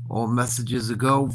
All messages ago.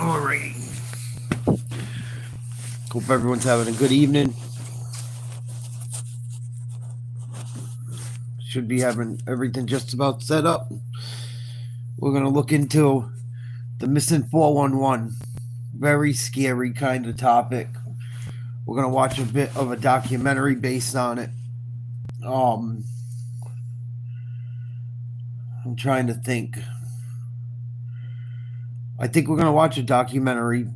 Alright. Hope everyone's having a good evening. Should be having everything just about set up. We're going to look into the missing 411. Very scary kind of topic. We're going to watch a bit of a documentary based on it. I'm trying to think. I think we're going to watch a documentary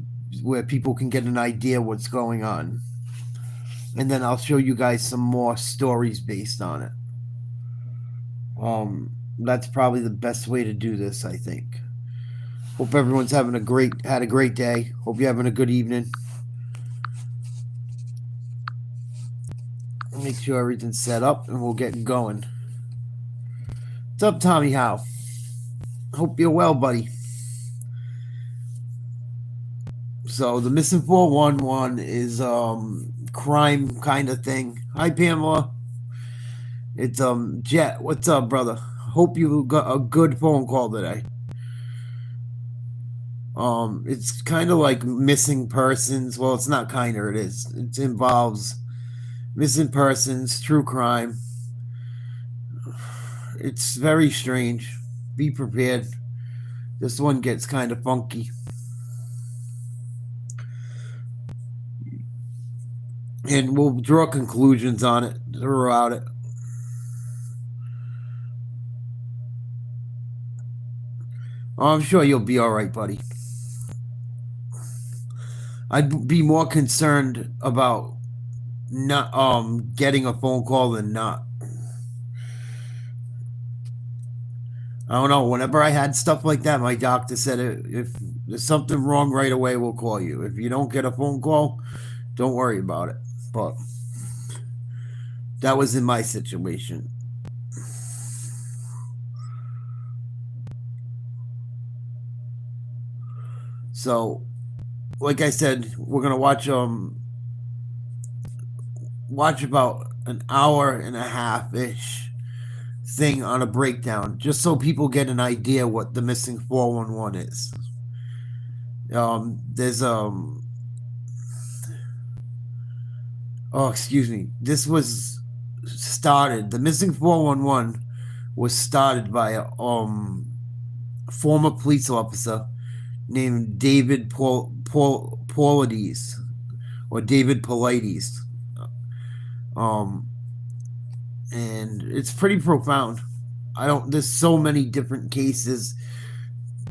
where people can get an idea what's going on. And then I'll show you guys some more stories based on it. That's probably the best way to do this, I think. Hope everyone's had a great day. Hope you're having a good evening. Make sure everything's set up and we'll get going. What's up, Tommy Howe? Hope you're well, buddy. So the missing 411 is crime kind of thing. Hi, Pamela. It's Jet. What's up, brother? Hope you got a good phone call today. It's kind of like missing persons. Well, it's not kind of, it is. It involves missing persons, true crime. It's very strange. Be prepared. This one gets kind of funky. And we'll draw conclusions on it throughout it. I'm sure you'll be all right, buddy. I'd be more concerned about not getting a phone call than not. I don't know. Whenever I had stuff like that, my doctor said if there's something wrong right away, we'll call you. If you don't get a phone call, don't worry about it. But that was in my situation. So, like I said, we're gonna watch about an hour and a half ish thing on a breakdown, just so people get an idea what the missing 411 is. There's excuse me. This was started. The missing 411 was started by a former police officer named David Paulides, or David Paulides. And it's pretty profound. There's so many different cases.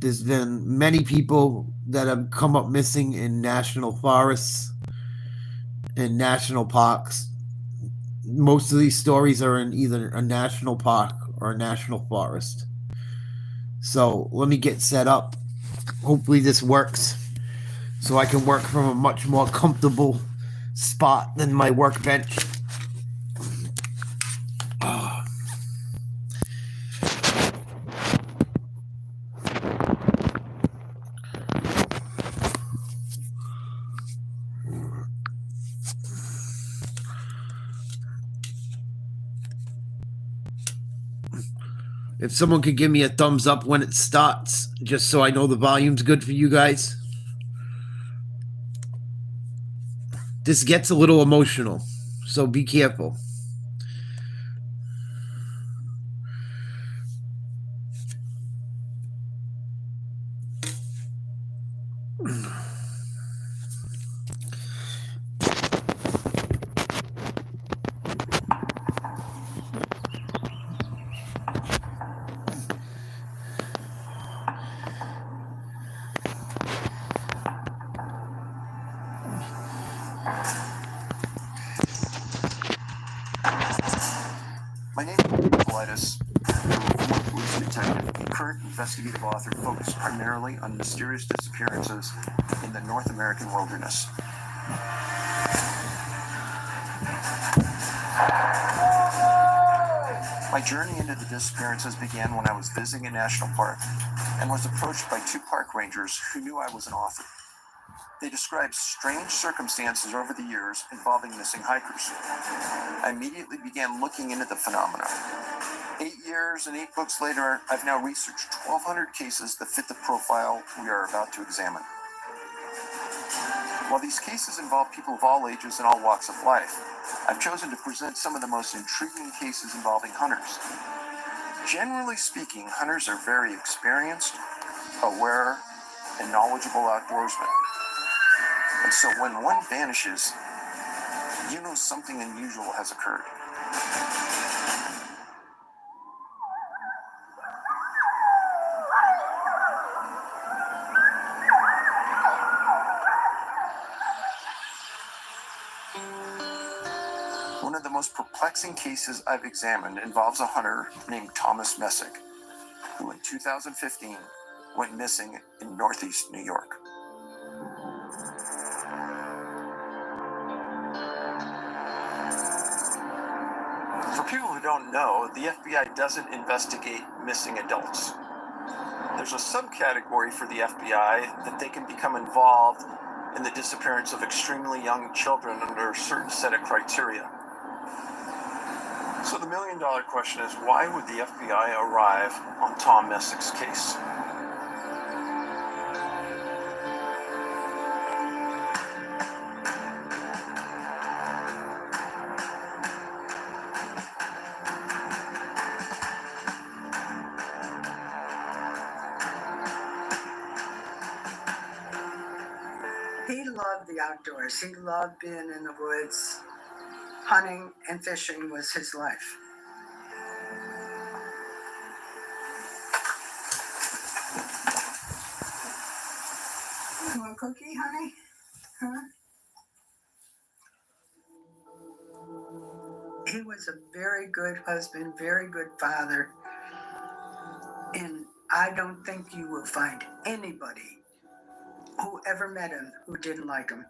There's been many people that have come up missing in national forests and national parks. Most of these stories are in either a national park or a national forest. So let me get set up. Hopefully this works so I can work from a much more comfortable spot than my workbench. If someone could give me a thumbs up when it starts, just so I know the volume's good for you guys. This gets a little emotional, so be careful. My name is Paulides. former police detective, current investigative author focused primarily on mysterious disappearances in the North American wilderness. My journey into the disappearances began when I was visiting a national park and was approached by two park rangers who knew I was an author. They described strange circumstances over the years involving missing hikers. I immediately began looking into the phenomena. 8 years and 8 books later, I've now researched 1,200 cases that fit the profile we are about to examine. While these cases involve people of all ages and all walks of life, I've chosen to present some of the most intriguing cases involving hunters. Generally speaking, hunters are very experienced, aware, and knowledgeable outdoorsmen. And so when one vanishes, you know something unusual has occurred. One of the most perplexing cases I've examined involves a hunter named Thomas Messick, who in 2015 went missing in northeast New York. For people who don't know, the FBI doesn't investigate missing adults. There's a subcategory for the FBI that they can become involved in the disappearance of extremely young children under a certain set of criteria. So the million-dollar question is, why would the FBI arrive on Tom Messick's case? He loved the outdoors. He loved being in the woods. Hunting and fishing was his life. You want a cookie, honey? Huh? He was a very good husband, very good father. And I don't think you will find anybody who ever met him who didn't like him.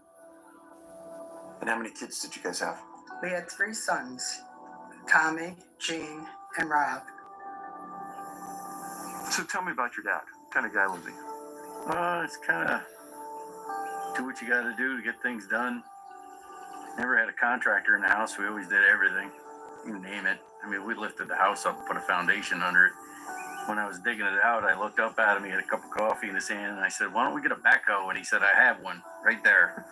And how many kids did you guys have? We had 3 sons, Tommy, Gene, and Rob. So tell me about your dad. What kind of guy was he? It's kind of do what you got to do to get things done. Never had a contractor in the house. We always did everything. You name it. I mean, we lifted the house up, put a foundation under it. When I was digging it out, I looked up at him. He had a cup of coffee in his hand, and I said, "Why don't we get a backhoe?" And he said, "I have one right there."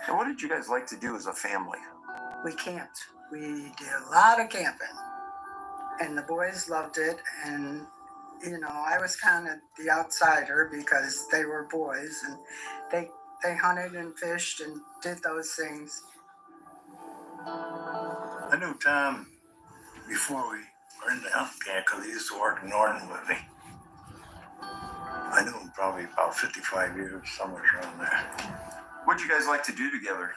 And what did you guys like to do as a family? We camped. We did a lot of camping. And the boys loved it. And, you know, I was kind of the outsider because they were boys. And they hunted and fished and did those things. I knew Tom before we were in the hunting camp because he used to work in Norton with me. I knew him probably about 55 years, somewhere around there. What did you guys like to do together?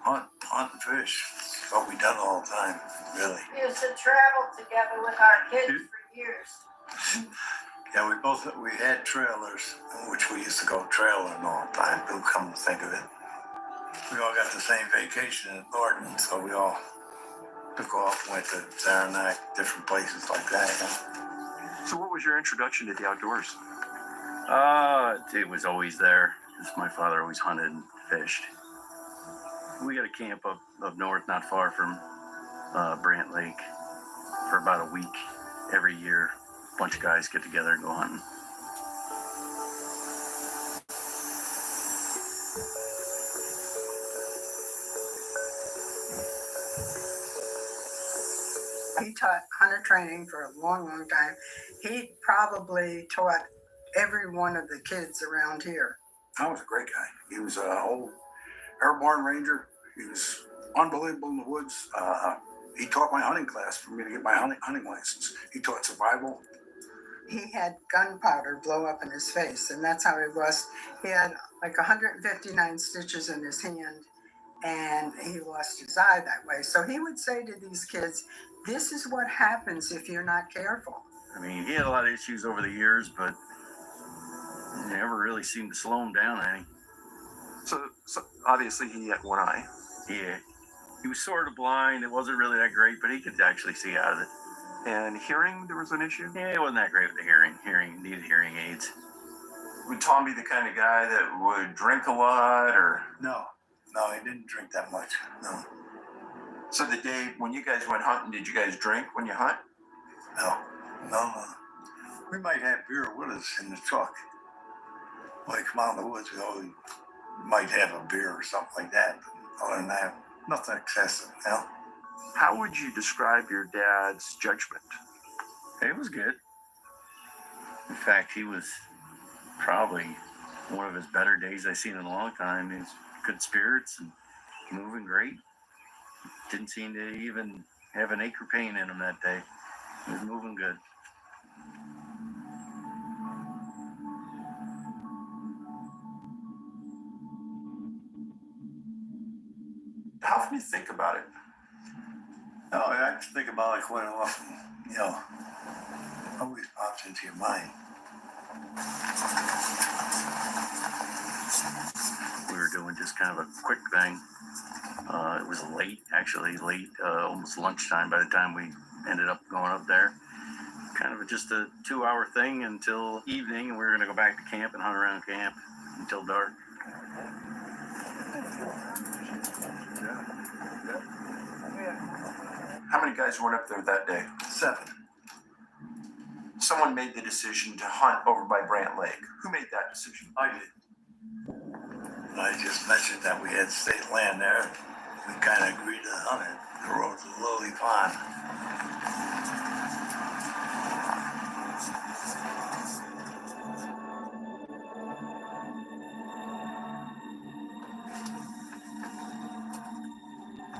Hunt and fish. That's what we done all the time, really. We used to travel together with our kids for years. Yeah, we had trailers, which we used to go trailing all the time, too, come to think of it. We all got the same vacation in Norton, so we all took off, went to Saranac, different places like that. So what was your introduction to the outdoors? It was always there. My father always hunted and fished. We got a camp up north, not far from Brant Lake, for about a week every year. A bunch of guys get together and go hunting. He taught hunter training for a long, long time. He probably taught every one of the kids around here. Tom was a great guy. He was an old airborne ranger. He was unbelievable in the woods. He taught my hunting class for me to get my hunting license. He taught survival. He had gunpowder blow up in his face, and that's how he was. He had like 159 stitches in his hand, and he lost his eye that way. So he would say to these kids, this is what happens if you're not careful. I mean, he had a lot of issues over the years, but never really seemed to slow him down any. So obviously he had one eye. Yeah. He was sort of blind. It wasn't really that great, but he could actually see out of it. And hearing, there was an issue? Yeah, it wasn't that great with the hearing. Needed hearing aids. Would Tom be the kind of guy that would drink a lot, or? No, he didn't drink that much. No, So the day when you guys went hunting, did you guys drink when you hunt? no. We might have beer with us in the truck. When we come out in the woods, we might have a beer or something like that. But other than that, nothing excessive, you know? How would you describe your dad's judgment? It was good. In fact, he was probably one of his better days I've seen in a long time. He was good spirits and moving great. Didn't seem to even have an acre pain in him that day. He was moving good. How often do you think about it? No, I just think about it quite often, you know. Always pops into your mind. We were doing just kind of a quick thing. It was late, almost lunchtime by the time we ended up going up there. Kind of just a 2-hour thing until evening, and we were going to go back to camp and hunt around camp until dark. How many guys went up there that day? 7. Someone made the decision to hunt over by Brant Lake. Who made that decision? I did. I just mentioned that we had state land there. We kind of agreed to hunt it. The road to Lily Pond.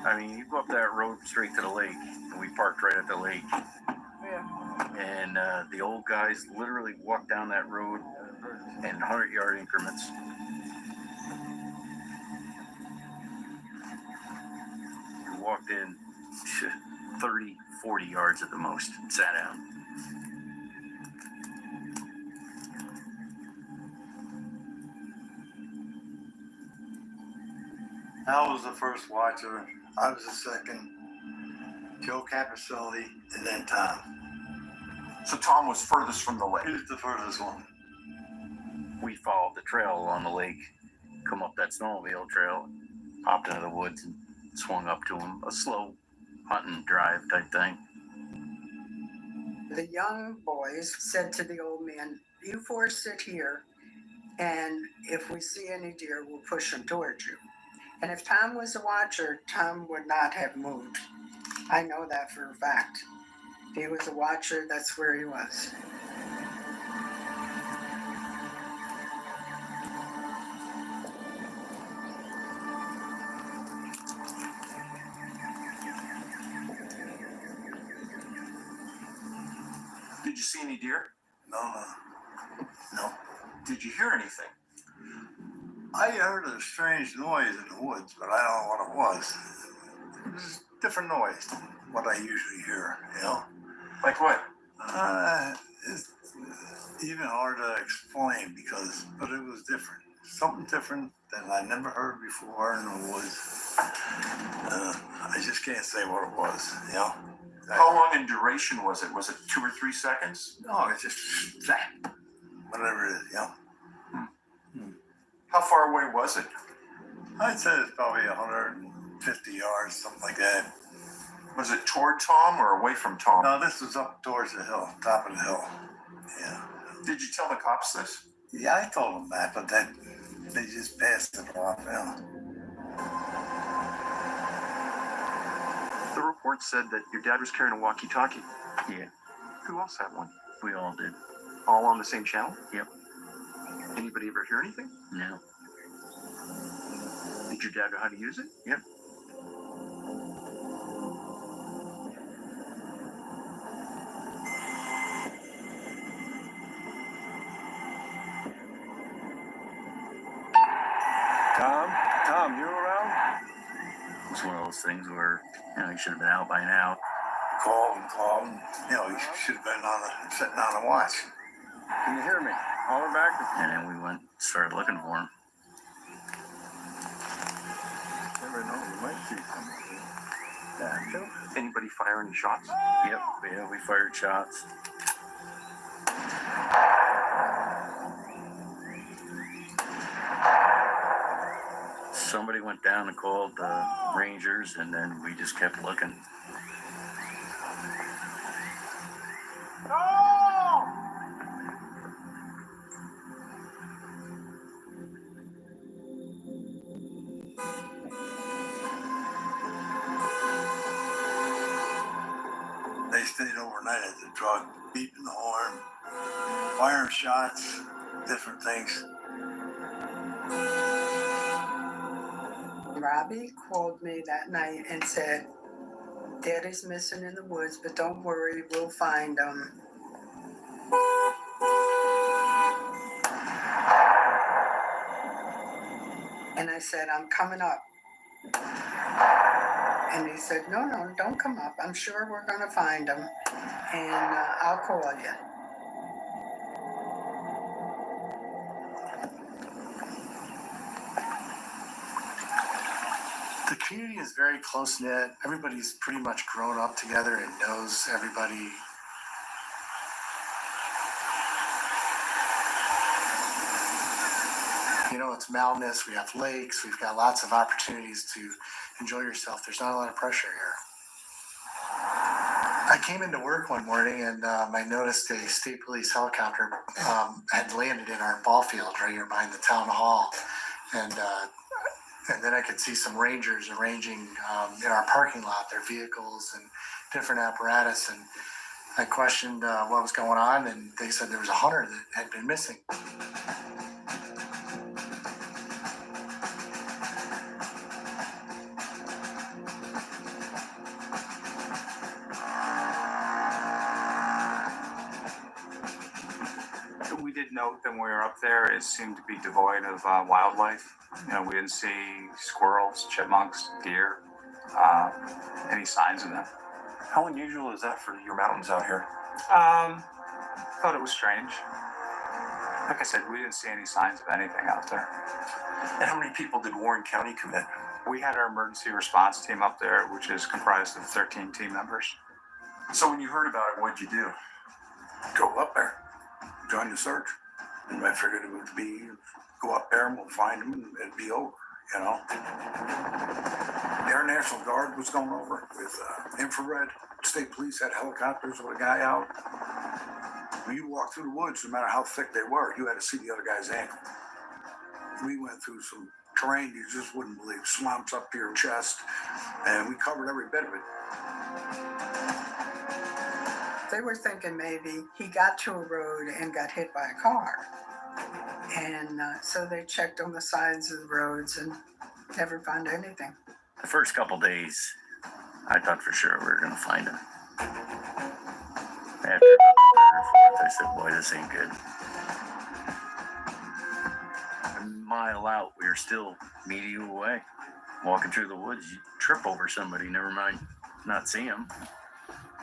I mean, you go up that road straight to the lake, and we parked right at the lake. And the old guys literally walked down that road in 100-yard increments. We walked in 30, 40 yards at the most and sat down. Al was the first watcher. I was the second. Joe Capicelli, and then Tom. So Tom was furthest from the lake. He was the furthest one. We followed the trail along the lake, come up that snowmobile trail, popped into the woods and swung up to him. A slow hunting drive type thing. The young boys said to the old man, you four sit here, and if we see any deer, we'll push them towards you. And if Tom was a watcher, Tom would not have moved. I know that for a fact. If he was a watcher, that's where he was. Did you see any deer? No. Did you hear anything? I heard a strange noise in the woods, but I don't know what it was. It was a different noise than what I usually hear, you know? Like what? It's even hard to explain but it was different. Something different that I never heard before in the woods. I just can't say what it was, you know? How long in duration was it? Was it 2 or 3 seconds? No, it's just whatever it is, you know? How far away was it? I'd say it's probably 150 yards, something like that. Was it toward Tom or away from Tom? No, this was up towards the hill, top of the hill. Yeah. Did you tell the cops this? Yeah, I told them that, but they just passed it off, you know. The report said that your dad was carrying a walkie-talkie. Yeah, Who else had one? we all did. All on the same channel? Yep. Anybody ever hear anything? No. Did your dad know how to use it? Yep. Tom, you around? things where, you should have been out by now. Call and, you should have been sitting on the watch. Can you hear me? Holler back. And then we went, started looking for him. Never know, you might see something. Anybody fire any shots? Yep, yeah, we fired shots. Somebody went down and called the Rangers, and then we just kept looking. They stayed overnight at the truck, beeping the horn, firing shots, different things. Robbie called me that night and said, Daddy's missing in the woods, but don't worry, we'll find him. And I said, I'm coming up. And he said, no, don't come up. I'm sure we're going to find him. And I'll call you. The community is very close-knit. Everybody's pretty much grown up together and knows everybody. It's mountainous. We have lakes. We've got lots of opportunities to enjoy yourself. There's not a lot of pressure here. I came into work one morning and I noticed a state police helicopter had landed in our ball field right here behind the town hall. And then I could see some rangers arranging in our parking lot their vehicles and different apparatus. And I questioned what was going on, and they said there was a hunter that had been missing. We did note that when we were up there, it seemed to be devoid of wildlife. We didn't see squirrels, chipmunks, deer, any signs of them. How unusual is that for your mountains out here? Thought it was strange. Like I said, we didn't see any signs of anything out there. And how many people did Warren County commit? We had our emergency response team up there, which is comprised of 13 team members. So when you heard about it, what'd you do? Go up there, join the search. And I figured it would be, go up there and we'll find them and it'd be over, The Air National Guard was going over with infrared. State police had helicopters with a guy out. When you walk through the woods, no matter how thick they were, you had to see the other guy's ankle. We went through some terrain you just wouldn't believe, swamps up to your chest, and we covered every bit of it. They were thinking maybe he got to a road and got hit by a car. And so they checked on the sides of the roads and never found anything. The first couple days, I thought for sure we were going to find him. After about the third or fourth, I said, boy, this ain't good. A mile out, we were still meeting away. Walking through the woods, you trip over somebody, never mind not see him.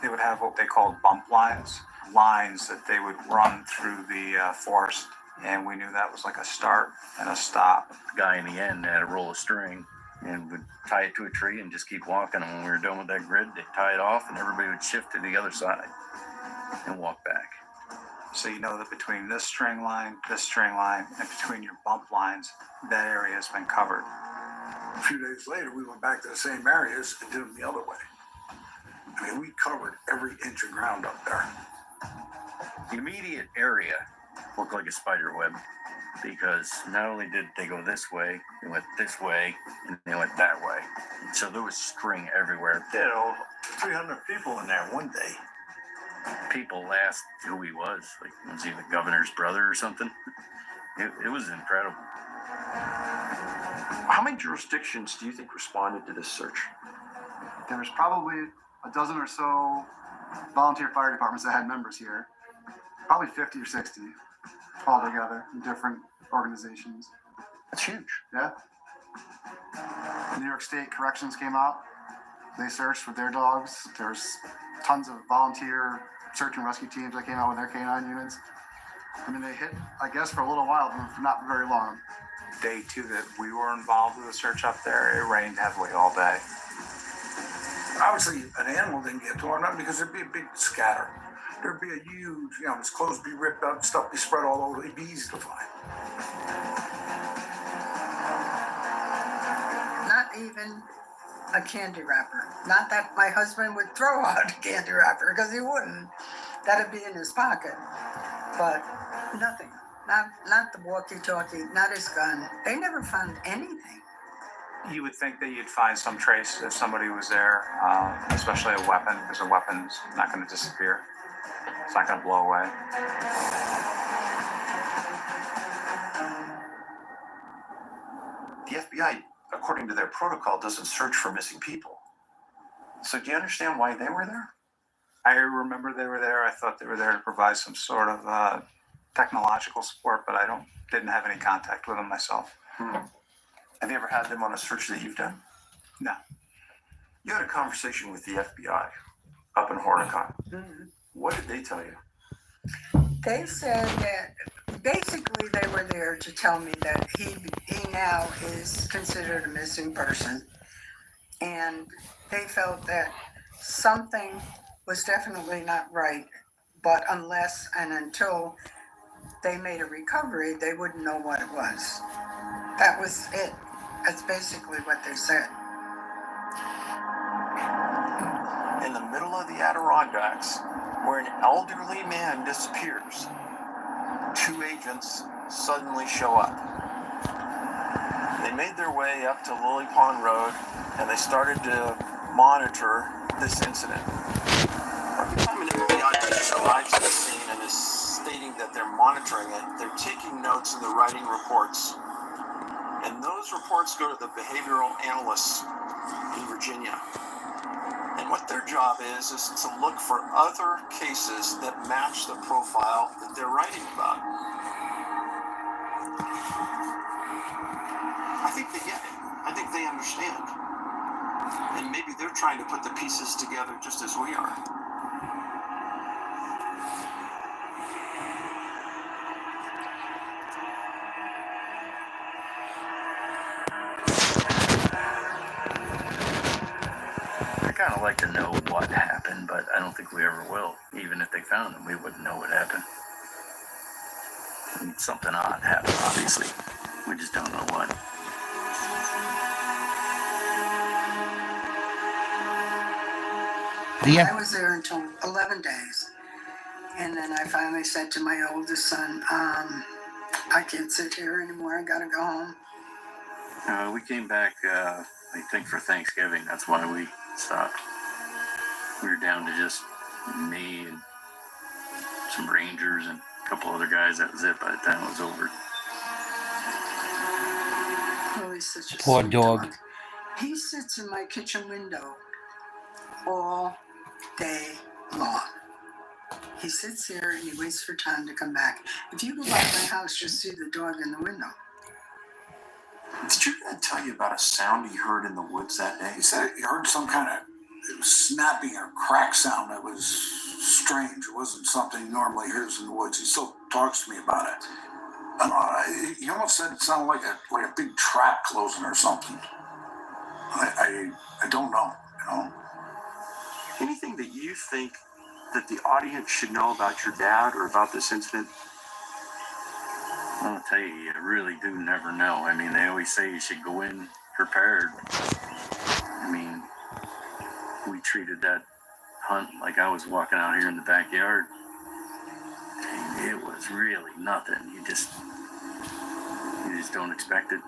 They would have what they called bump lines that they would run through the forest. And we knew that was like a start and a stop. The guy in the end had a roll of string and would tie it to a tree and just keep walking. And when we were done with that grid, they'd tie it off and everybody would shift to the other side and walk back. So you know that between this string line, and between your bump lines, that area has been covered. A few days later, we went back to the same areas and did them the other way. I mean, we covered every inch of ground up there. The immediate area looked like a spider web because not only did they go this way, they went this way, and they went that way. So there was string everywhere. There were 300 people in there one day. People asked who he was. Like, was he the governor's brother or something? It was incredible. How many jurisdictions do you think responded to this search? There was probably a dozen or so volunteer fire departments that had members here. Probably 50 or 60 all together in different organizations. That's huge. Yeah. New York State Corrections came out. They searched with their dogs. There's tons of volunteer search and rescue teams that came out with their canine units. I mean, they hit, I guess, for a little while, but for not very long. Day 2 that we were involved with the search up there, it rained heavily all day. Obviously, an animal didn't get torn up because there'd be a big scatter. There'd be a huge, his clothes be ripped up, stuff be spread all over. It'd be easy to find. Not even a candy wrapper. Not that my husband would throw out a candy wrapper, because he wouldn't. That'd be in his pocket. But nothing. Not the walkie-talkie, not his gun. They never found anything. You would think that you'd find some trace if somebody was there, especially a weapon, because a weapon's not going to disappear. It's not going to blow away. The FBI, according to their protocol, doesn't search for missing people. So do you understand why they were there? I remember they were there. I thought they were there to provide some sort of technological support, but I didn't have any contact with them myself. Have you ever had them on a search that you've done? No. You had a conversation with the FBI up in Hornicon. Mm-hmm. What did they tell you? They said that basically they were there to tell me that he now is considered a missing person, and they felt that something was definitely not right, but unless and until they made a recovery, they wouldn't know what it was. That was it. That's basically what they said. In the middle of the Adirondacks, where an elderly man disappears, 2 agents suddenly show up. They made their way up to Lily Pond Road, and they started to monitor this incident. Every time an FBI agent arrives at the scene and is stating that they're monitoring it, they're taking notes and they're writing reports. And those reports go to the behavioral analysts in Virginia. And what their job is to look for other cases that match the profile that they're writing about. I think they get it. I think they understand. And maybe they're trying to put the pieces together just as we are. I kind of like to know what happened, but I don't think we ever will. Even if they found them, we wouldn't know what happened. And something odd happened, obviously. We just don't know what. I was there until 11 days. And then I finally said to my oldest son, I can't sit here anymore. I got to go home. We came back, I think, for Thanksgiving. That's why we stopped. We were down to just me and some rangers and a couple other guys. That was it by the time it was over. Oh, he's such a Poor sweet dog. He sits in my kitchen window all day long. He sits here and he waits for time to come back. If you go by my house, you'll see the dog in the window. Did your dad tell you about a sound he heard in the woods that day? He said he heard some kind of snapping or crack sound that was strange. It wasn't something he normally hears in the woods. He still talks to me about it. He almost said it sounded like a big trap closing or something. I don't know, Anything that you think that the audience should know about your dad or about this incident? I'll tell you really do never know. I mean, they always say you should go in prepared. I mean, we treated that hunt like I was walking out here in the backyard. And it was really nothing. You just don't expect it.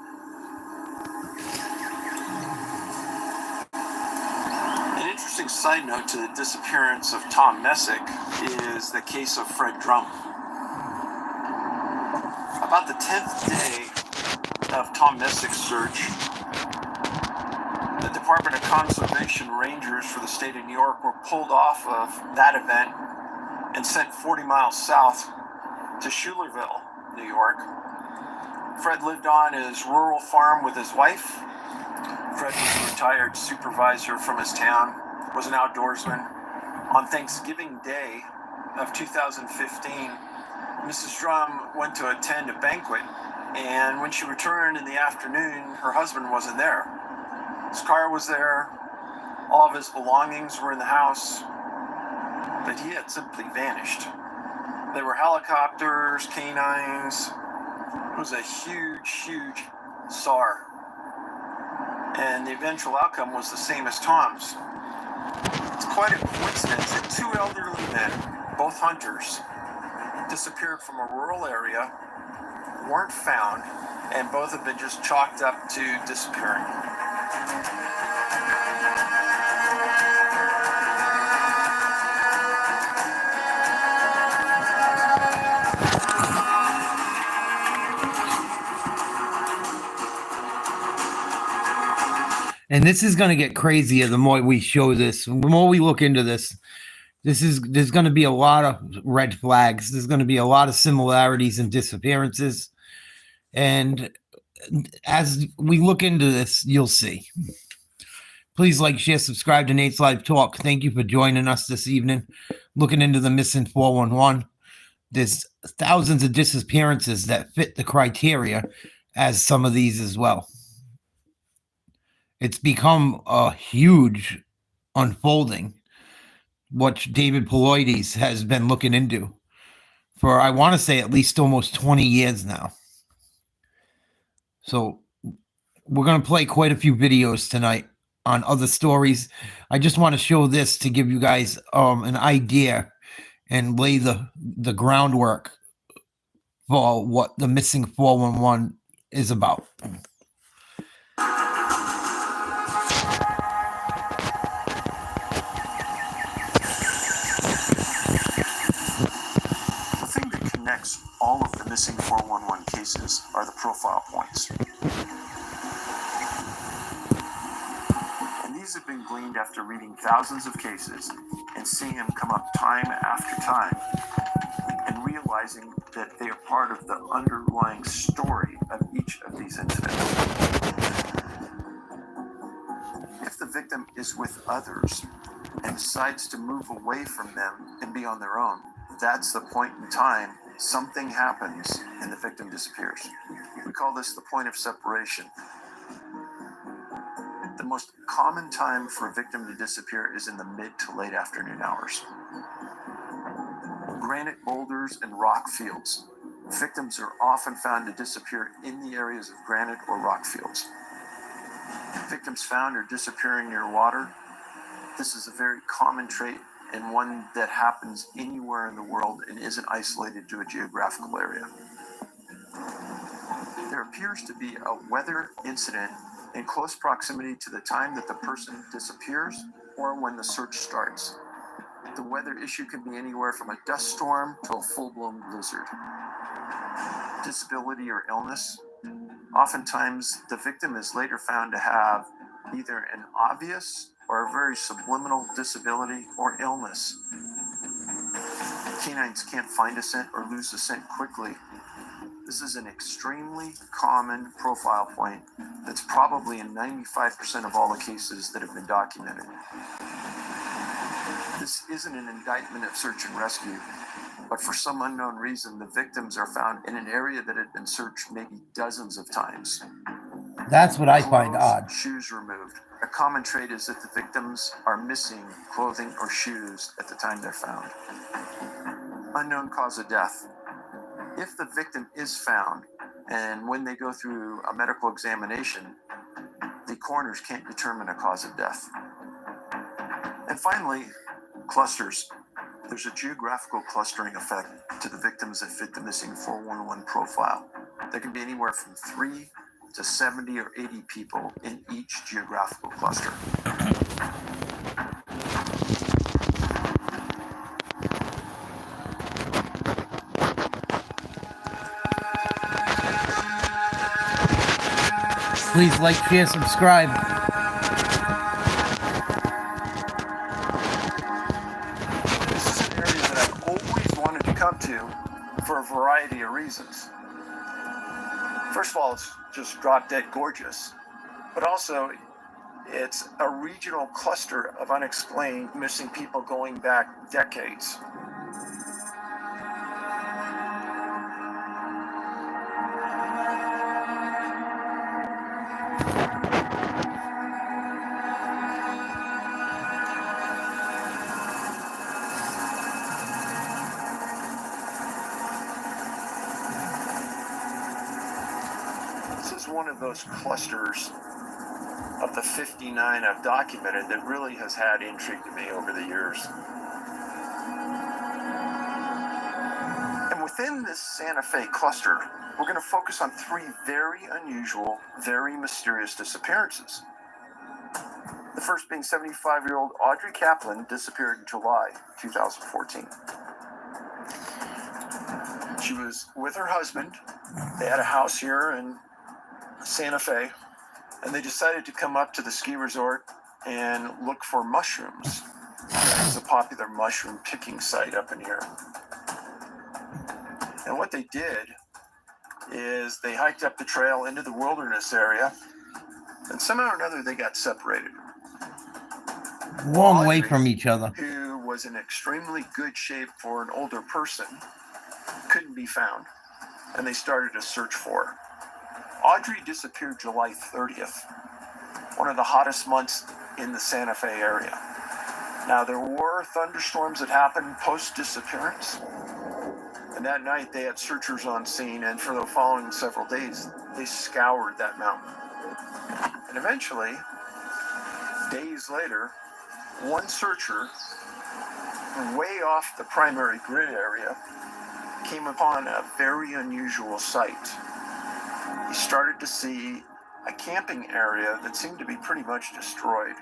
An interesting side note to the disappearance of Tom Messick is the case of Fred Drumm. About the 10th day of Tom Messick's search, the Department of Conservation Rangers for the state of New York were pulled off of that event and sent 40 miles south to Schuylerville, New York. Fred lived on his rural farm with his wife, Fred was a retired supervisor from his town, was an outdoorsman. On Thanksgiving Day of 2015, Mrs. Drumm went to attend a banquet, and when she returned in the afternoon, her husband wasn't there. His car was there, all of his belongings were in the house, but he had simply vanished. There were helicopters, canines. It was a huge SAR. And the eventual outcome was the same as Tom's. It's quite a coincidence that two elderly men, both hunters, disappeared from a rural area, weren't found, and both have been just chalked up to disappearing. And this is going to get crazier the more we show this, the more we look into this. There's going to be a lot of red flags. There's going to be a lot of similarities and disappearances. And as we look into this, you'll see. Please like, share, subscribe to Nate's Live Talk. Thank you for joining us this evening, looking into the missing 411. There's thousands of disappearances that fit the criteria as some of these as well. It's become a huge unfolding, what David Pauloides has been looking into for, I want to say, at least almost 20 years now. So we're going to play quite a few videos tonight on other stories. I just want to show this to give you guys an idea and lay the groundwork for what the missing 411 is about. All of the missing 411 cases are the profile points. And these have been gleaned after reading thousands of cases and seeing them come up time after time and realizing that they are part of the underlying story of each of these incidents. If the victim is with others and decides to move away from them and be on their own, that's the point in time something happens and the victim disappears. We call this the point of separation. The most common time for a victim to disappear is in the mid to late afternoon hours. Granite boulders and rock fields. Victims are often found to disappear in the areas of granite or rock fields. Victims found or disappearing near water. This is a very common trait and one that happens anywhere in the world and isn't isolated to a geographical area. There appears to be a weather incident in close proximity to the time that the person disappears or when the search starts. The weather issue can be anywhere from a dust storm to a full-blown blizzard. Disability or illness. Oftentimes, the victim is later found to have either an obvious or a very subliminal disability or illness. Canines can't find a scent or lose the scent quickly. This is an extremely common profile point that's probably in 95% of all the cases that have been documented. This isn't an indictment of search and rescue, but for some unknown reason, the victims are found in an area that had been searched maybe dozens of times. That's what I find odd. Shoes removed. A common trait is that the victims are missing clothing or shoes at the time they're found. Unknown cause of death. If the victim is found, and when they go through a medical examination, the coroners can't determine a cause of death. And finally, clusters. There's a geographical clustering effect to the victims that fit the missing 411 profile. There can be anywhere from 3 to 70 or 80 people in each geographical cluster. Please like, share, subscribe. This is an area that I've always wanted to come to for a variety of reasons. First of all, it's just drop dead gorgeous, but also It's a regional cluster of unexplained missing people going back decades. This is one of those clusters of the 59 I've documented that really has had intrigue to me over the years. And within this Santa Fe cluster, we're going to focus on three very unusual, very mysterious disappearances. The first being 75-year-old Audrey Kaplan disappeared in July 2014. She was with her husband. They had a house here in Santa Fe, and they decided to come up to the ski resort and look for mushrooms. It's a popular mushroom picking site up in here. And what they did is they hiked up the trail into the wilderness area, and somehow or another they got separated. Long way Audrey, from each other. who was in extremely good shape for an older person, couldn't be found, and they started a search for her. Audrey disappeared July 30th, one of the hottest months in the Santa Fe area. Now, there were thunderstorms that happened post-disappearance, and that night they had searchers on scene, and for the following several days, they scoured that mountain. And eventually, days later, one searcher, way off the primary grid area, came upon a very unusual sight. He started to see a camping area that seemed to be pretty much destroyed.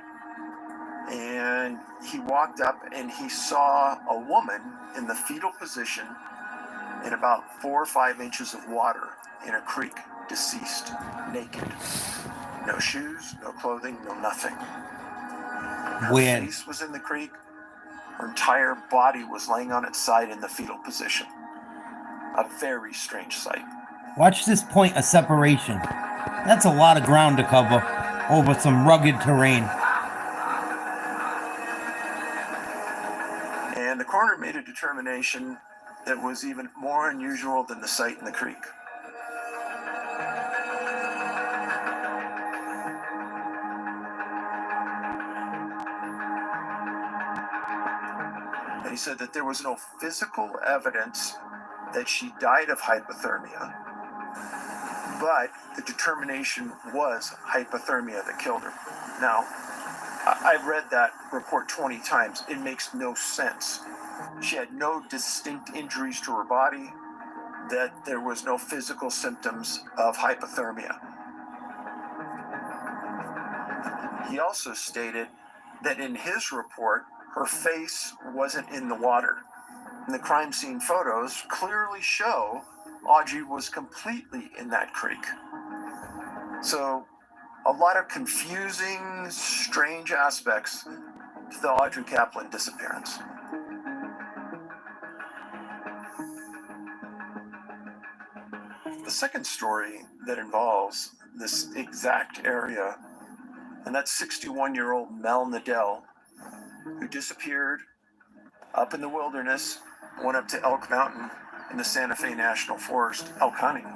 And he walked up and he saw a woman in the fetal position in about 4 or 5 inches of water in a creek, deceased, naked. No shoes, no clothing, no nothing. Her Weird. face was in the creek. Her entire body was laying on its side in the fetal position. A very strange sight. Watch this point of separation. That's a lot of ground to cover over some rugged terrain. And the coroner made a determination that was even more unusual than the sight in the creek. And he said that there was no physical evidence that she died of hypothermia, but the determination was hypothermia that killed her. Now, I've read that report 20 times. It makes no sense. She had no distinct injuries to her body, that there was no physical symptoms of hypothermia. He also stated that in his report, her face wasn't in the water. And the crime scene photos clearly show Audrey was completely in that creek. So, a lot of confusing, strange aspects to the Audrey Kaplan disappearance. The second story that involves this exact area, and that's 61-year-old Mel Nadell, who disappeared up in the wilderness, went up to Elk Mountain in the Santa Fe National Forest, elk hunting.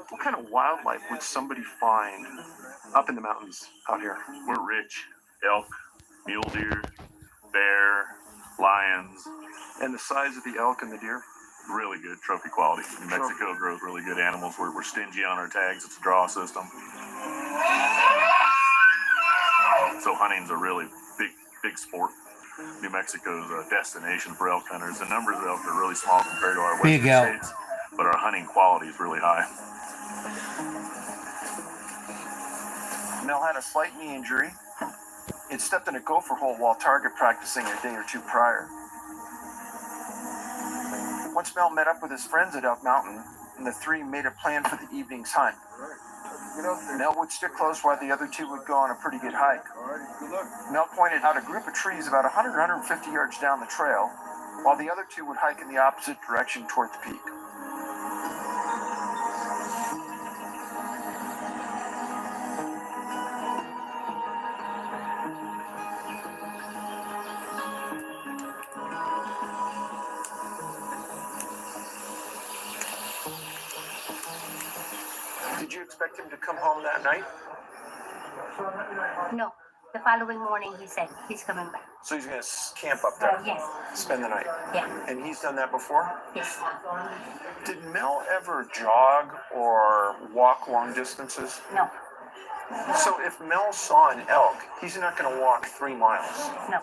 What kind of wildlife would somebody find up in the mountains out here? We're rich. Elk, mule deer, bear, lions. And the size of the elk and the deer? Really good trophy quality. New Mexico grows really good animals. We're stingy on our tags. It's a draw system. So hunting's a really big sport. New Mexico's a destination for elk hunters. The numbers of elk are really small compared to our Big western elk. states, but our hunting quality is really high. Mel had a slight knee injury. He'd stepped in a gopher hole while target practicing a day or two prior. Once Mel met up with his friends at Elk Mountain, and the three made a plan for the evening's hunt. Mel would stick close while the other two would go on a pretty good hike. Mel pointed out a group of trees about 100 or 150 yards down the trail, while the other two would hike in the opposite direction toward the peak. Did you expect him to come home that night? No, the following morning he said he's coming back. So he's going to camp up there, Yes, spend the night. yeah, And he's done that before? yes. Did Mel ever jog or walk long distances? No, So if Mel saw an elk, he's not going to walk 3 miles. no.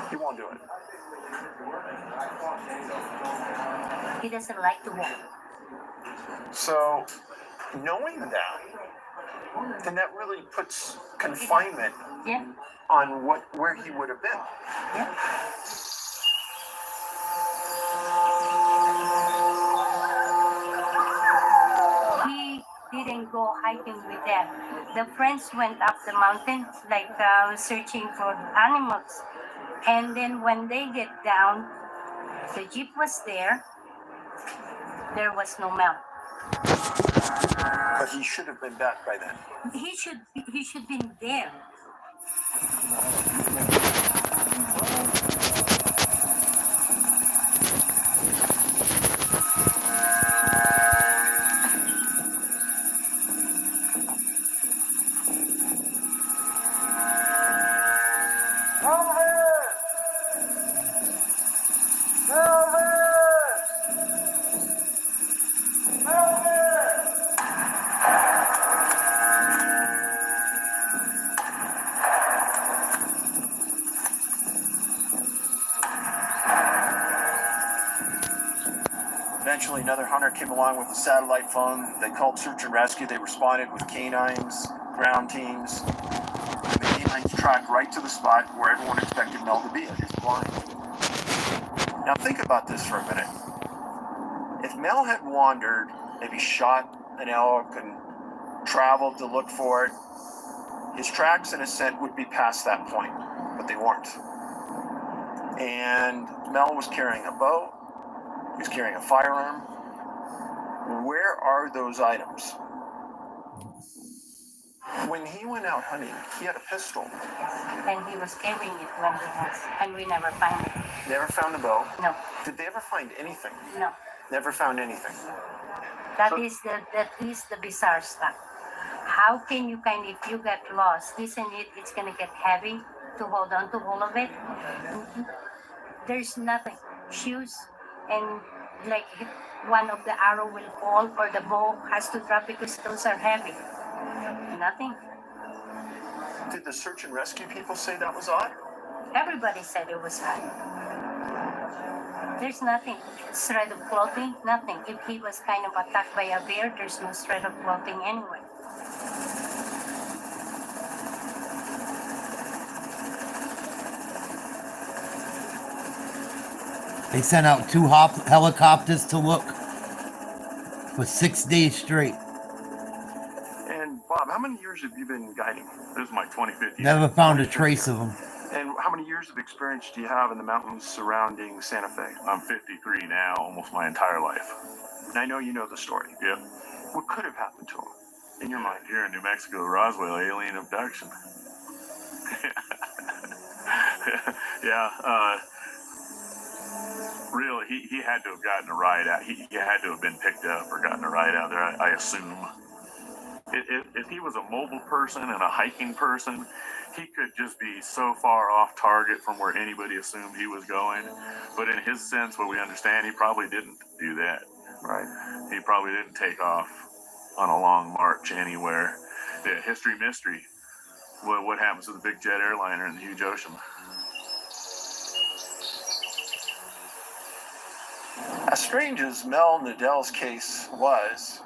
He won't do it. He doesn't like to walk. So knowing that, then that really puts confinement Yeah, on where he would have been. yeah. He didn't go hiking with them. The friends went up the mountain, like searching for animals. And then when they get down, the jeep was there. There was no Mel. But he should have been back by then. He should been there. Eventually, another hunter came along with a satellite phone. They called search and rescue. They responded with canines, ground teams. And the canines tracked right to the spot where everyone expected Mel to be at his blind. Now think about this for a minute. If Mel had wandered, maybe shot an elk and traveled to look for it, his tracks and his scent would be past that point, but they weren't. And Mel was carrying a bow. He was carrying a firearm. Where are those items? When he went out hunting, he had a pistol. And he was carrying it when he was, and we never found it. Never found the bow. No, Did they ever find anything? no. Never found anything. That is the bizarre stuff. How can you if you get lost, isn't it's gonna get heavy to hold on to all of it? There's nothing. Shoes and like one of the arrow will fall or the bow has to drop because those are heavy. Nothing. Did the search and rescue people say that was odd? Everybody said it was hot. There's nothing. Shred of clothing, nothing. If he was kind of attacked by a bear, there's no shred of clothing anyway. They sent out 2 helicopters to look for 6 days straight. And Bob, how many years have you been guiding? This is my 25th year. Never found a trace of them. And how many years of experience do you have in the mountains surrounding Santa Fe? I'm 53 now, almost my entire life. And I know you know the story. Yep. What could have happened to him, in your mind? Here in New Mexico, Roswell, alien abduction. Yeah, really, he had to have gotten a ride out. He had to have been picked up or gotten a ride out there, I assume. If he was a mobile person and a hiking person, he could just be so far off target from where anybody assumed he was going. But in his sense, what we understand, he probably didn't do that. Right. He probably didn't take off on a long march anywhere. The history mystery. What happens to the big jet airliner in the huge ocean? strange as Mel Nadell's case was,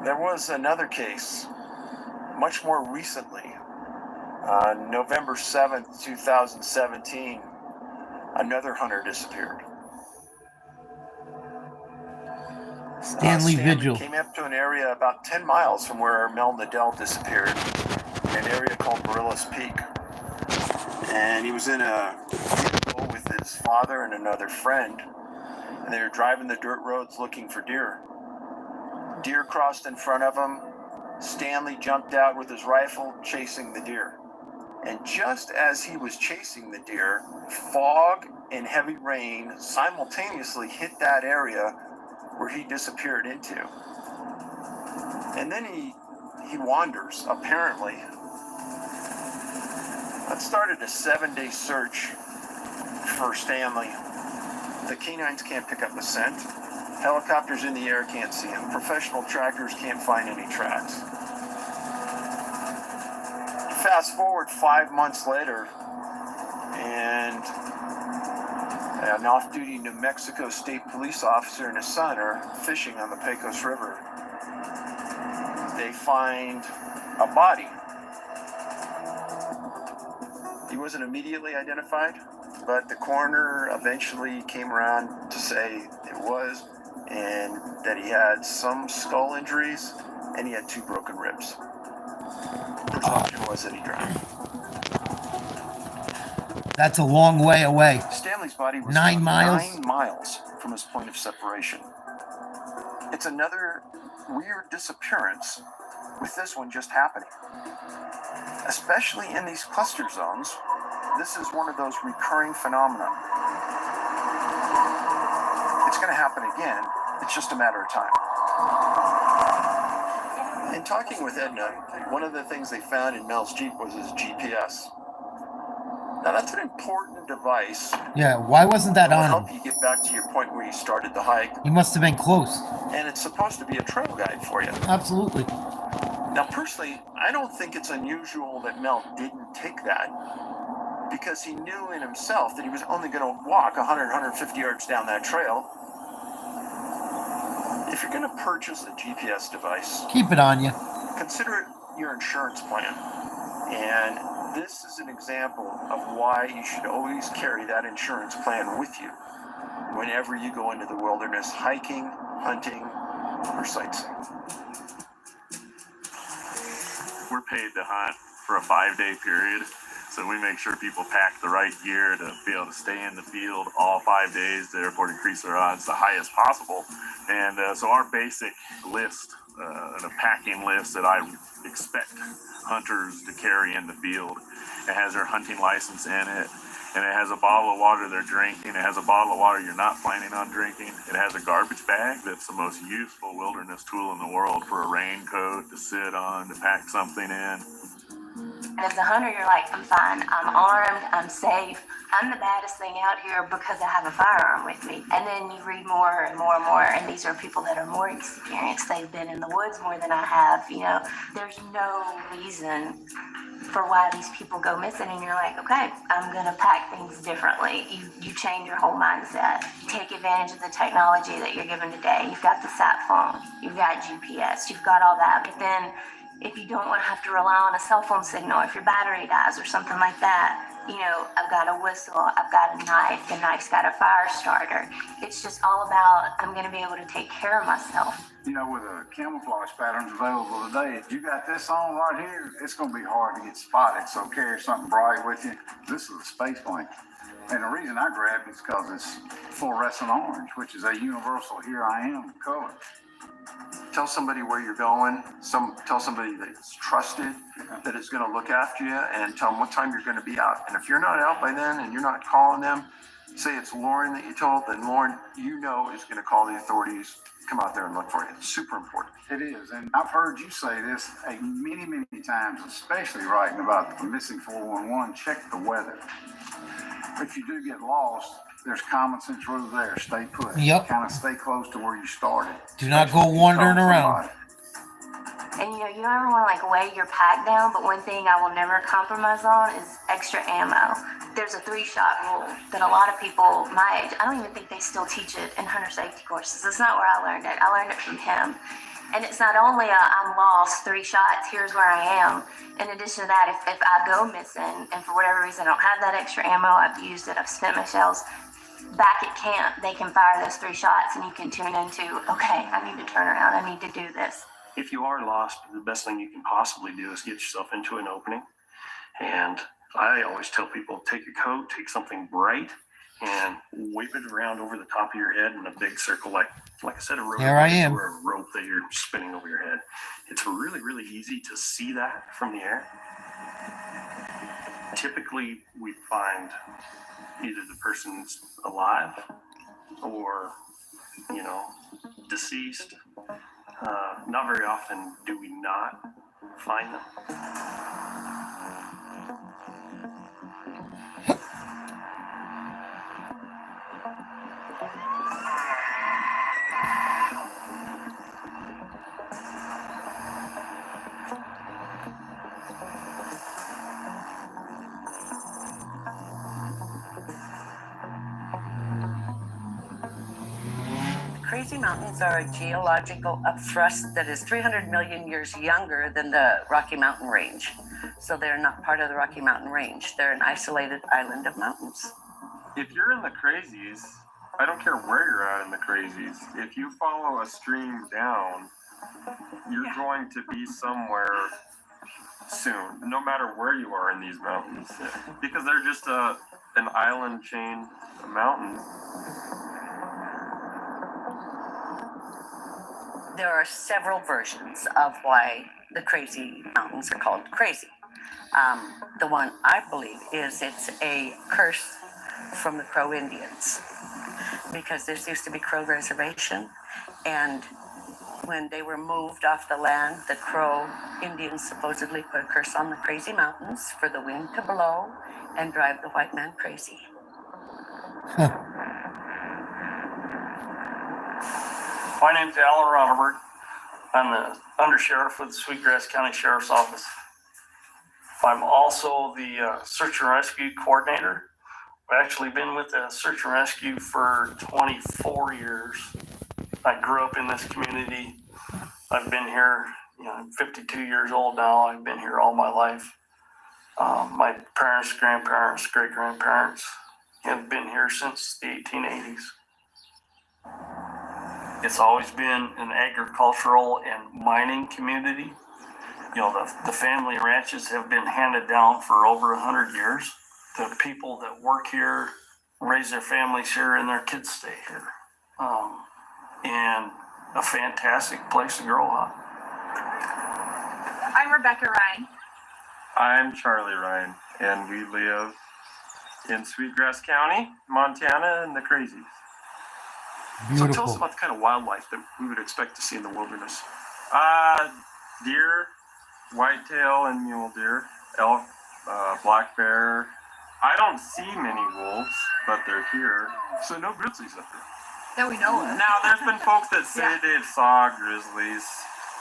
there was another case much more recently. On November 7th, 2017, another hunter disappeared. Stanley Vigil. Came up to an area about 10 miles from where Mel Nadell disappeared, in an area called Barillas Peak. And he was in a vehicle with his father and another friend, and they were driving the dirt roads looking for deer. Deer crossed in front of him. Stanley jumped out with his rifle, chasing the deer. And just as he was chasing the deer, fog and heavy rain simultaneously hit that area where he disappeared into. And then he wanders, apparently. That started a 7-day search for Stanley. The canines can't pick up a scent. Helicopters in the air can't see him. Professional trackers can't find any tracks. Fast forward 5 months later, and an off-duty New Mexico State Police officer and his son are fishing on the Pecos River. They find a body. He wasn't immediately identified, but the coroner eventually came around to say it was, and that he had some skull injuries, and he had 2 broken ribs. Presumption was that he drowned. That's a long way away. Stanley's body was 9 miles? 9 miles from his point of separation. It's another weird disappearance, with this one just happening. Especially in these cluster zones, this is one of those recurring phenomena. It's going to happen again. It's just a matter of time. In talking with Edna, one of the things they found in Mel's Jeep was his GPS. Now that's an important device. Yeah, why wasn't that It'll on help him? you get back to your point where you started the hike. He must have been close. And it's supposed to be a trail guide for you. Absolutely. Now personally, I don't think it's unusual that Mel didn't take that, because he knew in himself that he was only going to walk 100, 150 yards down that trail. If you're going to purchase a GPS device, Keep it on you. consider it your insurance plan. And this is an example of why you should always carry that insurance plan with you whenever you go into the wilderness, hiking, hunting, or sightseeing. We're paid to hunt for a 5-day period, so we make sure people pack the right gear to be able to stay in the field all 5 days, therefore increase their odds the highest possible. And so our basic list, and a packing list that I expect hunters to carry in the field, it has their hunting license in it, and it has a bottle of water they're drinking. It has a bottle of water you're not planning on drinking. It has a garbage bag that's the most useful wilderness tool in the world for a raincoat to sit on, to pack something in. As a hunter, you're like, I'm fine, I'm armed, I'm safe, I'm the baddest thing out here because I have a firearm with me. And then you read more and more and more, and these are people that are more experienced. They've been in the woods more than I have. You know, there's no reason for why these people go missing, and you're like, okay, I'm gonna pack things differently. You change your whole mindset. You take advantage of the technology that you're given today. You've got the sat phone, you've got GPS, you've got all that, but then if you don't want to have to rely on a cell phone signal, if your battery dies or something like that, you know, I've got a whistle, I've got a knife, the knife's got a fire starter. It's just all about, I'm going to be able to take care of myself. You know, with the camouflage patterns available today, if you got this on right here, it's going to be hard to get spotted. So carry something bright with you. This is a space blanket. And the reason I grabbed it is because it's fluorescent orange, which is a universal here I am color. Tell somebody where you're going. Tell somebody that's trusted, that is going to look after you, and tell them what time you're going to be out. And if you're not out by then and you're not calling them, say it's Lauren that you told, then Lauren, you know, is going to call the authorities, come out there and look for you. It's super important. It is. And I've heard you say this many, many times, especially writing about the missing 411, check the weather. If you do get lost, there's common sense rules there. Stay put. Yep. Kind of stay close to where you started. Do not go wandering around. And you know, you don't ever want to like weigh your pack down, but one thing I will never compromise on is extra ammo. There's a 3-shot rule that a lot of people my age, I don't even think they still teach it in hunter safety courses. That's not where I learned it. I learned it from him. And it's not only I'm lost, 3 shots, here's where I am. In addition to that, if I go missing and for whatever reason I don't have that extra ammo, I've used it, I've spent my shells, back at camp, they can fire those 3 shots and you can tune into, okay, I need to turn around, I need to do this. If you are lost, the best thing you can possibly do is get yourself into an opening. And I always tell people, take your coat, take something bright, and wave it around over the top of your head in a big circle, like I said, a rope. Here I am. Or a rope that you're spinning over your head. It's really, really easy to see that from the air. Typically, we find either the person's alive or, deceased. Not very often do we not find them. Crazy Mountains are a geological upthrust that is 300 million years younger than the Rocky Mountain Range. So they're not part of the Rocky Mountain Range. They're an isolated island of mountains. If you're in the crazies, I don't care where you're at in the crazies, if you follow a stream down, you're going to be somewhere soon, no matter where you are in these mountains, because they're just an island chain of mountains. There are several versions of why the Crazy Mountains are called crazy. The one I believe is it's a curse from the Crow Indians, because this used to be Crow Reservation, and when they were moved off the land, the Crow Indians supposedly put a curse on the Crazy Mountains for the wind to blow and drive the white man crazy. My name's Alan Ronneberg. I'm the undersheriff of the Sweetgrass County Sheriff's Office. I'm also the search and rescue coordinator. I've actually been with the search and rescue for 24 years. I grew up in this community. I've been here, I'm 52 years old now. I've been here all my life. My parents, grandparents, great-grandparents have been here since the 1880s. It's always been an agricultural and mining community. The family ranches have been handed down for over 100 years. The people that work here raise their families here and their kids stay here. And a fantastic place to grow up. I'm Rebecca Ryan. I'm Charlie Ryan, and we live in Sweetgrass County, Montana, in the crazies. Beautiful. So tell us about the kind of wildlife that we would expect to see in the wilderness. Deer, whitetail and mule deer, elk, black bear. I don't see many wolves, but they're here. So no grizzlies up there. That we know of. Now, there's been folks that say they've saw grizzlies.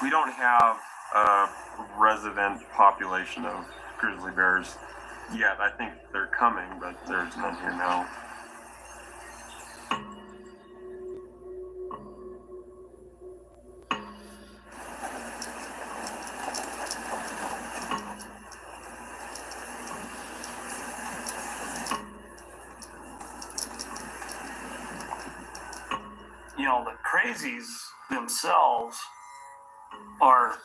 We don't have a resident population of grizzly bears yet. I think they're coming, but there's none here now. The crazies themselves are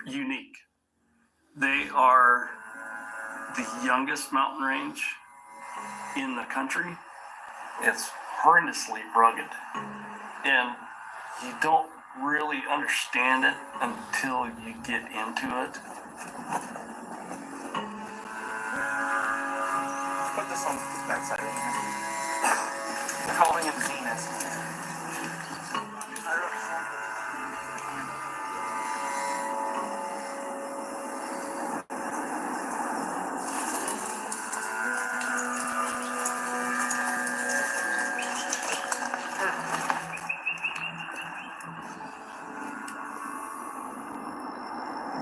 unique. They are the youngest mountain range in the country. It's horrendously rugged, and you don't really understand it until you get into it. Put this on that side right here. They're calling him Zenith.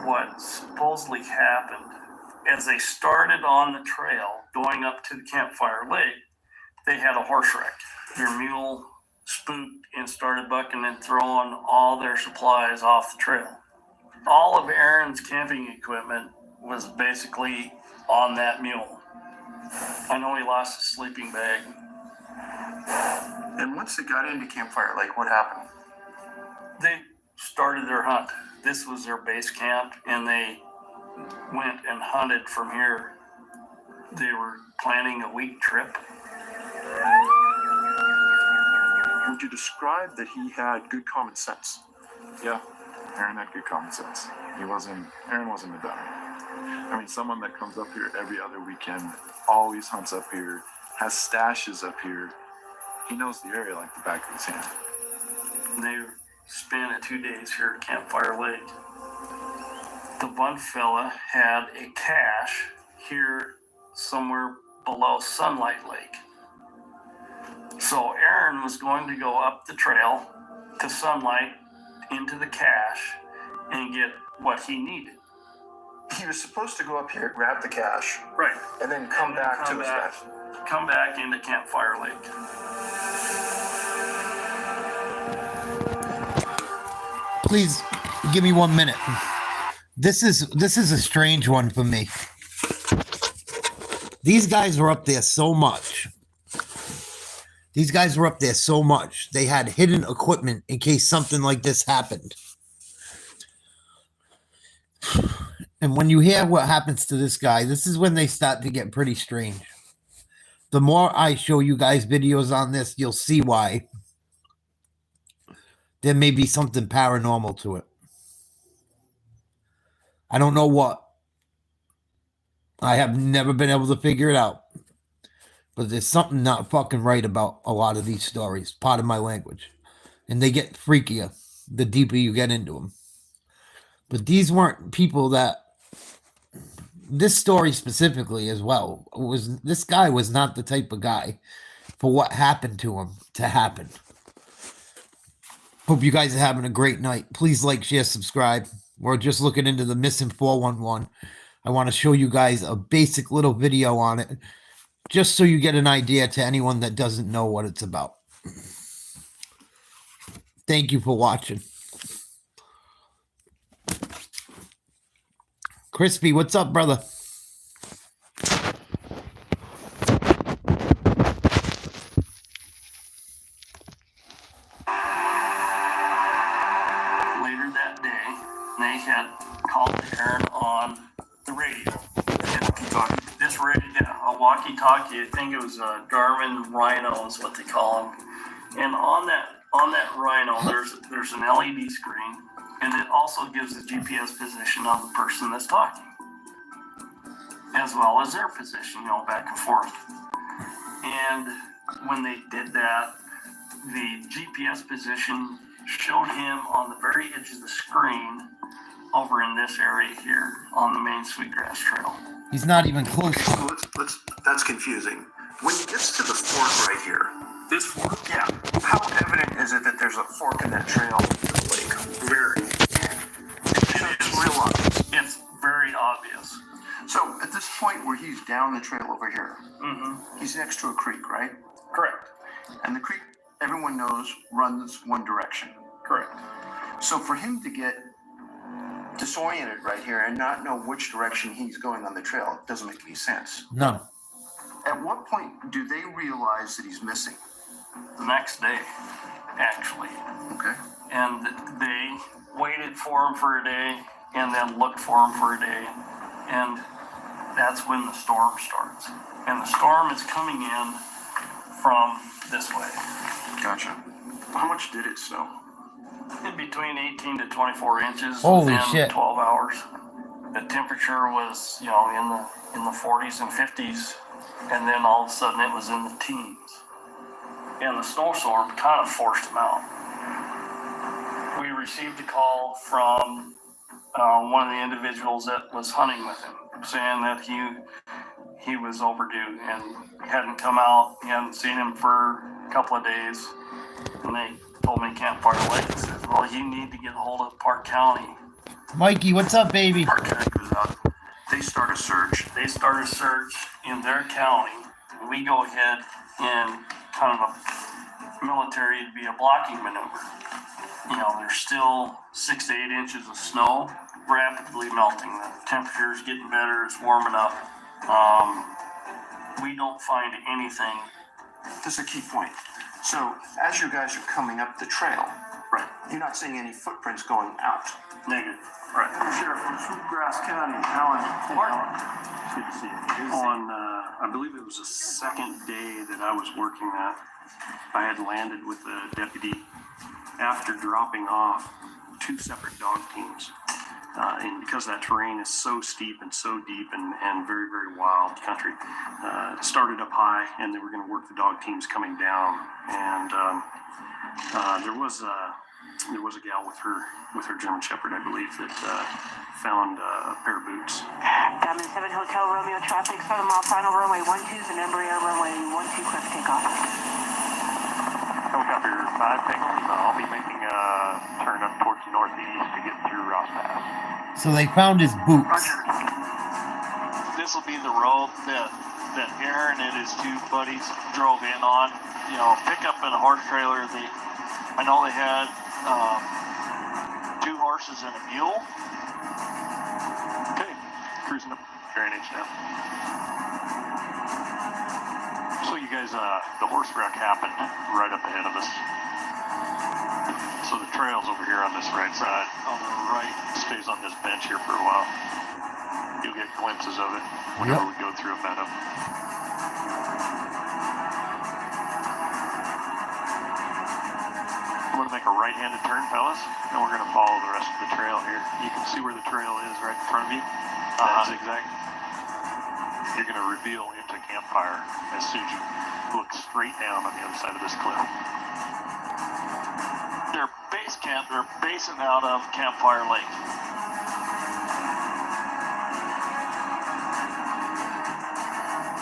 what supposedly happened. As they started on the trail going up to the Campfire Lake, they had a horse wreck. Their mule spooked and started bucking and throwing all their supplies off the trail. All of Aaron's camping equipment was basically on that mule. I know he lost his sleeping bag. And once they got into Campfire Lake, what happened? They started their hunt. This was their base camp, and they went and hunted from here. They were planning a week trip. Would you describe that he had good common sense? Yeah, Aaron had good common sense. Aaron wasn't a dummy. I mean, someone that comes up here every other weekend, always hunts up here, has stashes up here. He knows the area like the back of his hand. They spent 2 days here at Campfire Lake. The one fella had a cache here somewhere below Sunlight Lake. So Aaron was going to go up the trail to Sunlight into the cache and get what he needed. He was supposed to go up here, grab the cache, right, and then come back to his cache. Come back into Campfire Lake. Please give me 1 minute. This is a strange one for me. These guys were up there so much. They had hidden equipment in case something like this happened. And when you hear what happens to this guy, this is when they start to get pretty strange. The more I show you guys videos on this, you'll see why there may be something paranormal to it. I don't know what. I have never been able to figure it out. But there's something not fucking right about a lot of these stories. Pardon my language. And they get freakier the deeper you get into them. But these weren't people that... This story specifically as well, this guy was not the type of guy for what happened to him to happen. Hope you guys are having a great night. Please like, share, subscribe. We're just looking into the missing 411. I want to show you guys a basic little video on it, just so you get an idea to anyone that doesn't know what it's about. Thank you for watching. Crispy, what's up, brother? Later that day, they had called Aaron on the radio. This radio, a walkie-talkie, I think it was a Garmin Rhino is what they call them. And on that Rhino, there's an LED screen, and it also gives the GPS position of the person that's talking, as well as their position, back and forth. And when they did that, the GPS position showed him on the very edge of the screen over in this area here on the main Sweetgrass Trail. He's not even close. That's confusing. When he gets to the fork right here, this fork, yeah, how evident is it that there's a fork in that trail to the lake? Very. It's real obvious. It's very obvious. So at this point where he's down the trail over here, he's next to a creek, right? Correct. And the creek, everyone knows, runs one direction. Correct. So for him to get disoriented right here and not know which direction he's going on the trail doesn't make any sense. No. At what point do they realize that he's missing? The next day, actually. Okay. And they waited for him for a day and then looked for him for a day. And that's when the storm starts. And the storm is coming in from this way. Gotcha. How much did it snow? In between 18 to 24 inches Holy within shit. 12 hours. The temperature was, in the 40s and 50s, and then all of a sudden it was in the teens. And the snowstorm kind of forced him out. We received a call from one of the individuals that was hunting with him, saying that he was overdue and hadn't come out. He hadn't seen him for a couple of days. And they told me Campfire Lake. Said, well, you need to get a hold of Park County Mikey, what's up, baby? Our connectors up. They start a search. They start a search in their county. We go ahead and kind of a military to be a blocking maneuver. You know, there's still 6 to 8 inches of snow, rapidly melting. The temperature's getting better. It's warming up. We don't find anything. This is a key point. So, as you guys are coming up the trail, Right. you're not seeing any footprints going out. Negative. Right. Sheriff from Sweetgrass County, Alan. Good to see you. On, I believe it was the second day that I was working that, I had landed with a deputy after dropping off 2 separate dog teams. And because that terrain is so steep and so deep and very, very wild country, it started up high and they were going to work the dog teams coming down. And there was a gal with her German Shepherd, I believe, that found a pair of boots. Diamond 7 Hotel Romeo traffic, start a mile final runway 12, and Embraer runway 12, clear for takeoff. Helicopter 5 Penguins, I'll be making a turn up towards the northeast to get through Ross Pass. So they found his boots. This will be the road that Aaron and his 2 buddies drove in on. You know, pickup and a horse trailer. I know they had 2 horses and a mule. Okay, cruising up drainage now. So you guys, the horse wreck happened right up ahead of us. So the trail's over here on this right side. On the right, stays on this bench here for a while. You'll get glimpses of it whenever we go through a meadow. We're going to make a right-handed turn, fellas, and we're going to follow the rest of the trail here. You can see where the trail is right in front of you. That zigzag. You're going to reveal into campfire as soon as you look straight down on the other side of this cliff. Their base camp, they're basing out of Campfire Lake.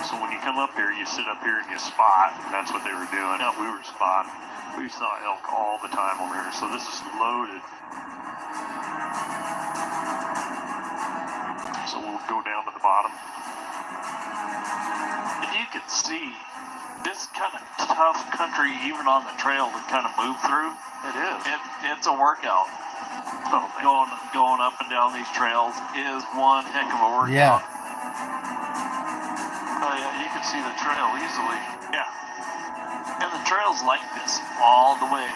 So when you come up here, you sit up here and you spot, and that's what they were doing. Yeah, we were spotting. We saw elk all the time over here, so this is loaded. So we'll go down to the bottom. And you can see this kind of tough country, even on the trail, to kind of move through. It is. It's a workout. Going up and down these trails is one heck of a workout. Yeah. Oh yeah, you can see the trail easily. Yeah. And the trail's like this all the way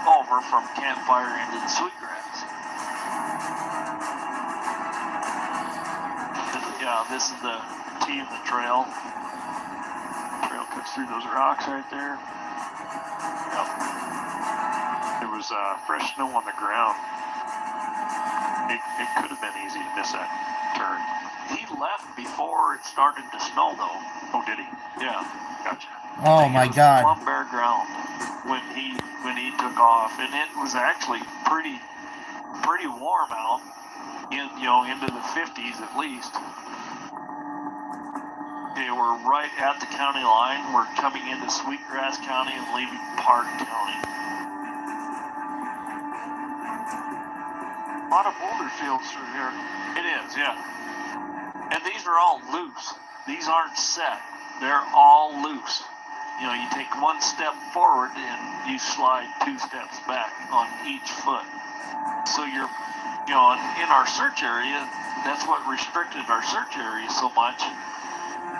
over from Campfire into the Sweetgrass. Yeah, this is the T of the trail. Trail cuts through those rocks right there. Yep. There was fresh snow on the ground. It could have been easy to miss that turn. He left before it started to snow, though. Oh, did he? Yeah. Gotcha. Oh my God. Plumb bare ground when he took off, and it was actually pretty warm out, into the 50s at least. They were right at the county line. We're coming into Sweetgrass County and leaving Park County. A lot of boulder fields through here. It is, yeah. And these are all loose. These aren't set. They're all loose. You know, you take one step forward and you slide 2 steps back on each foot. So you're, in our search area, that's what restricted our search area so much.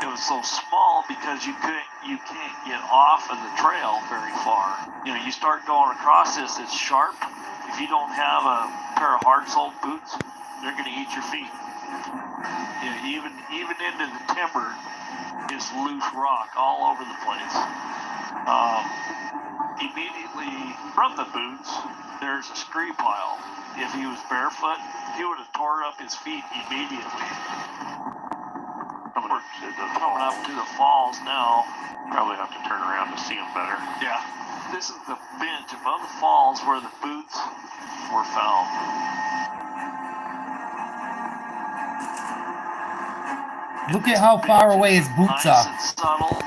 It was so small because you can't get off of the trail very far. You start going across this, it's sharp. If you don't have a pair of hard-soled boots, they're going to eat your feet. Even into the timber is loose rock all over the place. Immediately from the boots, there's a scree pile. If he was barefoot, he would have tore up his feet immediately. Coming up to the falls now. Probably have to turn around to see them better. Yeah. This is the bench above the falls where the boots were found. Look at how far away his boots are. And subtle.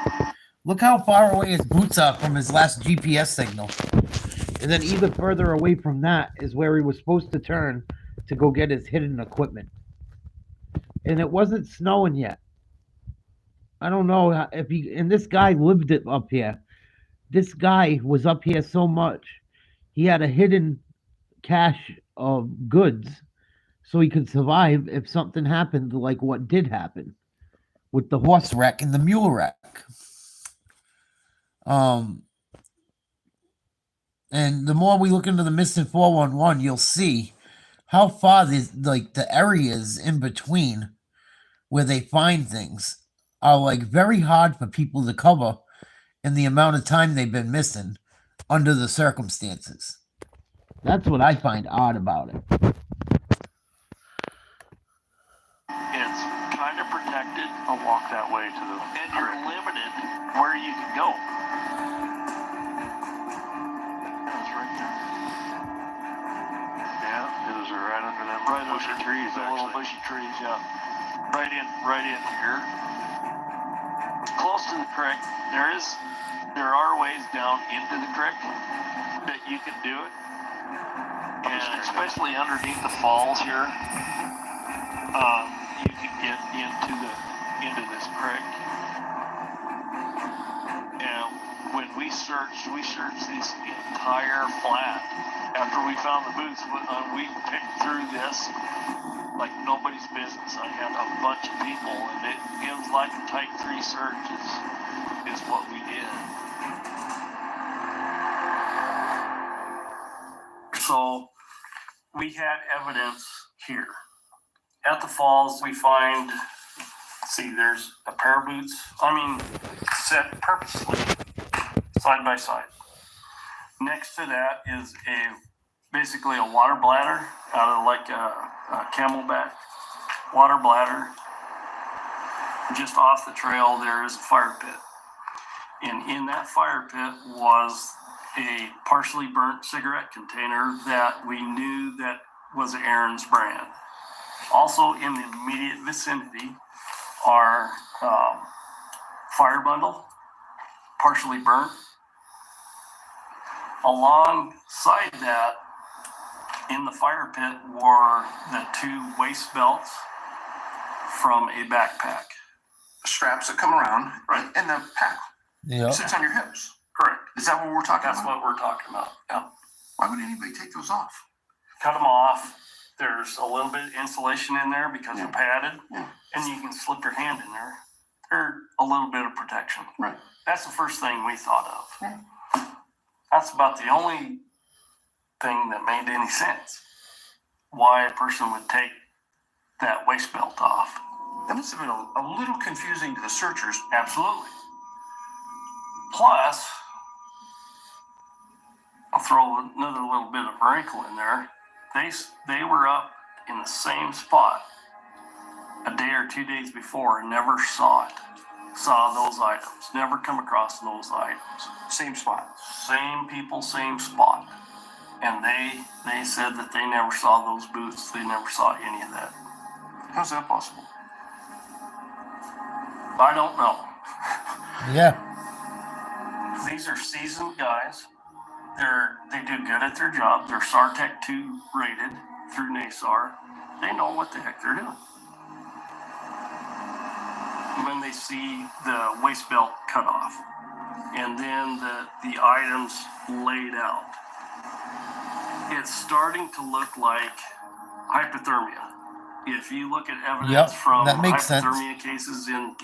Look how far away his boots are from his last GPS signal. And then even further away from that is where he was supposed to turn to go get his hidden equipment. And it wasn't snowing yet. I don't know if he, and this guy lived it up here. This guy was up here so much. He had a hidden cache of goods so he could survive if something happened like what did happen with the horse wreck and the mule wreck. And the more we look into the missing 411, you'll see how far the areas in between where they find things are like very hard for people to cover in the amount of time they've been missing under the circumstances. That's what I find odd about it. It's kind of protected. I'll walk that way to the. And you're limited where you can go. It's right there. Yeah, it was right under them bushy trees. The little bushy trees, yeah. Right in here. Close to the creek. There are ways down into the creek that you can do it. And especially underneath the falls here, you can get into this creek. And when we searched this entire flat. After we found the boots, we picked through this like nobody's business. I had a bunch of people, and it was like a type 3 search is what we did. So we had evidence here. At the falls, we find, there's a pair of boots, set purposely, side by side. Next to that is basically a water bladder out of like a camelback water bladder. Just off the trail, there is a fire pit. And in that fire pit was a partially burnt cigarette container that we knew that was Aaron's brand. Also in the immediate vicinity are fire bundle, partially burnt. Alongside that, in the fire pit were the 2 waist belts from a backpack. Straps that come around, right, and the pack sits on your hips. Correct. Is that what we're talking That's about? what we're talking about. Yeah. Why would anybody take those off? Cut them off. There's a little bit of insulation in there because they're padded, and you can slip your hand in there. They're a little bit of protection. Right. That's the first thing we thought of. Right. That's about the only thing that made any sense. Why a person would take that waist belt off. That must have been a little confusing to the searchers. Absolutely. Plus, I'll throw another little bit of wrinkle in there. They were up in the same spot a day or 2 days before and never saw those items, never come across those items. Same spot. Same people, same spot. And they said that they never saw those boots. They never saw any of that. How's that possible? I don't know. Yeah. These are seasoned guys. They do good at their job. They're SARTEC 2 rated through NASAR. They know what the heck they're doing. When they see the waist belt cut off and then the items laid out, it's starting to look like hypothermia. If you look at evidence from that makes hypothermia sense. cases in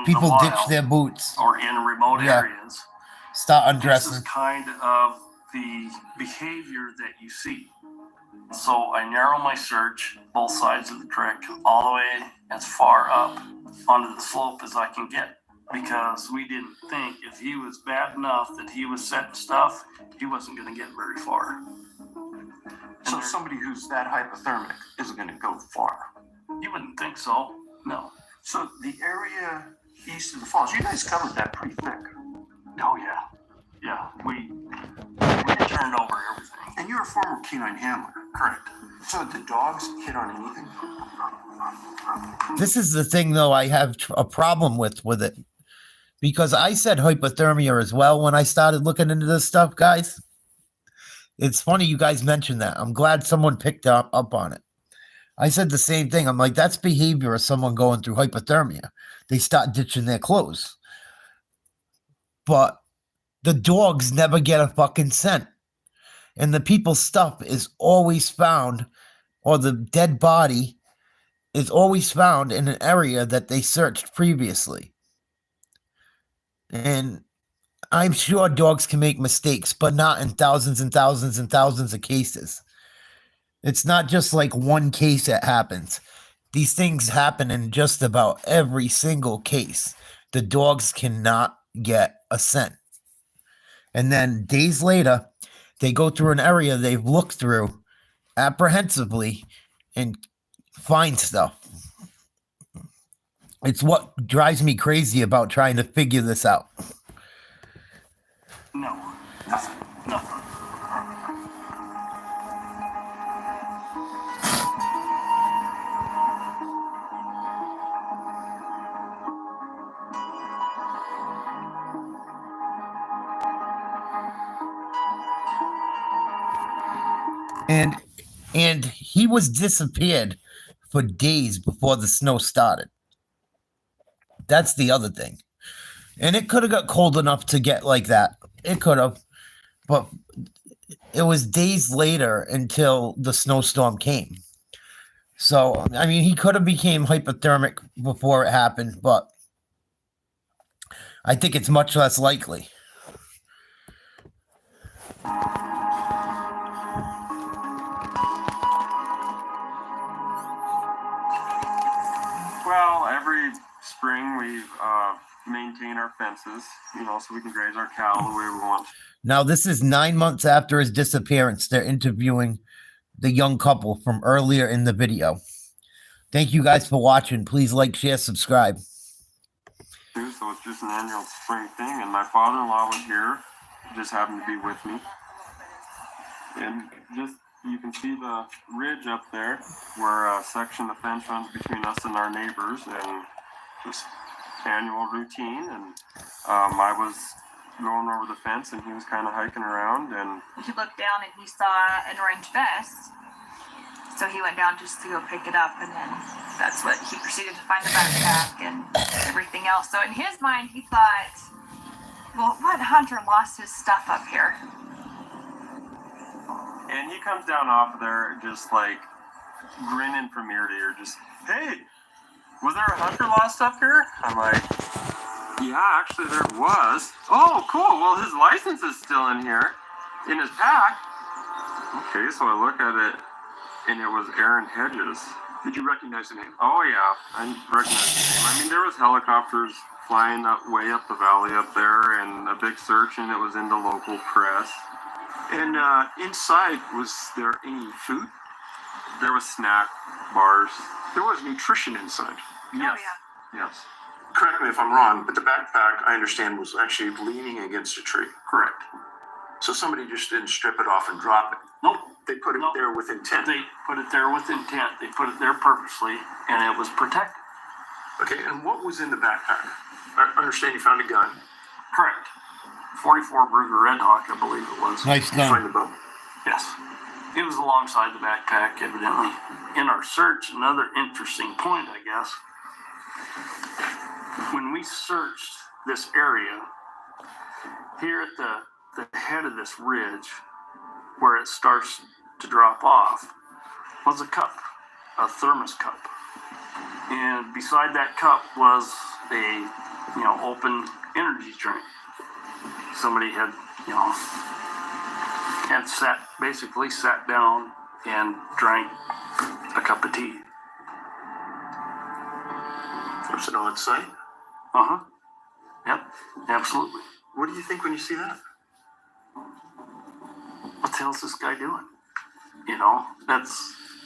People the ditch wild their boots. or in remote areas, Start this undressing. is kind of the behavior that you see. So I narrow my search both sides of the creek all the way as far up onto the slope as I can get, because we didn't think if he was bad enough that he was setting stuff, he wasn't going to get very far. So somebody who's that hypothermic isn't going to go far. You wouldn't think so, no. So the area east of the falls, you guys covered that pretty thick. Oh yeah, yeah. We turned over everything. And you're a former canine handler. Correct. So did the dogs hit on anything? This is the thing, though, I have a problem with it. Because I said hypothermia as well when I started looking into this stuff, guys. It's funny you guys mentioned that. I'm glad someone picked up on it. I said the same thing. I'm like, that's behavior of someone going through hypothermia. They start ditching their clothes. But the dogs never get a fucking scent. And the people's stuff is always found, or the dead body is always found in an area that they searched previously. And I'm sure dogs can make mistakes, but not in thousands and thousands and thousands of cases. It's not just like one case that happens. These things happen in just about every single case. The dogs cannot get a scent. And then days later, they go through an area they've looked through apprehensively and find stuff. It's what drives me crazy about trying to figure this out. No, nothing. And he was disappeared for days before the snow started. That's the other thing. And it could have got cold enough to get like that. It could have. But it was days later until the snowstorm came. So, I mean, he could have became hypothermic before it happened, but I think it's much less likely. Well, every spring we maintain our fences, so we can graze our cattle the way we want. Now, this is 9 months after his disappearance. They're interviewing the young couple from earlier in the video. Thank you guys for watching. Please like, share, subscribe. So it's just an annual spring thing, and my father-in-law was here. He just happened to be with me. And just, you can see the ridge up there where a section of the fence runs between us and our neighbors, and just annual routine. And I was going over the fence, and he was kind of hiking around, and He looked down and he saw an orange vest. So he went down just to go pick it up, and then that's what he proceeded to find the backpack and everything else. So in his mind, he thought, well, what hunter lost his stuff up here? And he comes down off of there just like grinning from ear to ear, just, hey, was there a hunter lost up here? I'm like, yeah, actually there was. Oh, cool. Well, his license is still in here, in his pack. Okay, so I look at it, and it was Aaron Hedges. Did you recognize the name? Oh, yeah, I recognize the name. I mean, there was helicopters flying way up the valley up there, and a big search, and it was in the local press. And inside, was there any food? There was snack bars. There was nutrition inside. Yes. Oh, Yes. Correct me if I'm wrong, but the backpack, I understand, was actually leaning against a tree. Correct. So somebody just didn't strip it off and drop it. Nope. They put it there with intent. They put it there with intent. They put it there purposely, and it was protected. Okay, and what was in the backpack? I understand you found a gun. Correct. 44 Bruger Red Hawk, I believe it was. Nice Did you find the bow? Yes. It was alongside the backpack, evidently. In our search, another interesting point, I guess. When we searched this area, here at the head of this ridge, where it starts to drop off, was a cup, a thermos cup. And beside that cup was a, open energy drink. Somebody had, basically sat down and drank a cup of tea. Was it on site? Uh-huh. Yep, absolutely. What do you think when you see that? What the hell's this guy doing?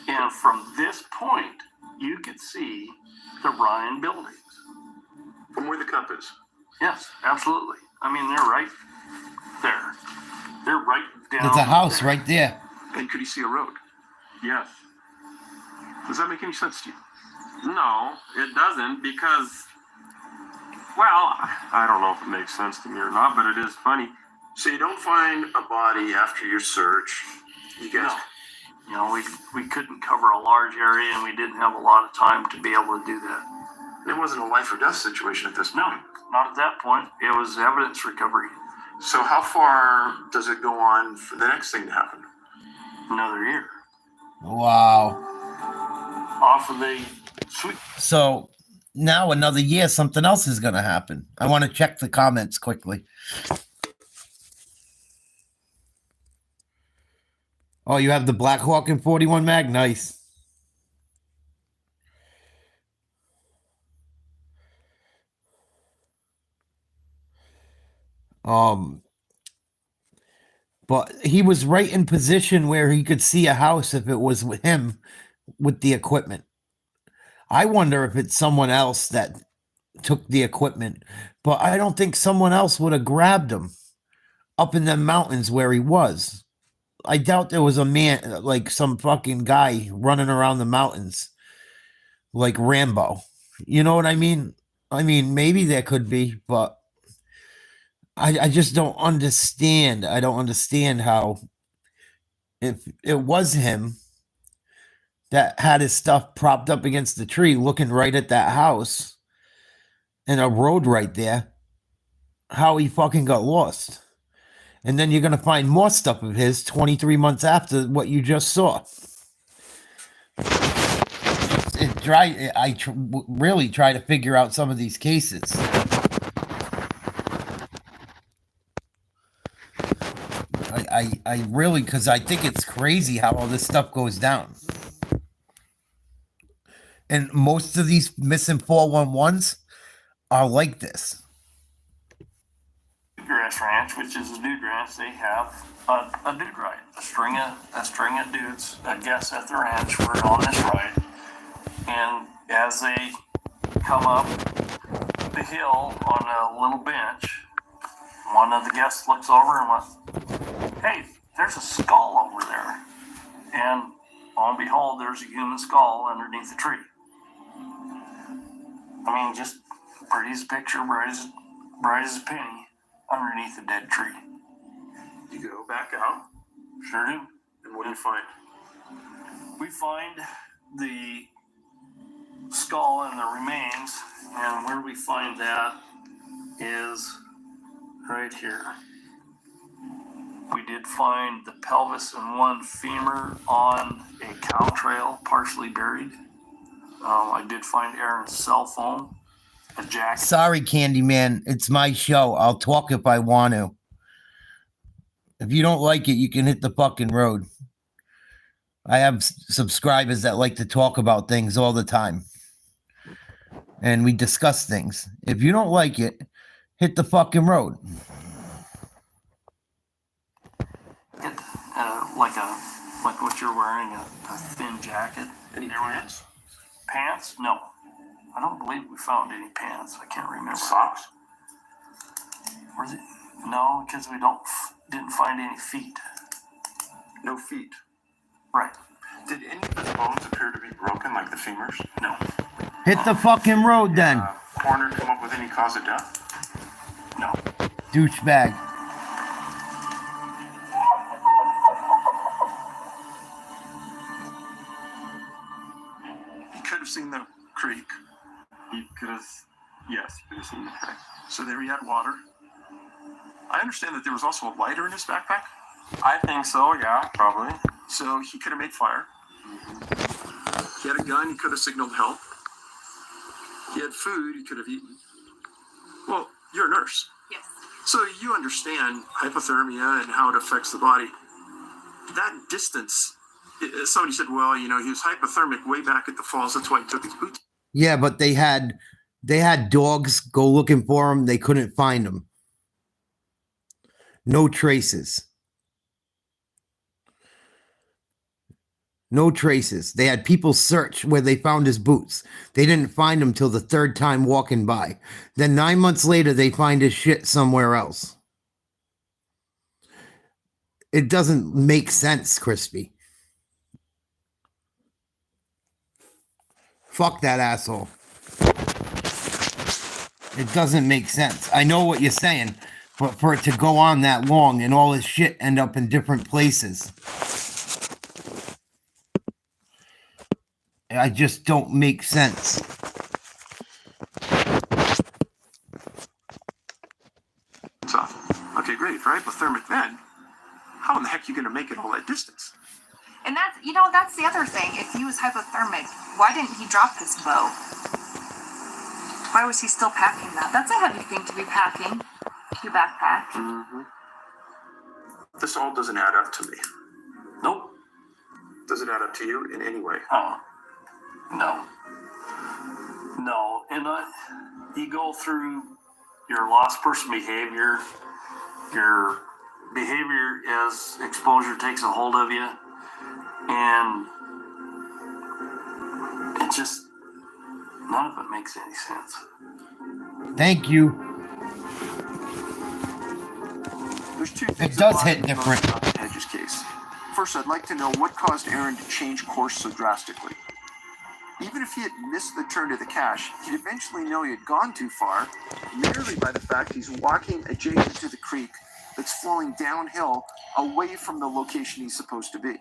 And from this point, you could see the Ryan buildings. From where the cup is? Yes, absolutely. I mean, they're right there. They're right down. There's a house right there. And could you see a road? Yes. Does that make any sense to you? No, it doesn't, because, well, I don't know if it makes sense to me or not, but it is funny. So you don't find a body after your search. You guys, You know, we couldn't cover a large area, and we didn't have a lot of time to be able to do that. it wasn't a life or death situation at this point. No, not at that point. It was evidence recovery. So how far does it go on for the next thing to happen? Another year. Wow. Off of the sweet. So now another year, something else is going to happen. I want to check the comments quickly. Oh, you have the Black Hawk in 41 mag? Nice. But he was right in position where he could see a house if it was with him with the equipment. I wonder if it's someone else that took the equipment, but I don't think someone else would have grabbed him up in the mountains where he was. I doubt there was a man, like some fucking guy running around the mountains like Rambo. You know what I mean? I mean, maybe there could be, but I just don't understand. I don't understand how, if it was him that had his stuff propped up against the tree looking right at that house and a road right there, how he fucking got lost. And then you're going to find more stuff of his 23 months after what you just saw. Really try to figure out some of these cases. I really, because I think it's crazy how all this stuff goes down. And most of these missing 411s are like this. Grass Ranch, which is a dude ranch, they have a dude ride. A string of dudes, I guess, at the ranch were on this ride. And as they come up the hill on a little bench, one of the guests looks over and went, "Hey, there's a skull over there." And lo and behold, there's a human skull underneath the tree. I mean, just pretty as a picture, bright as a penny, underneath a dead tree. You go back out. Sure do. And what do you find? We find the skull and the remains, and where we find that is right here. We did find the pelvis and one femur on a cow trail, partially buried. I did find Aaron's cell phone, a jacket. Sorry, Candyman. It's my show. I'll talk if I want to. If you don't like it, you can hit the fucking road. I have subscribers that like to talk about things all the time. And we discuss things. If you don't like it, hit the fucking road. Like what you're wearing, a thin jacket. Any pants? Pants? No. I don't believe we found any pants. I can't remember. Socks? Was it? No, because we didn't find any feet. No feet. Right. Did any of his bones appear to be broken, like the femurs? No. Hit the fucking road then. Coroner come up with any cause of death? No. Douchebag. He could have seen the creek. He could have, yes, he could have seen the creek. So there he had water. I understand that there was also a lighter in his backpack. I think so, yeah, probably. So he could have made fire. He had a gun, he could have signaled help. He had food, he could have eaten. Well, you're a nurse. Yes. So you understand hypothermia and how it affects the body. That distance, somebody said, well, you know, he was hypothermic way back at the falls. That's why he took his boots. Yeah, but they had dogs go looking for him. They couldn't find him. No traces. No traces. They had people search where they found his boots. They didn't find him till the third time walking by. Then 9 months later, they find his shit somewhere else. It doesn't make sense, Crispy. Fuck that asshole. It doesn't make sense. I know what you're saying, But for it to go on that long and all his shit end up in different places, I just don't make sense. Okay, great. For hypothermic men, how in the heck are you going to make it all that distance? And that's, that's the other thing. If he was hypothermic, why didn't he drop his bow? Why was he still packing that? That's a heavy thing to be packing. Your backpack. Mm-hmm. This all doesn't add up to me. Nope. Does it add up to you in any way? Oh, no. No. And you go through your lost person behavior, your behavior as exposure takes a hold of you, and it just, none of it makes any sense. Thank you. There's two things It does that hit different. about the Hedges case. First, I'd like to know what caused Aaron to change course so drastically. Even if he had missed the turn to the cache, he'd eventually know he had gone too far, merely by the fact he's walking adjacent to the creek that's flowing downhill away from the location he's supposed to be.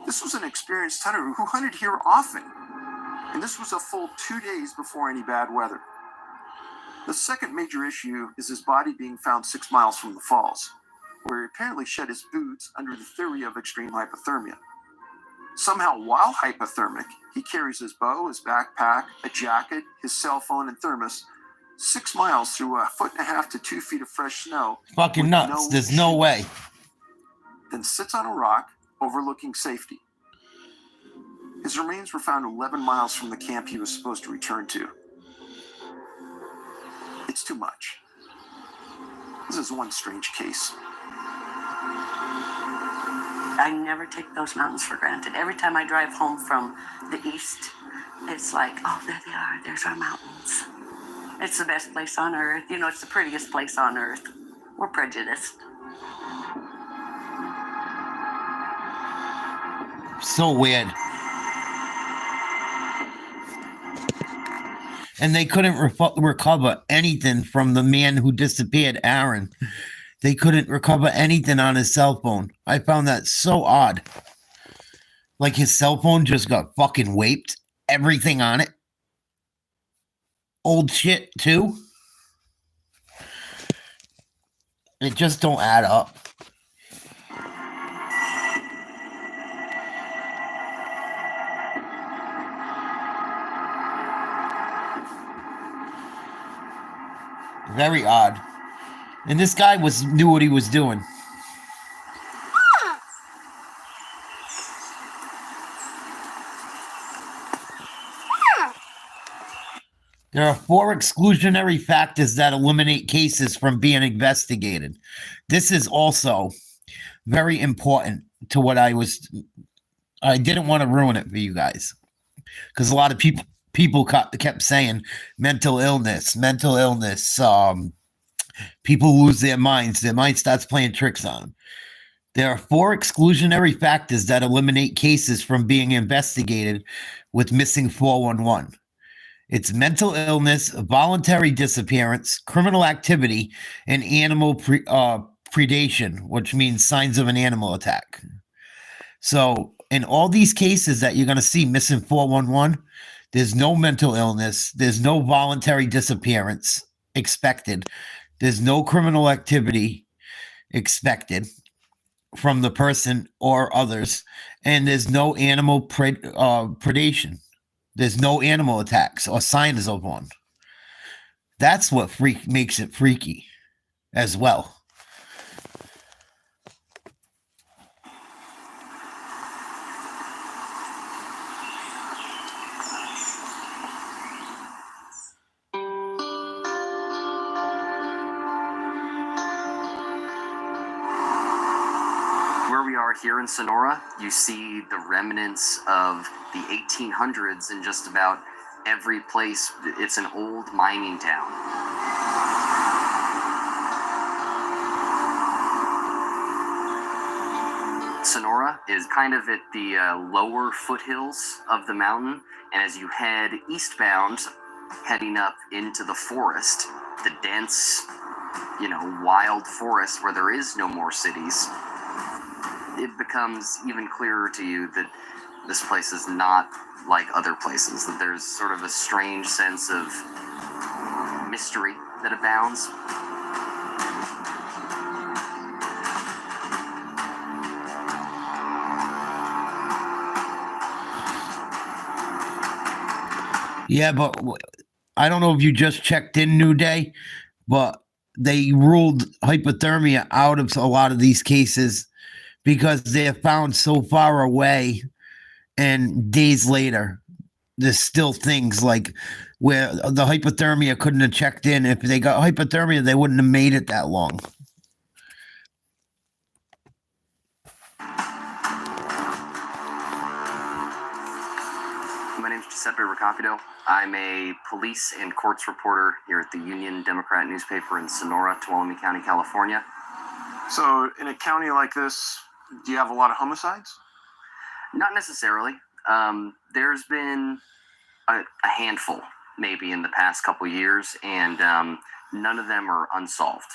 This was an experienced hunter who hunted here often, and this was a full 2 days before any bad weather. The second major issue is his body being found 6 miles from the falls, where he apparently shed his boots under the theory of extreme hypothermia. Somehow, while hypothermic, he carries his bow, his backpack, a jacket, his cell phone, and thermos 6 miles through 1.5 to 2 feet of fresh snow. Fucking nuts. There's no way. Then sits on a rock overlooking safety. His remains were found 11 miles from the camp he was supposed to return to. It's too much. This is one strange case. I never take those mountains for granted. Every time I drive home from the east, it's like, oh, there they are. There's our mountains. It's the best place on earth. It's the prettiest place on earth. We're prejudiced. So weird. And they couldn't recover anything from the man who disappeared, Aaron. They couldn't recover anything on his cell phone. I found that so odd. Like his cell phone just got fucking wiped. Everything on it. Old shit, too. It just don't add up. Very odd. And this guy knew what he was doing. There are 4 exclusionary factors that eliminate cases from being investigated. This is also very important to what I didn't want to ruin it for you guys. Because a lot of people kept saying mental illness. People lose their minds. Their mind starts playing tricks on them. There are 4 exclusionary factors that eliminate cases from being investigated with missing 411. It's mental illness, voluntary disappearance, criminal activity, and animal predation, which means signs of an animal attack. So in all these cases that you're going to see missing 411, there's no mental illness. There's no voluntary disappearance expected. There's no criminal activity expected from the person or others. And there's no animal predation. There's no animal attacks or signs of one. That's what makes it freaky as well. Here in Sonora, you see the remnants of the 1800s in just about every place. It's an old mining town. Sonora is kind of at the lower foothills of the mountain, and as you head eastbound, heading up into the forest, the dense wild forest where there is no more cities, it becomes even clearer to you that this place is not like other places, that there's sort of a strange sense of mystery that abounds. Yeah, but I don't know if you just checked in, New Day, but they ruled hypothermia out of a lot of these cases because they're found so far away, and days later, there's still things like where the hypothermia couldn't have checked in. If they got hypothermia, they wouldn't have made it that long. My name is Giuseppe Riccafido. I'm a police and courts reporter here at the Union Democrat newspaper in Sonora, Tuolumne County, California. So, in a county like this, do you have a lot of homicides? Not necessarily. There's been a handful, maybe, in the past couple years, and none of them are unsolved.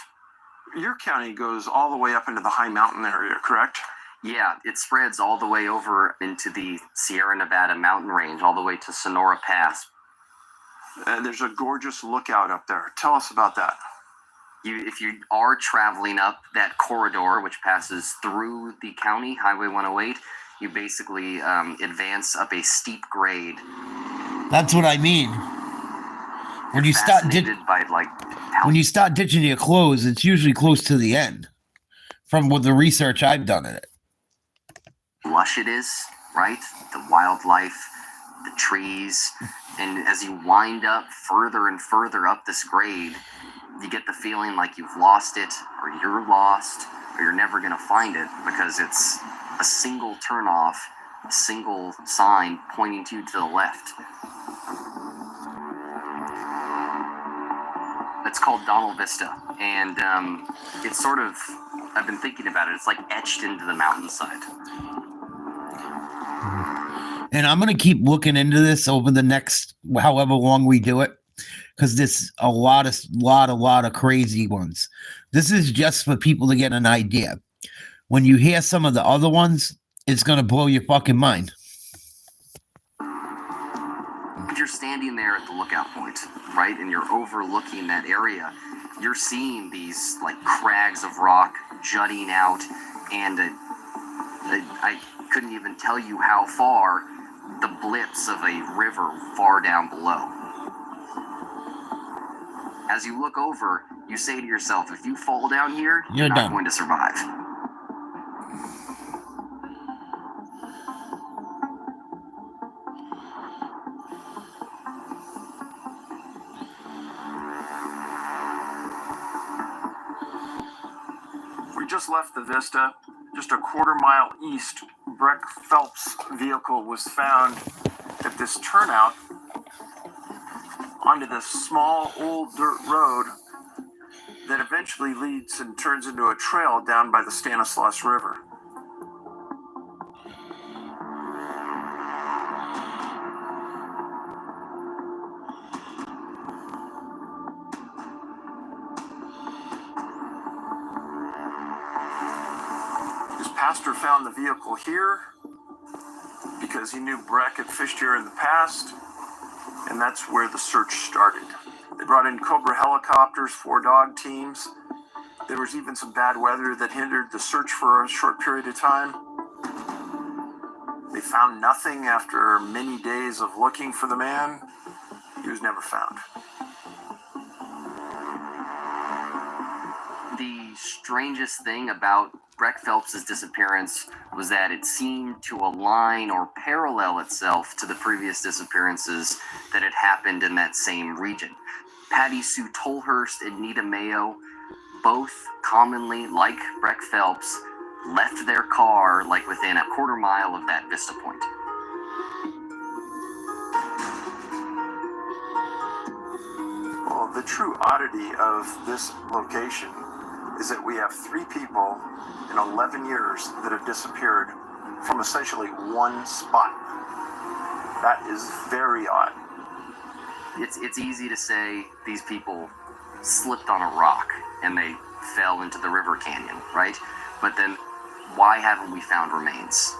Your county goes all the way up into the high mountain area, correct? Yeah, it spreads all the way over into the Sierra Nevada mountain range, all the way to Sonora Pass. There's a gorgeous lookout up there. Tell us about that. If you are traveling up that corridor, which passes through the county, Highway 108, you basically advance up a steep grade. That's what I mean. When you start ditching your clothes, it's usually close to the end. From what the research I've done in it. Lush it is, right? The wildlife, the trees, and as you wind up further and further up this grade, you get the feeling like you've lost it, or you're lost, or you're never going to find it, because it's a single turnoff, a single sign pointing to you to the left. It's called Donald Vista, and it's sort of, I've been thinking about it, it's like etched into the mountainside. And I'm going to keep looking into this over the next however long we do it, because there's a lot of crazy ones. This is just for people to get an idea. When you hear some of the other ones, it's going to blow your fucking mind. If you're standing there at the lookout point, right, and you're overlooking that area, you're seeing these like crags of rock jutting out, and I couldn't even tell you how far, the blips of a river far down below. As you look over, you say to yourself, if you fall down here, you're not done. going to survive. We just left the Vista. Just a quarter-mile east, Breck Phelps' vehicle was found at this turnout onto this small old dirt road that eventually leads and turns into a trail down by the Stanislaus River. His pastor found the vehicle here because he knew Breck had fished here in the past, and that's where the search started. They brought in Cobra helicopters, 4 dog teams. There was even some bad weather that hindered the search for a short period of time. They found nothing after many days of looking for the man. He was never found. The strangest thing about Breck Phelps' disappearance was that it seemed to align or parallel itself to the previous disappearances that had happened in that same region. Patty Sue Tolhurst and Nita Mayo, both commonly, like Breck Phelps, left their car like within a quarter mile of that vista point. Well, the true oddity of this location is that we have 3 people in 11 years that have disappeared from essentially one spot. That is very odd. It's easy to say these people slipped on a rock and they fell into the river canyon, right? But then why haven't we found remains?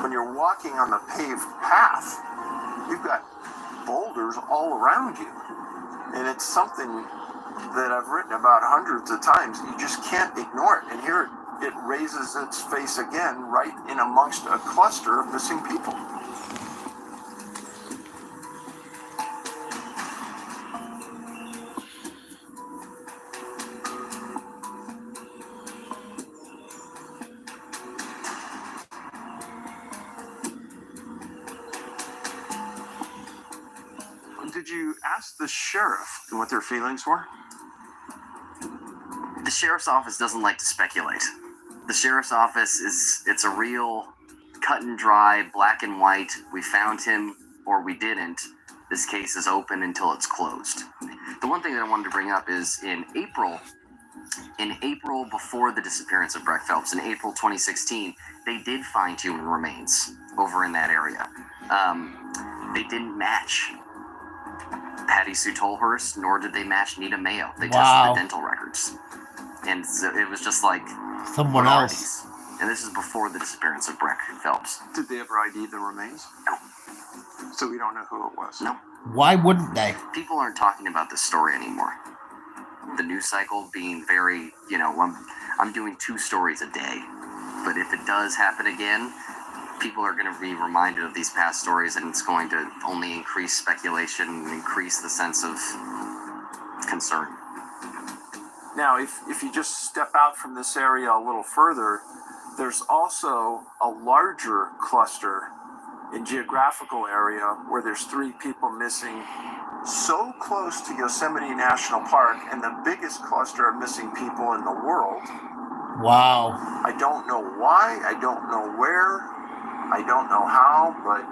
When you're walking on the paved path, you've got boulders all around you. And it's something that I've written about hundreds of times. You just can't ignore it. And here it raises its face again right in amongst a cluster of missing people. Did you ask the sheriff what their feelings were? The sheriff's office doesn't like to speculate. The sheriff's office it's a real cut and dry, black and white. We found him or we didn't. This case is open until it's closed. The one thing that I wanted to bring up is in April before the disappearance of Breck Phelps, in April 2016, they did find human remains over in that area. They didn't match Patty Sue Tolhurst, nor did they match Nita Mayo. They tested the dental records. And so it was just like someone else. And this is before the disappearance of Breck Phelps. Did they ever ID the remains? No. So we don't know who it was? No. Why wouldn't they? People aren't talking about this story anymore. The news cycle being very, I'm doing 2 stories a day. But if it does happen again, people are going to be reminded of these past stories, and it's going to only increase speculation and increase the sense of concern. Now, if you just step out from this area a little further, there's also a larger cluster in Geographical area where there's 3 people missing so close to Yosemite National Park, and the biggest cluster of missing people in the world. Wow. I don't know why, I don't know where, I don't know how, but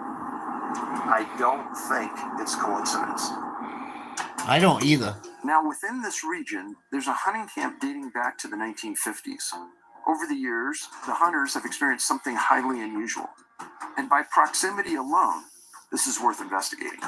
I don't think it's coincidence. I don't either. Now, within this region, there's a hunting camp dating back to the 1950s. Over the years, the hunters have experienced something highly unusual. And by proximity alone, this is worth investigating.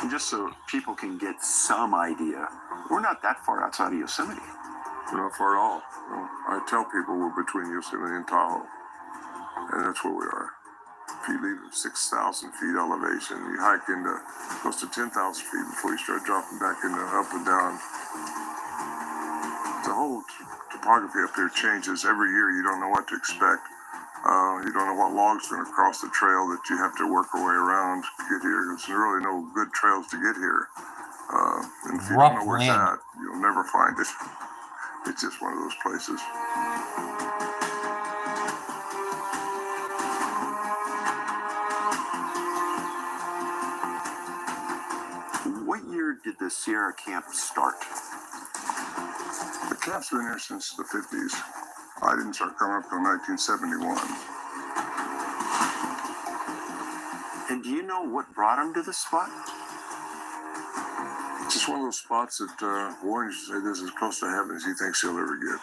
And just so people can get some idea, we're not that far outside of Yosemite. We're not far at all. Well, I tell people we're between Yosemite and Tahoe, and that's where we are. If you leave at 6,000 feet elevation, you hike into close to 10,000 feet before you start dropping back into up and down. The whole topography up here changes every year. You don't know what to expect. You don't know what log's going to cross the trail that you have to work your way around to get here. There's really no good trails to get here. And if you don't know where it's at, you'll never find it. It's just one of those places. What year did the Sierra camp start? The camp's been here since the 50s. I didn't start coming up until 1971. And do you know what brought him to this spot? It's just one of those spots that Warren used to say this is as close to heaven as he thinks he'll ever get.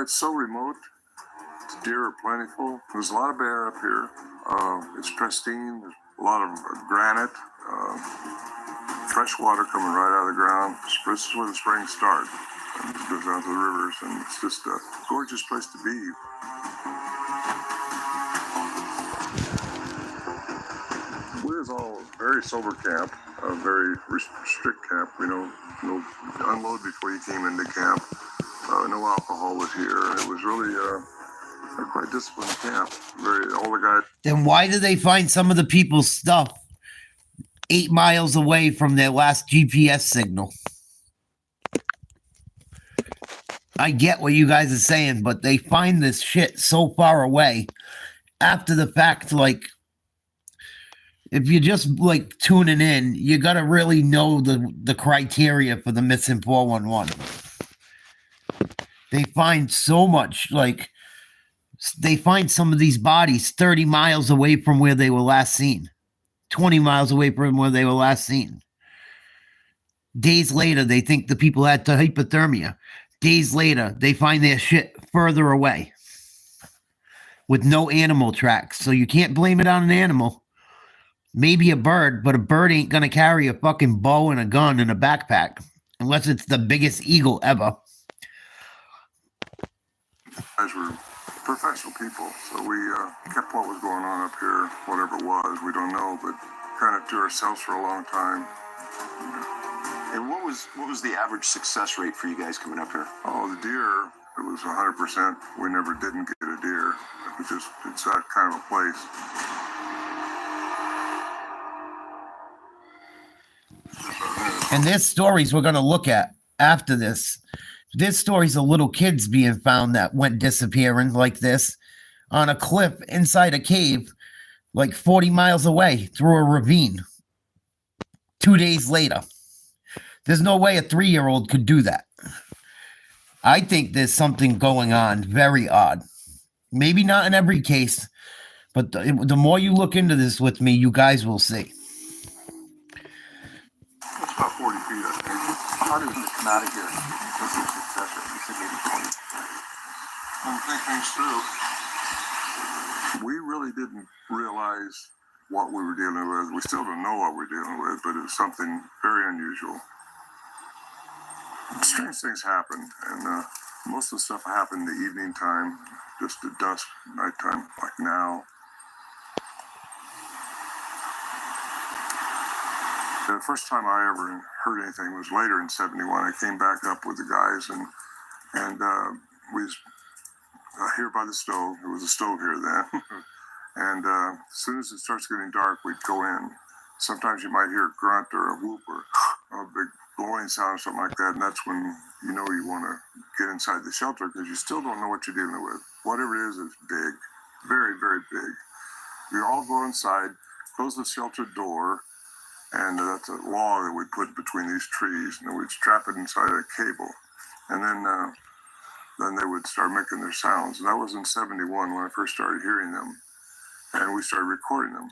It's so remote. The deer are plentiful. There's a lot of bear up here. It's pristine. There's a lot of granite. Fresh water coming right out of the ground. This is where the springs start. And it goes down to the rivers, and it's just a gorgeous place to be. We're all very sober camp, a very strict camp. No unload before you came into camp. No alcohol was here. It was really a quite disciplined camp. All the guys. Then why did they find some of the people's stuff 8 miles away from their last GPS signal? I get what you guys are saying, but they find this shit so far away after the fact. Like, if you're just like tuning in, you got to really know the criteria for the missing 411. They find so much, like, they find some of these bodies 30 miles away from where they were last seen, 20 miles away from where they were last seen. Days later, they think the people had hypothermia. Days later, they find their shit further away with no animal tracks. So you can't blame it on an animal. Maybe a bird, but a bird ain't going to carry a fucking bow and a gun in a backpack unless it's the biggest eagle ever. Guys were professional people, so we kept what was going on up here, whatever it was, we don't know, but kind of to ourselves for a long time. And what was the average success rate for you guys coming up here? Oh, the deer, it was 100%. We never didn't get a deer. It's that kind of a place. And there's stories we're going to look at after this. There's stories of little kids being found that went disappearing like this on a cliff inside a cave like 40 miles away through a ravine 2 days later. There's no way a 3-year-old could do that. I think there's something going on very odd. Maybe not in every case, but the more you look into this with me, you guys will see. It's about 40 feet, I think. How did it come out of here? What's the success rate? You said maybe 20. I'm thinking through. We really didn't realize what we were dealing with. We still don't know what we're dealing with, but it's something very unusual. Strange things happen, and most of the stuff happened in the evening time, just at dusk, nighttime, like now. The first time I ever heard anything was later in '71. I came back up with the guys, and we was here by the stove. There was a stove here then. And as soon as it starts getting dark, we'd go in. Sometimes you might hear a grunt or a whoop or a big blowing sound or something like that, and that's when you know you want to get inside the shelter because you still don't know what you're dealing with. Whatever it is big, very, very big. We all go inside, close the shelter door, and that's a log that we put between these trees, and then we'd strap it inside a cable, and then they would start making their sounds. And that was in '71 when I first started hearing them, and we started recording them.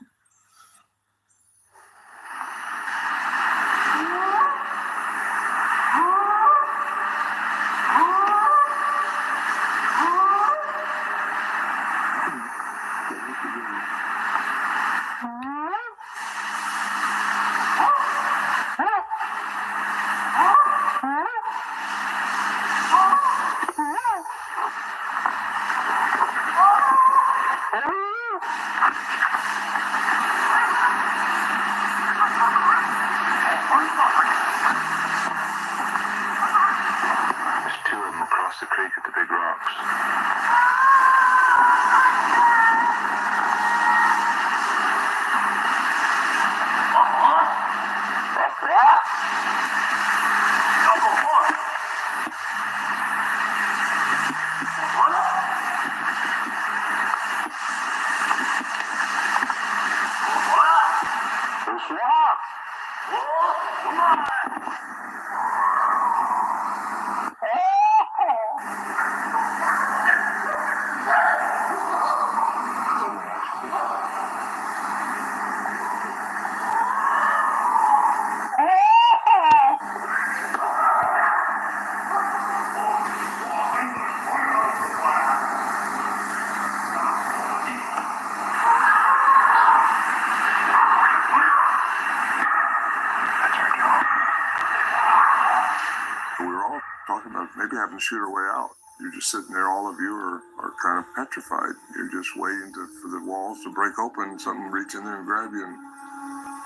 Shoot our way out. You're just sitting there, all of you are kind of petrified. You're just waiting for the walls to break open, something reach in there and grab you and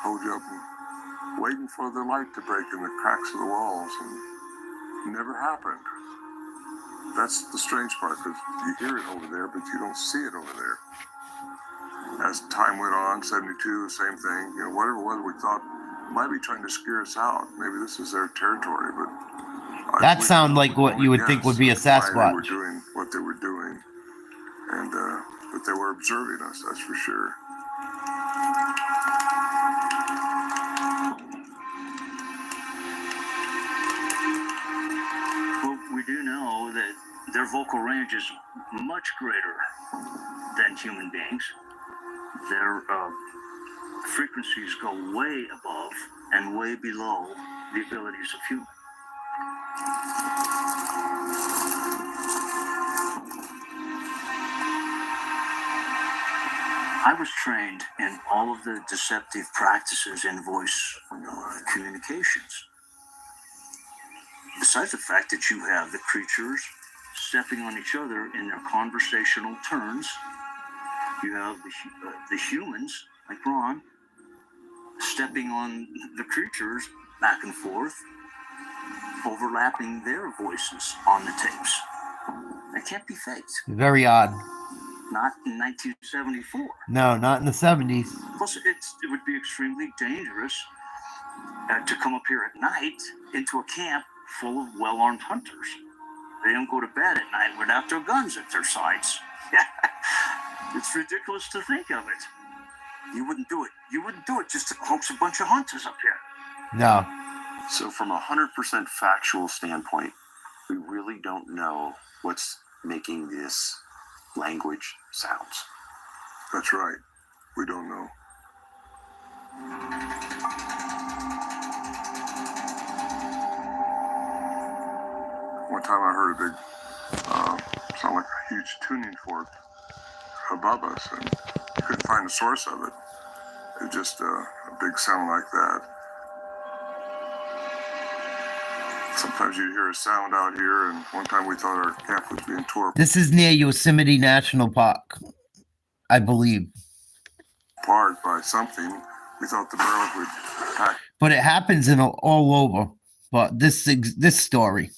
hold you up, and waiting for the light to break in the cracks of the walls, and it never happened. That's the strange part, because you hear it over there, but you don't see it over there. As time went on, '72, same thing. Whatever it was we thought might be trying to scare us out. Maybe this is their territory, but that sounds like what you would think would be a Sasquatch. They were doing what they were doing, and but they were observing us. That's for sure. Well, we do know that their vocal range is much greater than human beings. They're frequencies go way above and way below the abilities of humans. I was trained in all of the deceptive practices in voice communications. Besides the fact that you have the creatures stepping on each other in their conversational turns, you have the humans, like Ron, stepping on the creatures back and forth, overlapping their voices on the tapes. It can't be faked. Very odd. Not in 1974. No, not in the 70s. Plus, it would be extremely dangerous to come up here at night into a camp full of well-armed hunters. They don't go to bed at night without their guns at their sides. It's ridiculous to think of it. You wouldn't do it. You wouldn't do it just to coax a bunch of hunters up here. No. So from a 100% factual standpoint, we really don't know what's making this language sounds. That's right. We don't know. One time I heard a big, sound like a huge tuning fork above us, and you couldn't find the source of it. It was just a big sound like that. Sometimes you'd hear a sound out here, and one time we thought our camp was being torn This is near Yosemite National Park, I believe. apart by something. We thought the barrels would pack. But it happens in all over. But this story,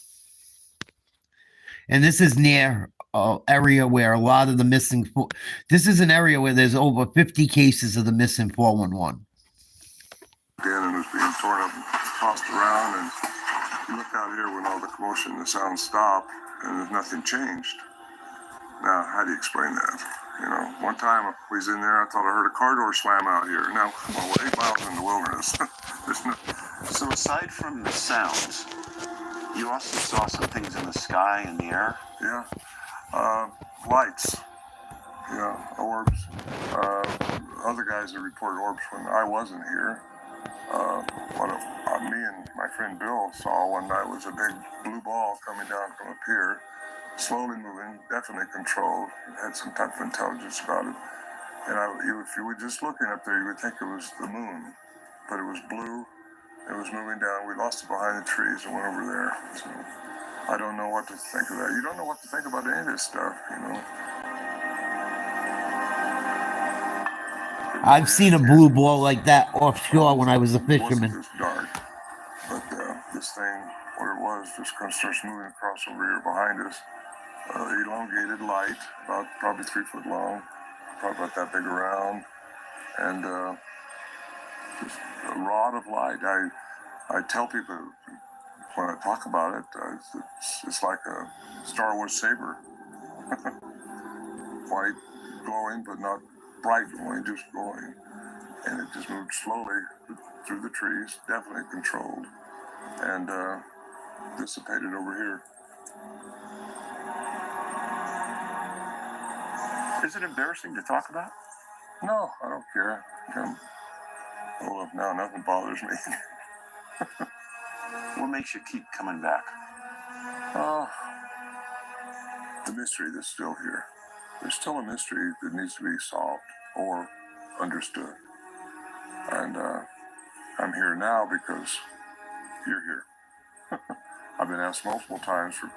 and this is near an area where a lot of the missing. This is an area where there's over 50 cases of the missing 411. Again, and it was being torn up and tossed around, and you look out here when all the commotion and the sound stopped, and there's nothing changed. Now, how do you explain that? You know, one time we was in there, I thought I heard a car door slam out here. Now, well, we're 8 miles in the wilderness. There's no. So aside from the sounds, you also saw some things in the sky and the air? Yeah. Lights. Yeah, orbs. Other guys that reported orbs when I wasn't here. Me and my friend Bill saw one night was a big blue ball coming down from up here, slowly moving, definitely controlled. It had some type of intelligence about it. And if you were just looking up there, you would think it was the moon, but it was blue. It was moving down. We lost it behind the trees and went over there. So I don't know what to think of that. You don't know what to think about any of this stuff, you know. I've seen a blue ball like that offshore when I was a fisherman. It wasn't this dark, but this thing, what it was, just kind of starts moving across over here behind us. Elongated light, about probably 3 foot long, probably about that big around, and just a rod of light. I tell people when I talk about it, it's like a Star Wars saber, white, glowing, but not bright glowing, just glowing, and it just moved slowly through the trees, definitely controlled, and dissipated over here. Is it embarrassing to talk about? No, I don't care. Well, now nothing bothers me. What makes you keep coming back? The mystery that's still here. There's still a mystery that needs to be solved or understood. And I'm here now because you're here. I've been asked multiple times to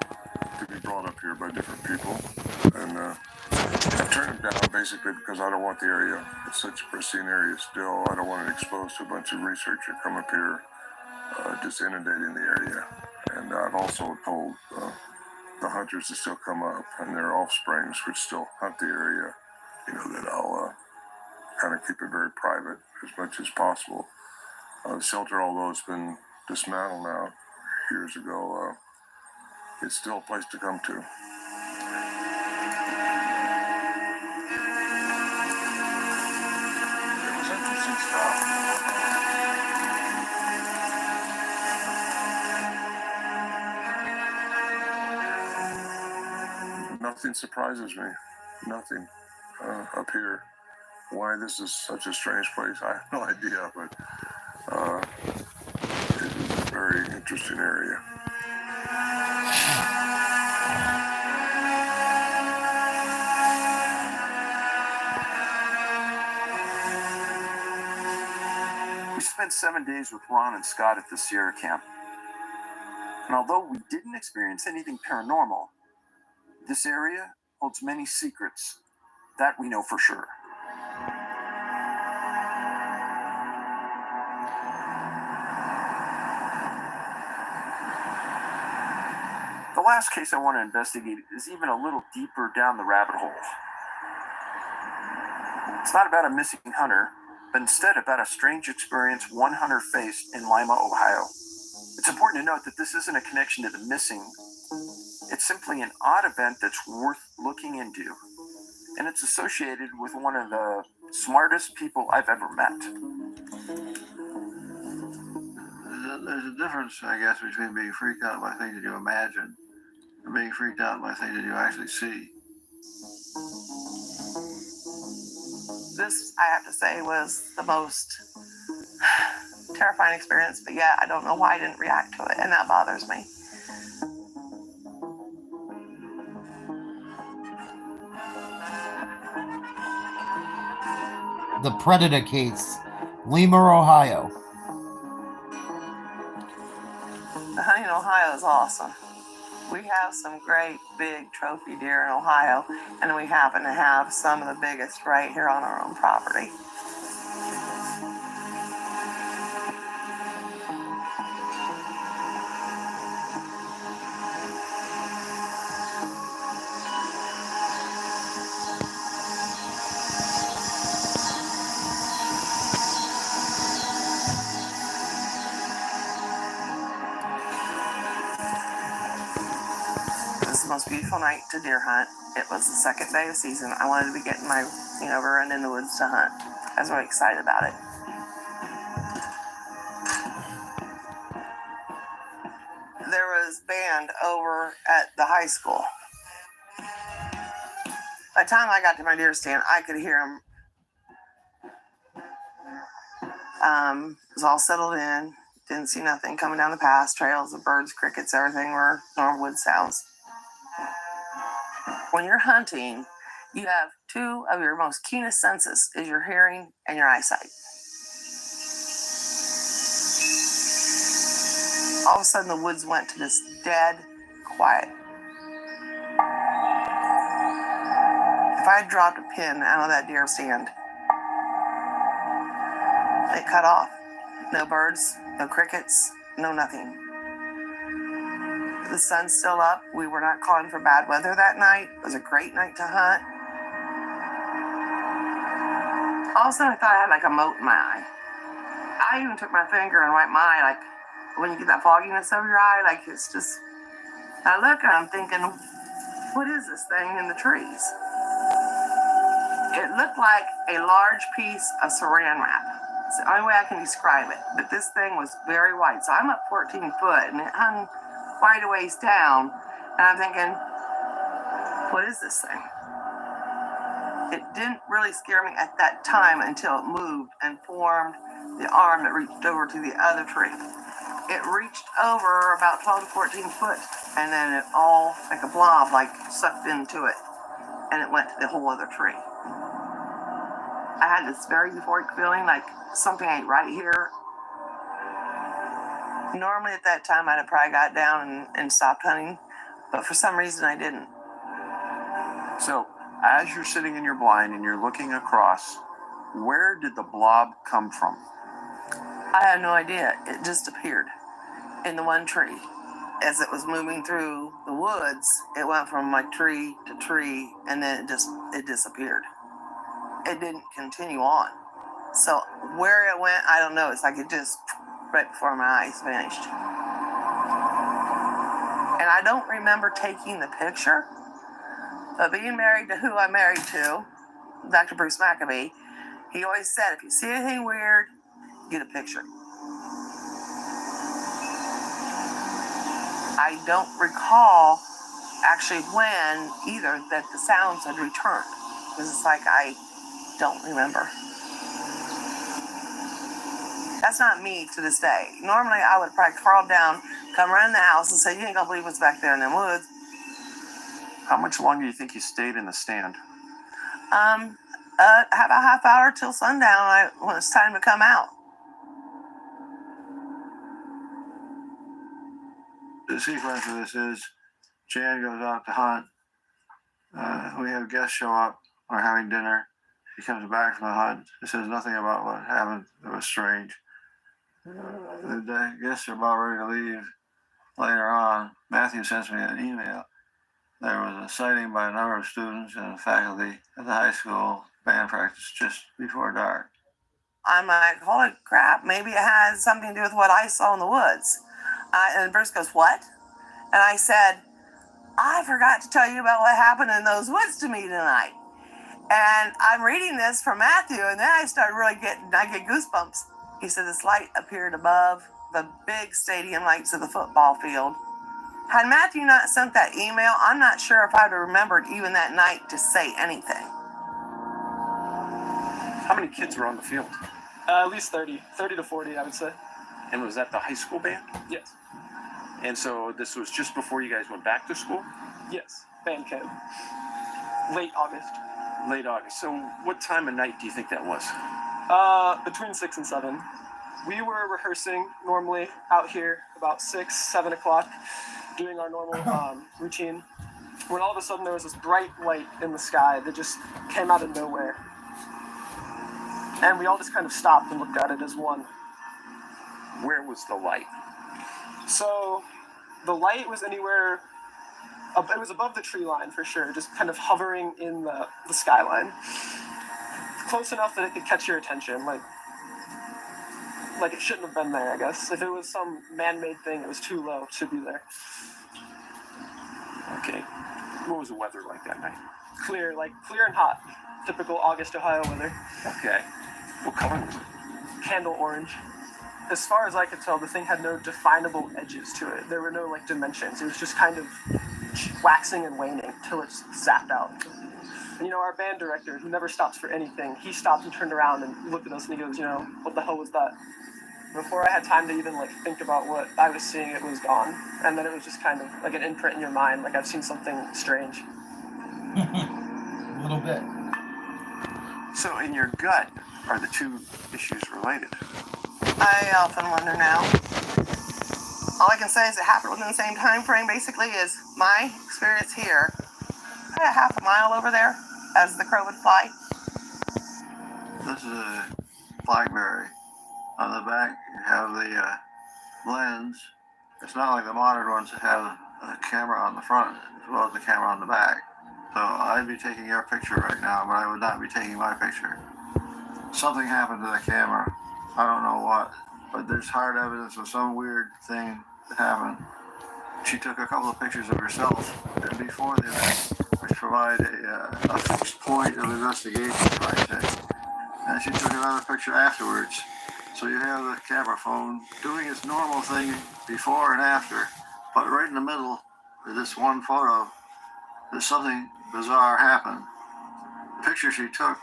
be brought up here by different people, and I turned them down basically because I don't want the area. It's such a pristine area still. I don't want it exposed to a bunch of researchers come up here, just inundating the area. And I've also told the hunters that still come up and their offsprings, which still hunt the area, you know, that I'll kind of keep it very private as much as possible. The shelter, although it's been dismantled now years ago, it's still a place to come to. It was interesting stuff. Nothing surprises me. Nothing up here. why this is such a strange place, I have no idea, but it is a very interesting area. We spent 7 days with Ron and Scott at the Sierra camp. And although we didn't experience anything paranormal, this area holds many secrets. That we know for sure. The last case I want to investigate is even a little deeper down the rabbit hole. It's not about a missing hunter, but instead about a strange experience one hunter faced in Lima, Ohio. It's important to note that this isn't a connection to the missing. It's simply an odd event that's worth looking into. And it's associated with one of the smartest people I've ever met. There's a difference, I guess, between being freaked out by things that you imagine and being freaked out by things that you actually see. This, I have to say, was the most terrifying experience, but yeah, I don't know why I didn't react to it, and that bothers me. The Predator case, Lima, Ohio. The hunting in Ohio is awesome. We have some great big trophy deer in Ohio, and we happen to have some of the biggest right here on our own property. This is the most beautiful night to deer hunt. It was the second day of season. I wanted to be getting my, run in the woods to hunt. I was really excited about it. There was band over at the high school. By the time I got to my deer stand, I could hear them. It was all settled in. Didn't see nothing coming down the pass. Trails of birds, crickets, everything were normal wood sounds. When you're hunting, you have two of your most keenest senses, is your hearing and your eyesight. All of a sudden, the woods went to this dead quiet. If I had dropped a pin out of that deer stand, it cut off. No birds, no crickets, no nothing. The sun's still up. We were not calling for bad weather that night. It was a great night to hunt. All of a sudden, I thought I had like a mote in my eye. I even took my finger and wiped my eye, like when you get that fogginess over your eye, like it's just. I look and I'm thinking, what is this thing in the trees? It looked like a large piece of saran wrap. It's the only way I can describe it. But this thing was very white. So I'm up 14 foot and it hung quite a ways down. And I'm thinking, what is this thing? It didn't really scare me at that time until it moved and formed the arm that reached over to the other tree. It reached over about 12 to 14 foot, and then it all, like a blob, like sucked into it, and it went to the whole other tree. I had this very euphoric feeling like something ain't right here. Normally at that time, I'd have probably got down and stopped hunting, but for some reason I didn't. So, as you're sitting in your blind and you're looking across, where did the blob come from? I had no idea. It just appeared in the one tree. As it was moving through the woods, it went from like tree to tree, and then it disappeared. It didn't continue on. So where it went, I don't know. It's like it just right before my eyes vanished. And I don't remember taking the picture, but being married to who I'm married to, Dr. Bruce McAbee, he always said, if you see anything weird, get a picture. I don't recall actually when either that the sounds had returned. Because it's like I don't remember. That's not me to this day. Normally, I would probably crawl down, come around the house, and say, "You ain't gonna believe what's back there in them woods." How much longer do you think you stayed in the stand? Have a half hour till sundown when it's time to come out. The sequence of this is Jan goes out to hunt. We have guests show up. We're having dinner. He comes back from the hunt. He says nothing about what happened. It was strange. The guests are about ready to leave. Later on, Matthew sends me an email. There was a sighting by a number of students and faculty at the high school band practice just before dark. I'm like, holy crap, maybe it has something to do with what I saw in the woods. And Bruce goes, what? And I said, I forgot to tell you about what happened in those woods to me tonight. And I'm reading this from Matthew, and then I get goosebumps. He said this light appeared above the big stadium lights of the football field. Had Matthew not sent that email, I'm not sure if I'd have remembered even that night to say anything. How many kids were on the field? At least 30 to 40, I would say. And was that the high school band? Yes. And so this was just before you guys went back to school? Yes, band camp. Late August. Late August. So what time of night do you think that was? Between 6 and 7. We were rehearsing normally out here about 6, 7 o'clock, doing our normal routine, when all of a sudden there was this bright light in the sky that just came out of nowhere. And we all just kind of stopped and looked at it as one. Where was the light? So the light was anywhere, it was above the tree line for sure, just kind of hovering in the skyline. Close enough that it could catch your attention, like it shouldn't have been there, I guess. If it was some man-made thing, it was too low to be there. Okay. What was the weather like that night? Clear and hot. Typical August Ohio weather. Okay. What color was it? Candle orange. As far as I could tell, the thing had no definable edges to it. There were no dimensions. It was just kind of waxing and waning till it zapped out. And our band director, who never stops for anything, he stopped and turned around and looked at us and he goes, what the hell was that? Before I had time to even think about what I was seeing, it was gone. And then it was just kind of like an imprint in your mind, like I've seen something strange. A little bit. So in your gut, are the two issues related? I often wonder now. All I can say is it happened within the same time frame, basically, as my experience here. I had half a mile over there as the crow would fly. This is a BlackBerry. On the back, you have the lens. It's not like the modern ones that have a camera on the front as well as the camera on the back. So I'd be taking your picture right now, but I would not be taking my picture. Something happened to the camera. I don't know what, but there's hard evidence of some weird thing that happened. She took a couple of pictures of herself before the event, which provide a fixed point of investigation, I say. And she took another picture afterwards. So you have the camera phone doing its normal thing before and after, but right in the middle of this one photo, there's something bizarre happened. The picture she took,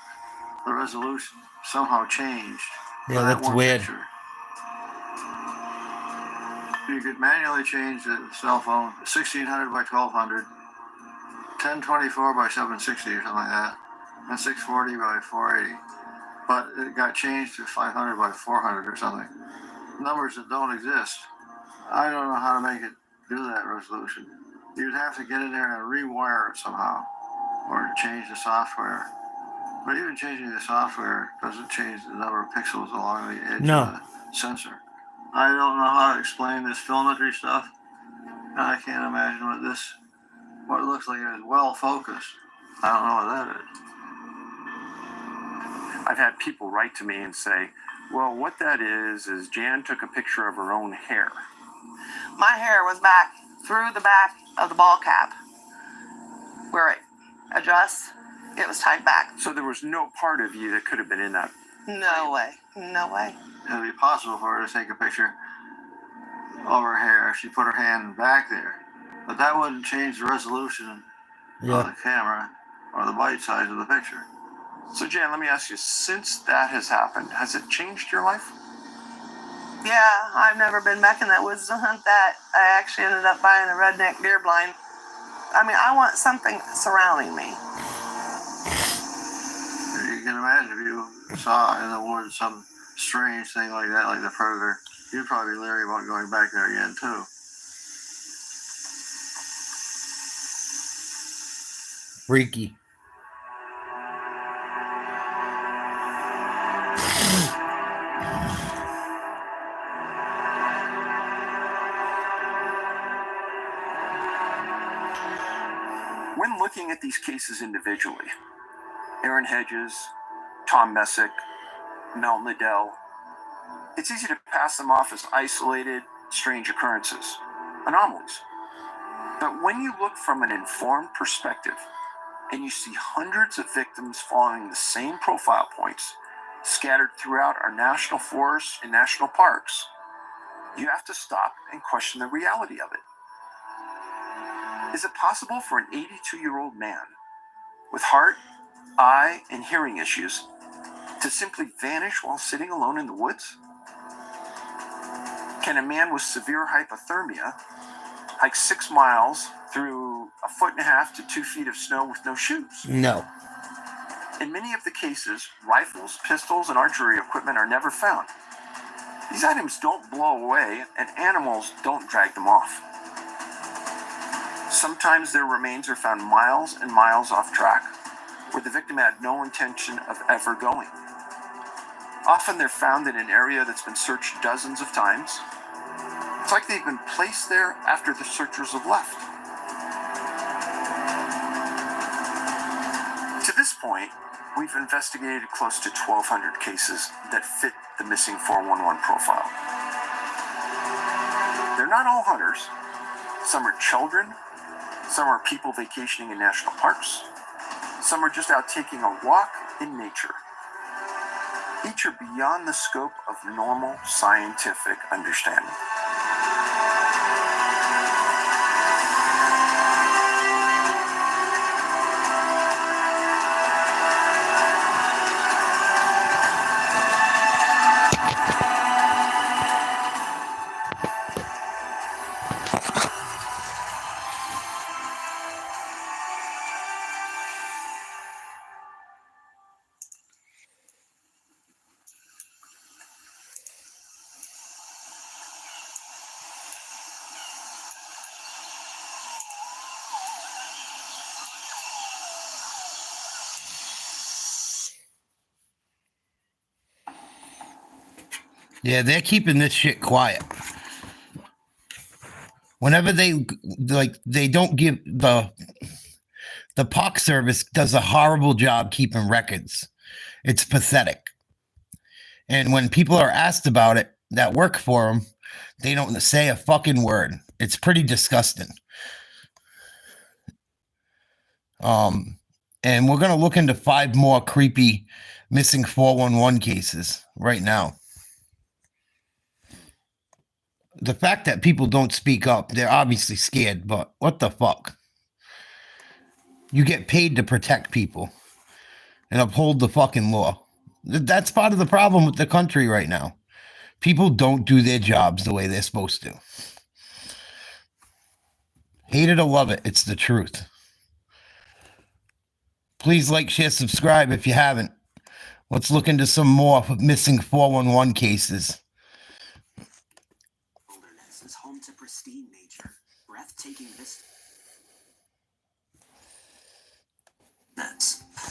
the resolution somehow changed. Yeah, that's weird. Picture. You could manually change the cell phone 1600 by 1200, 1024 by 760 or something like that, and 640 by 480. But it got changed to 500 by 400 or something. Numbers that don't exist. I don't know how to make it do that resolution. You'd have to get in there and rewire it somehow, or change the software. But even changing the software doesn't change the number of pixels along the edge of the sensor. I don't know how to explain this filmetry stuff. And I can't imagine what it looks like is well focused. I don't know what that is. I've had people write to me and say, well, what that is Jan took a picture of her own hair. My hair was back through the back of the ball cap where it adjusts. It was tied back. So there was no part of you that could have been in that? No way. No way. It would be possible for her to take a picture of her hair if she put her hand back there. But that wouldn't change the resolution of the camera or the bite size of the picture. So Jan, let me ask you, since that has happened, has it changed your life? Yeah, I've never been back in that woods to hunt that. I actually ended up buying a redneck deer blind. I mean, I want something surrounding me. You can imagine if you saw in the woods some strange thing like that, like the predator, you'd probably be leery about going back there again too. Freaky. When looking at these cases individually, Aaron Hedges, Tom Messick, Mel Nadell, it's easy to pass them off as isolated, strange occurrences, anomalies. But when you look from an informed perspective and you see hundreds of victims following the same profile points scattered throughout our national forests and national parks, you have to stop and question the reality of it. Is it possible for an 82-year-old man with heart, eye, and hearing issues to simply vanish while sitting alone in the woods? Can a man with severe hypothermia hike 6 miles through 1.5 to 2 feet of snow with no shoes? No. In many of the cases, rifles, pistols, and archery equipment are never found. These items don't blow away, and animals don't drag them off. Sometimes their remains are found miles and miles off track, where the victim had no intention of ever going. Often they're found in an area that's been searched dozens of times. It's like they've been placed there after the searchers have left. To this point, we've investigated close to 1,200 cases that fit the missing 411 profile. They're not all hunters. Some are children. Some are people vacationing in national parks. Some are just out taking a walk in nature. Each are beyond the scope of normal scientific understanding. Yeah, they're keeping this shit quiet. Whenever they don't give the Park Service does a horrible job keeping records. It's pathetic. And when people are asked about it that work for them, they don't say a fucking word. It's pretty disgusting. And we're gonna look into 5 more creepy missing 411 cases right now. The fact that people don't speak up, they're obviously scared, but what the fuck? You get paid to protect people and uphold the fucking law. That's part of the problem with the country right now. People don't do their jobs the way they're supposed to. Hate it or love it, it's the truth. Please like, share, subscribe if you haven't. Let's look into some more missing 411 cases. Wilderness is home to pristine nature, breathtaking vistas,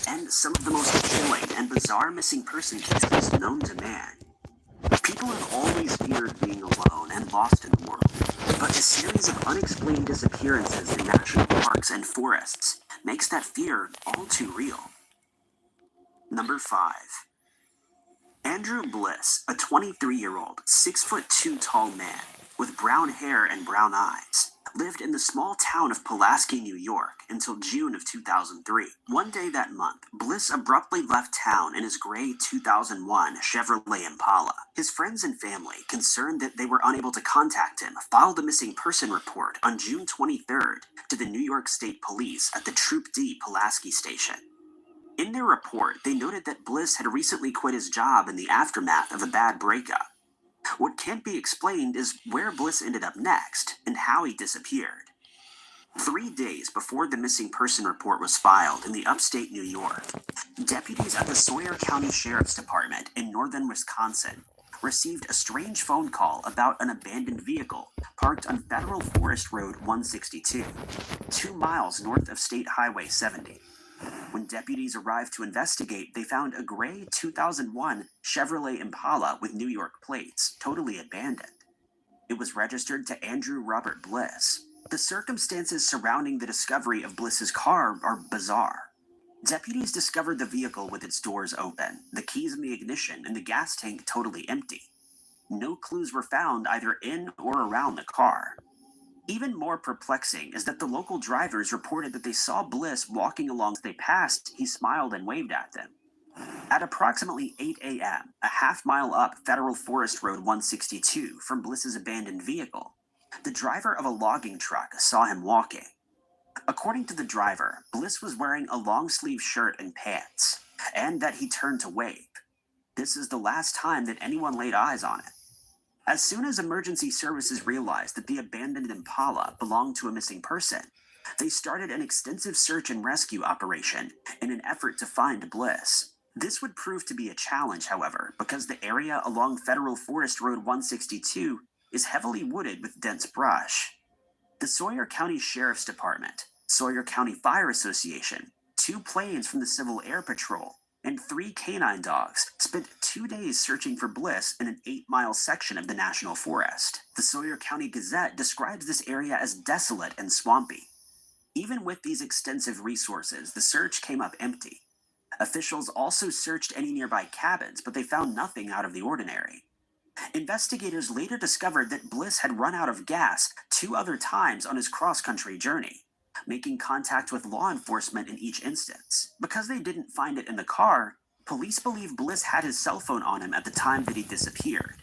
and some of the most chilling and bizarre missing person cases known to man. People have always feared being alone and lost in the world, but a series of unexplained disappearances in national parks and forests makes that fear all too real. Number 5. Andrew Bliss, a 23-year-old, 6'2" tall man with brown hair and brown eyes, lived in the small town of Pulaski, New York until June of 2003. One day that month, Bliss abruptly left town in his gray 2001 Chevrolet Impala. His friends and family, concerned that they were unable to contact him, filed a missing person report on June 23rd to the New York State Police at the Troop D Pulaski station. In their report, they noted that Bliss had recently quit his job in the aftermath of a bad breakup. What can't be explained is where Bliss ended up next and how he disappeared. 3 days before the missing person report was filed in the upstate New York, deputies at the Sawyer County Sheriff's Department in northern Wisconsin received a strange phone call about an abandoned vehicle parked on Federal Forest Road 162, 2 miles north of State Highway 70. When deputies arrived to investigate, they found a gray 2001 Chevrolet Impala with New York plates, totally abandoned. It was registered to Andrew Robert Bliss. The circumstances surrounding the discovery of Bliss's car are bizarre. Deputies discovered the vehicle with its doors open, the keys in the ignition, and the gas tank totally empty. No clues were found either in or around the car. Even more perplexing is that the local drivers reported that they saw Bliss walking along as they passed. He smiled and waved at them. At approximately 8 a.m., a half-mile up Federal Forest Road 162 from Bliss's abandoned vehicle, the driver of a logging truck saw him walking. According to the driver, Bliss was wearing a long-sleeve shirt and pants, and that he turned to wave. This is the last time that anyone laid eyes on it. As soon as emergency services realized that the abandoned Impala belonged to a missing person, they started an extensive search and rescue operation in an effort to find Bliss. This would prove to be a challenge, however, because the area along Federal Forest Road 162 is heavily wooded with dense brush. The Sawyer County Sheriff's Department, Sawyer County Fire Association, 2 planes from the Civil Air Patrol, and 3 canine dogs spent 2 days searching for Bliss in an 8-mile section of the National Forest. The Sawyer County Gazette describes this area as desolate and swampy. Even with these extensive resources, the search came up empty. Officials also searched any nearby cabins, but they found nothing out of the ordinary. Investigators later discovered that Bliss had run out of gas 2 other times on his cross-country journey, making contact with law enforcement in each instance. Because they didn't find it in the car, police believe Bliss had his cell phone on him at the time that he disappeared.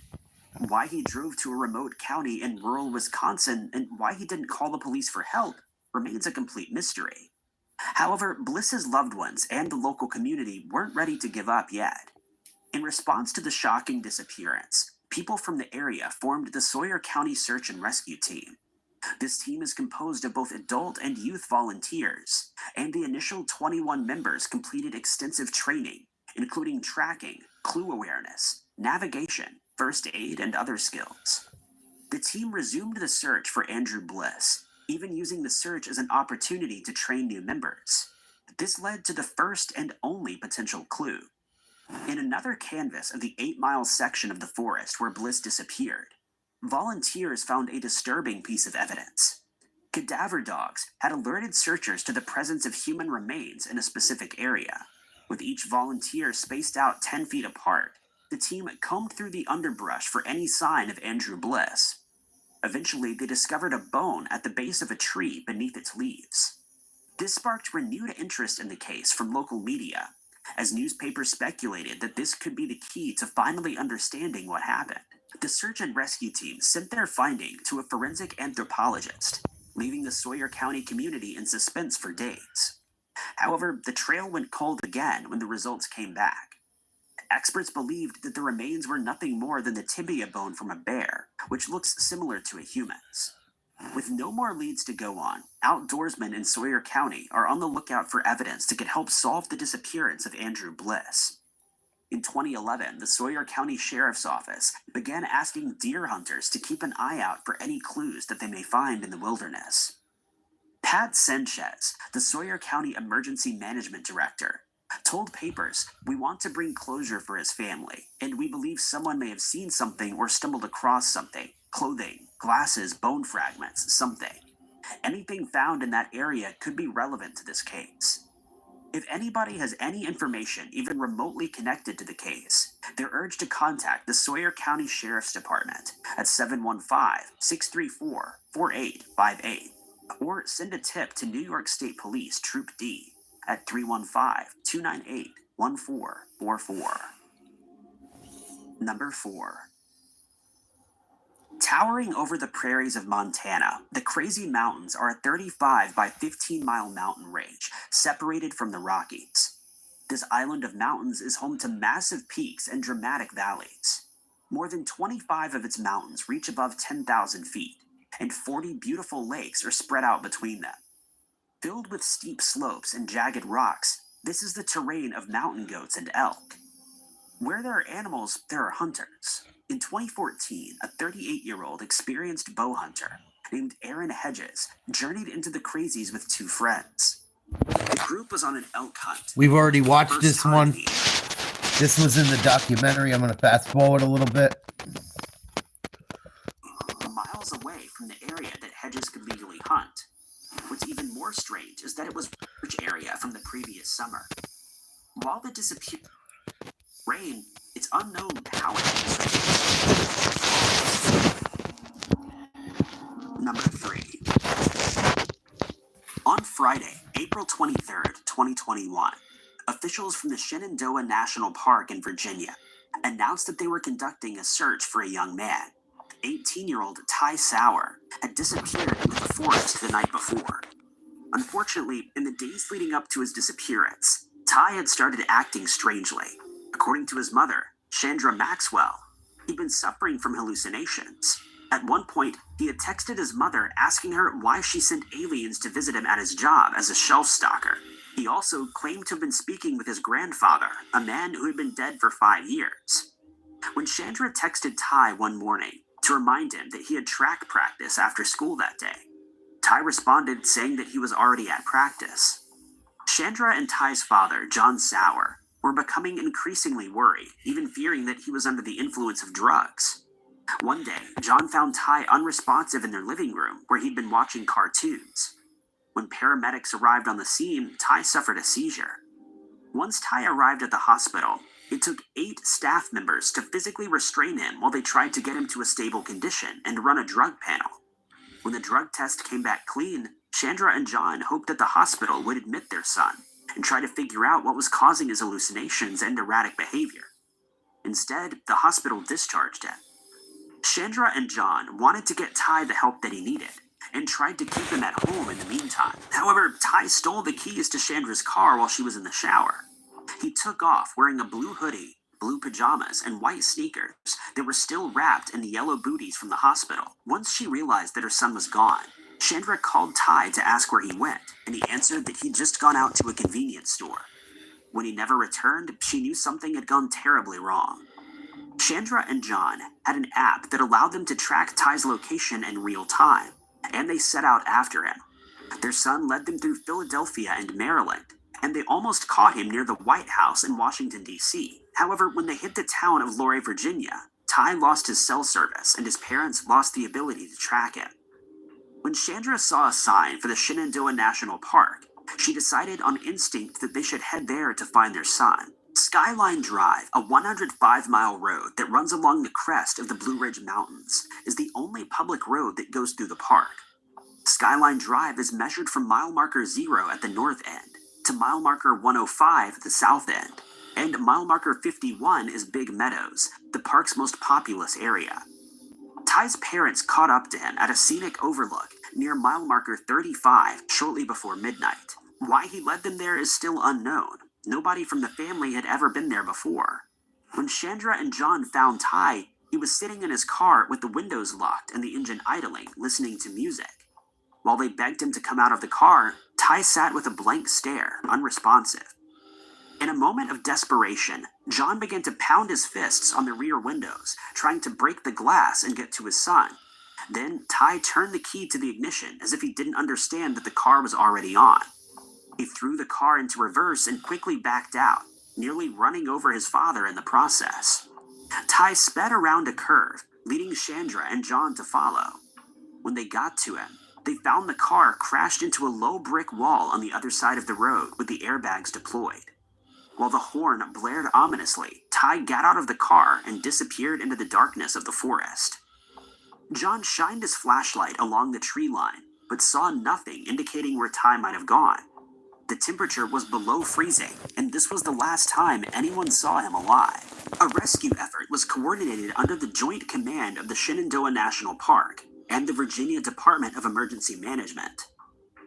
Why he drove to a remote county in rural Wisconsin and why he didn't call the police for help remains a complete mystery. However, Bliss's loved ones and the local community weren't ready to give up yet. In response to the shocking disappearance, people from the area formed the Sawyer County Search and Rescue Team. This team is composed of both adult and youth volunteers, and the initial 21 members completed extensive training, including tracking, clue awareness, navigation, first aid, and other skills. The team resumed the search for Andrew Bliss, even using the search as an opportunity to train new members. This led to the first and only potential clue. In another canvas of the 8-mile section of the forest where Bliss disappeared, volunteers found a disturbing piece of evidence. Cadaver dogs had alerted searchers to the presence of human remains in a specific area. With each volunteer spaced out 10 feet apart, the team combed through the underbrush for any sign of Andrew Bliss. Eventually, they discovered a bone at the base of a tree beneath its leaves. This sparked renewed interest in the case from local media, as newspapers speculated that this could be the key to finally understanding what happened. The search and rescue team sent their finding to a forensic anthropologist, leaving the Sawyer County community in suspense for days. However, the trail went cold again when the results came back. Experts believed that the remains were nothing more than the tibia bone from a bear, which looks similar to a human's. With no more leads to go on, outdoorsmen in Sawyer County are on the lookout for evidence that could help solve the disappearance of Andrew Bliss. In 2011, the Sawyer County Sheriff's Office began asking deer hunters to keep an eye out for any clues that they may find in the wilderness. Pat Sanchez, the Sawyer County Emergency Management Director, told papers, "We want to bring closure for his family, and we believe someone may have seen something or stumbled across something. Clothing, glasses, bone fragments, something. Anything found in that area could be relevant to this case. If anybody has any information even remotely connected to the case, they're urged to contact the Sawyer County Sheriff's Department at 715-634-4858 or send a tip to New York State Police Troop D at 315-298-1444. Number 4. Towering over the prairies of Montana, the Crazy Mountains are a 35 by 15-mile mountain range separated from the Rockies. The This island of mountains is home to massive peaks and dramatic valleys. More than 25 of its mountains reach above 10,000 feet, and 40 beautiful lakes are spread out between them. Filled with steep slopes and jagged rocks, this is the terrain of mountain goats and elk. Where there are animals, there are hunters. In 2014, a 38-year-old experienced bow hunter named Aaron Hedges journeyed into the crazies with 2 friends. The group was on an elk hunt. We've already watched this one. This was in the documentary. I'm going to fast forward a little bit. Miles away from the area that Hedges could legally hunt. What's even more strange is that it was a research area from the previous summer. While the disappearance rain, it's unknown how it happened. Number 3. On Friday, April 23rd, 2021, officials from the Shenandoah National Park in Virginia announced that they were conducting a search for a young man. 18-year-old Ty Sneed had disappeared into the forest the night before. Unfortunately, in the days leading up to his disappearance, Ty had started acting strangely. According to his mother, Chandra Maxwell, he'd been suffering from hallucinations. At one point, he had texted his mother asking her why she sent aliens to visit him at his job as a shelf stalker. He also claimed to have been speaking with his grandfather, a man who had been dead for 5 years. When Chandra texted Ty one morning to remind him that he had track practice after school that day, Ty responded saying that he was already at practice. Chandra and Ty's father, John Sauer, were becoming increasingly worried, even fearing that he was under the influence of drugs. One day, John found Ty unresponsive in their living room where he'd been watching cartoons. When paramedics arrived on the scene, Ty suffered a seizure. Once Ty arrived at the hospital, it took 8 staff members to physically restrain him while they tried to get him to a stable condition and run a drug panel. When the drug test came back clean, Chandra and John hoped that the hospital would admit their son and try to figure out what was causing his hallucinations and erratic behavior. Instead, the hospital discharged him. Chandra and John wanted to get Ty the help that he needed and tried to keep him at home in the meantime. However, Ty stole the keys to Chandra's car while she was in the shower. He took off wearing a blue hoodie, blue pajamas, and white sneakers that were still wrapped in the yellow booties from the hospital. Once she realized that her son was gone, Chandra called Ty to ask where he went, and he answered that he'd just gone out to a convenience store. When he never returned, she knew something had gone terribly wrong. Chandra and John had an app that allowed them to track Ty's location in real time, and they set out after him. Their son led them through Philadelphia and Maryland, and they almost caught him near the White House in Washington, D.C. However, when they hit the town of Laurie, Virginia, Ty lost his cell service and his parents lost the ability to track him. When Chandra saw a sign for the Shenandoah National Park, she decided on instinct that they should head there to find their son. Skyline Drive, a 105-mile road that runs along the crest of the Blue Ridge Mountains, is the only public road that goes through the park. Skyline Drive is measured from mile marker 0 at the north end to mile marker 105 at the south end, and mile marker 51 is Big Meadows, the park's most populous area. Ty's parents caught up to him at a scenic overlook near mile marker 35 shortly before midnight. Why he led them there is still unknown. Nobody from the family had ever been there before. When Chandra and John found Ty, he was sitting in his car with the windows locked and the engine idling, listening to music. While they begged him to come out of the car, Ty sat with a blank stare, unresponsive. In a moment of desperation, John began to pound his fists on the rear windows, trying to break the glass and get to his son. Then Ty turned the key to the ignition as if he didn't understand that the car was already on. He threw the car into reverse and quickly backed out, nearly running over his father in the process. Ty sped around a curve, leading Chandra and John to follow. When they got to him, they found the car crashed into a low brick wall on the other side of the road with the airbags deployed. While the horn blared ominously, Ty got out of the car and disappeared into the darkness of the forest. John shined his flashlight along the tree line, but saw nothing indicating where Ty might have gone. The temperature was below freezing, and this was the last time anyone saw him alive. A rescue effort was coordinated under the joint command of the Shenandoah National Park and the Virginia Department of Emergency Management.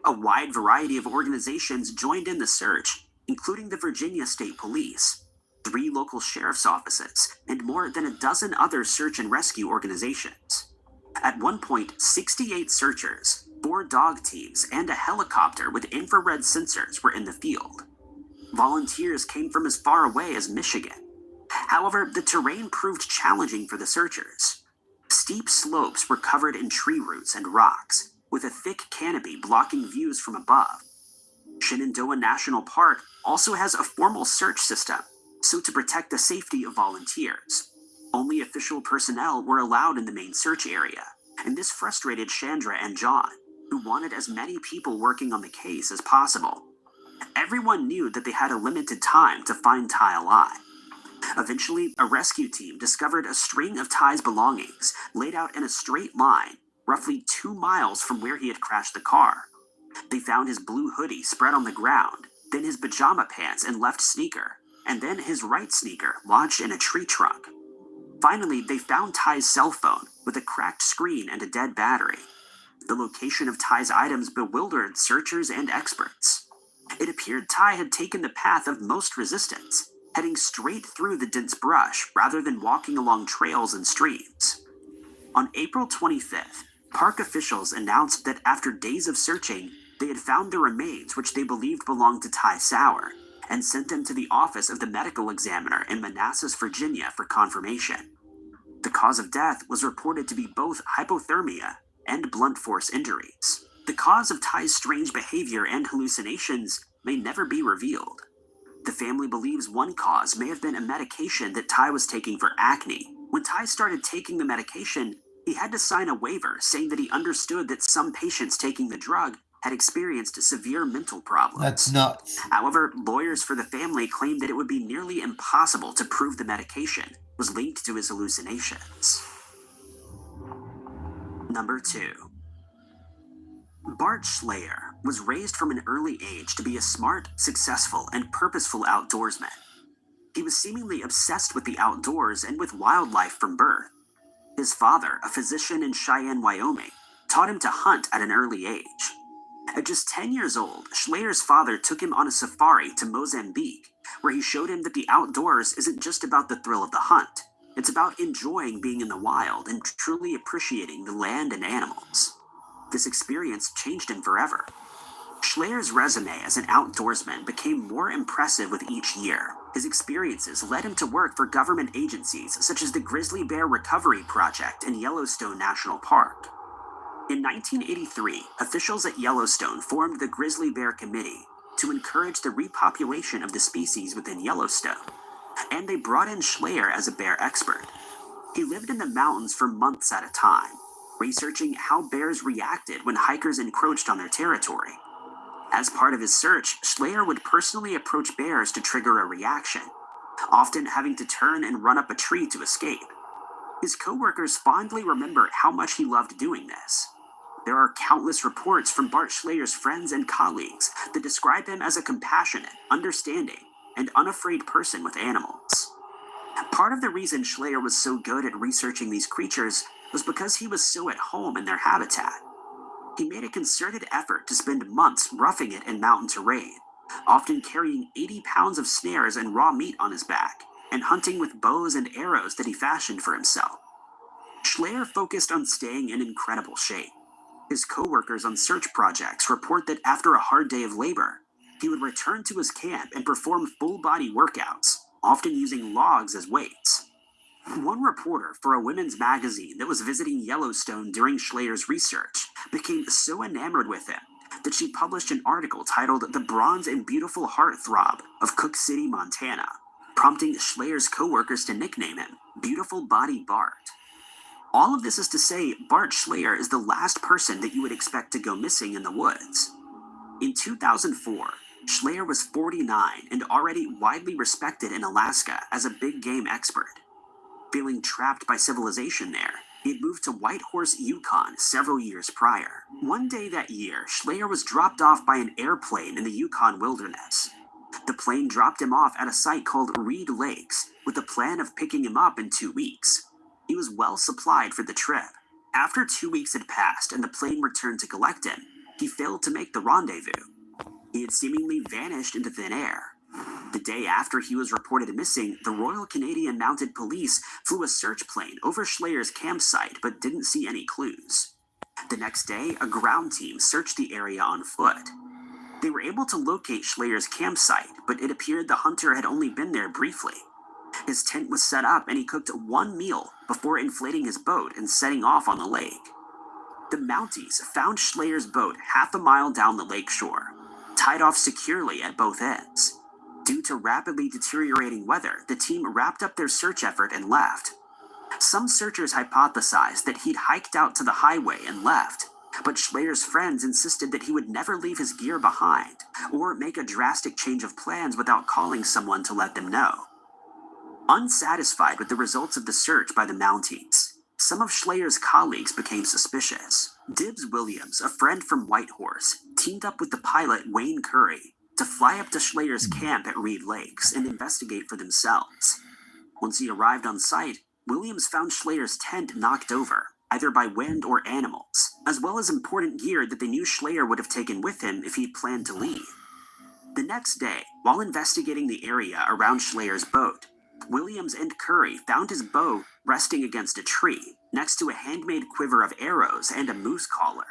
A wide variety of organizations joined in the search, including the Virginia State Police, 3 local sheriff's offices, and more than a dozen other search and rescue organizations. At one point, 68 searchers, 4 dog teams, and a helicopter with infrared sensors were in the field. Volunteers came from as far away as Michigan. However, the terrain proved challenging for the searchers. Steep slopes were covered in tree roots and rocks, with a thick canopy blocking views from above. Shenandoah National Park also has a formal search system, so to protect the safety of volunteers, only official personnel were allowed in the main search area, and this frustrated Chandra and John, who wanted as many people working on the case as possible. Everyone knew that they had a limited time to find Ty alive. Eventually, a rescue team discovered a string of Ty's belongings laid out in a straight line, roughly 2 miles from where he had crashed the car. They found his blue hoodie spread on the ground, then his pajama pants and left sneaker, and then his right sneaker lodged in a tree trunk. Finally, they found Ty's cell phone with a cracked screen and a dead battery. The location of Ty's items bewildered searchers and experts. It appeared Ty had taken the path of most resistance, heading straight through the dense brush rather than walking along trails and streams. On April 25th, park officials announced that after days of searching, they had found the remains which they believed belonged to Ty Sneed, and sent them to the office of the medical examiner in Manassas, Virginia for confirmation. The cause of death was reported to be both hypothermia and blunt force injuries. The cause of Ty's strange behavior and hallucinations may never be revealed. The family believes one cause may have been a medication that Ty was taking for acne. When Ty started taking the medication, he had to sign a waiver saying that he understood that some patients taking the drug had experienced severe mental problems. That's nuts. However, lawyers for the family claimed that it would be nearly impossible to prove the medication was linked to his hallucinations. Number 2. Bart Schayer was raised from an early age to be a smart, successful, and purposeful outdoorsman. He was seemingly obsessed with the outdoors and with wildlife from birth. His father, a physician in Cheyenne, Wyoming, taught him to hunt at an early age. At just 10 years old, Schlayer's father took him on a safari to Mozambique, where he showed him that the outdoors isn't just about the thrill of the hunt. It's about enjoying being in the wild and truly appreciating the land and animals. This experience changed him forever. Schlayer's resume as an outdoorsman became more impressive with each year. His experiences led him to work for government agencies such as the Grizzly Bear Recovery Project in Yellowstone National Park. In 1983, officials at Yellowstone formed the Grizzly Bear Committee to encourage the repopulation of the species within Yellowstone, and they brought in Schayer as a bear expert. He lived in the mountains for months at a time, researching how bears reacted when hikers encroached on their territory. As part of his search, Schayer would personally approach bears to trigger a reaction, often having to turn and run up a tree to escape. His co-workers fondly remember how much he loved doing this. There are countless reports from Bart Schlayer's friends and colleagues that describe him as a compassionate, understanding, and unafraid person with animals. Part of the reason Schayer was so good at researching these creatures was because he was so at home in their habitat. He made a concerted effort to spend months roughing it in mountain terrain, often carrying 80 pounds of snares and raw meat on his back, and hunting with bows and arrows that he fashioned for himself. Schayer focused on staying in incredible shape. His co-workers on search projects report that after a hard day of labor, he would return to his camp and perform full-body workouts, often using logs as weights. One reporter for a women's magazine that was visiting Yellowstone during Schlayer's research became so enamored with him that she published an article titled "The Bronze and Beautiful Heartthrob of Cook City, Montana," prompting Schlayer's co-workers to nickname him Beautiful Body Bart. All of this is to say, Bart Schayer is the last person that you would expect to go missing in the woods. In 2004, Schayer was 49 and already widely respected in Alaska as a big game expert. Feeling trapped by civilization there, he had moved to Whitehorse, Yukon several years prior. One day that year, Schayer was dropped off by an airplane in the Yukon wilderness. The plane dropped him off at a site called Reed Lakes with the plan of picking him up in 2 weeks. He was well supplied for the trip. After 2 weeks had passed and the plane returned to collect him, he failed to make the rendezvous. He had seemingly vanished into thin air, The day after he was reported missing, the Royal Canadian Mounted Police flew a search plane over Schleier's campsite but didn't see any clues. The next day, a ground team searched the area on foot. They were able to locate Schleier's campsite, but it appeared the hunter had only been there briefly. His tent was set up and he cooked one meal before inflating his boat and setting off on the lake. The Mounties found Schleier's boat half a mile down the lake shore, tied off securely at both ends. Due to rapidly deteriorating weather, the team wrapped up their search effort and left. Some searchers hypothesized that he'd hiked out to the highway and left, but Schleier's friends insisted that he would never leave his gear behind or make a drastic change of plans without calling someone to let them know. Unsatisfied with the results of the search by the Mounties, some of Schleier's colleagues became suspicious. Dibbs Williams, a friend from Whitehorse, teamed up with the pilot Wayne Curry to fly up to Schleier's camp at Reed Lakes and investigate for themselves. Once he arrived on site, Williams found Schleier's tent knocked over, either by wind or animals, as well as important gear that they knew Schleier would have taken with him if he'd planned to leave. The next day, while investigating the area around Schleier's boat, Williams and Curry found his bow resting against a tree, next to a handmade quiver of arrows and a moose collar.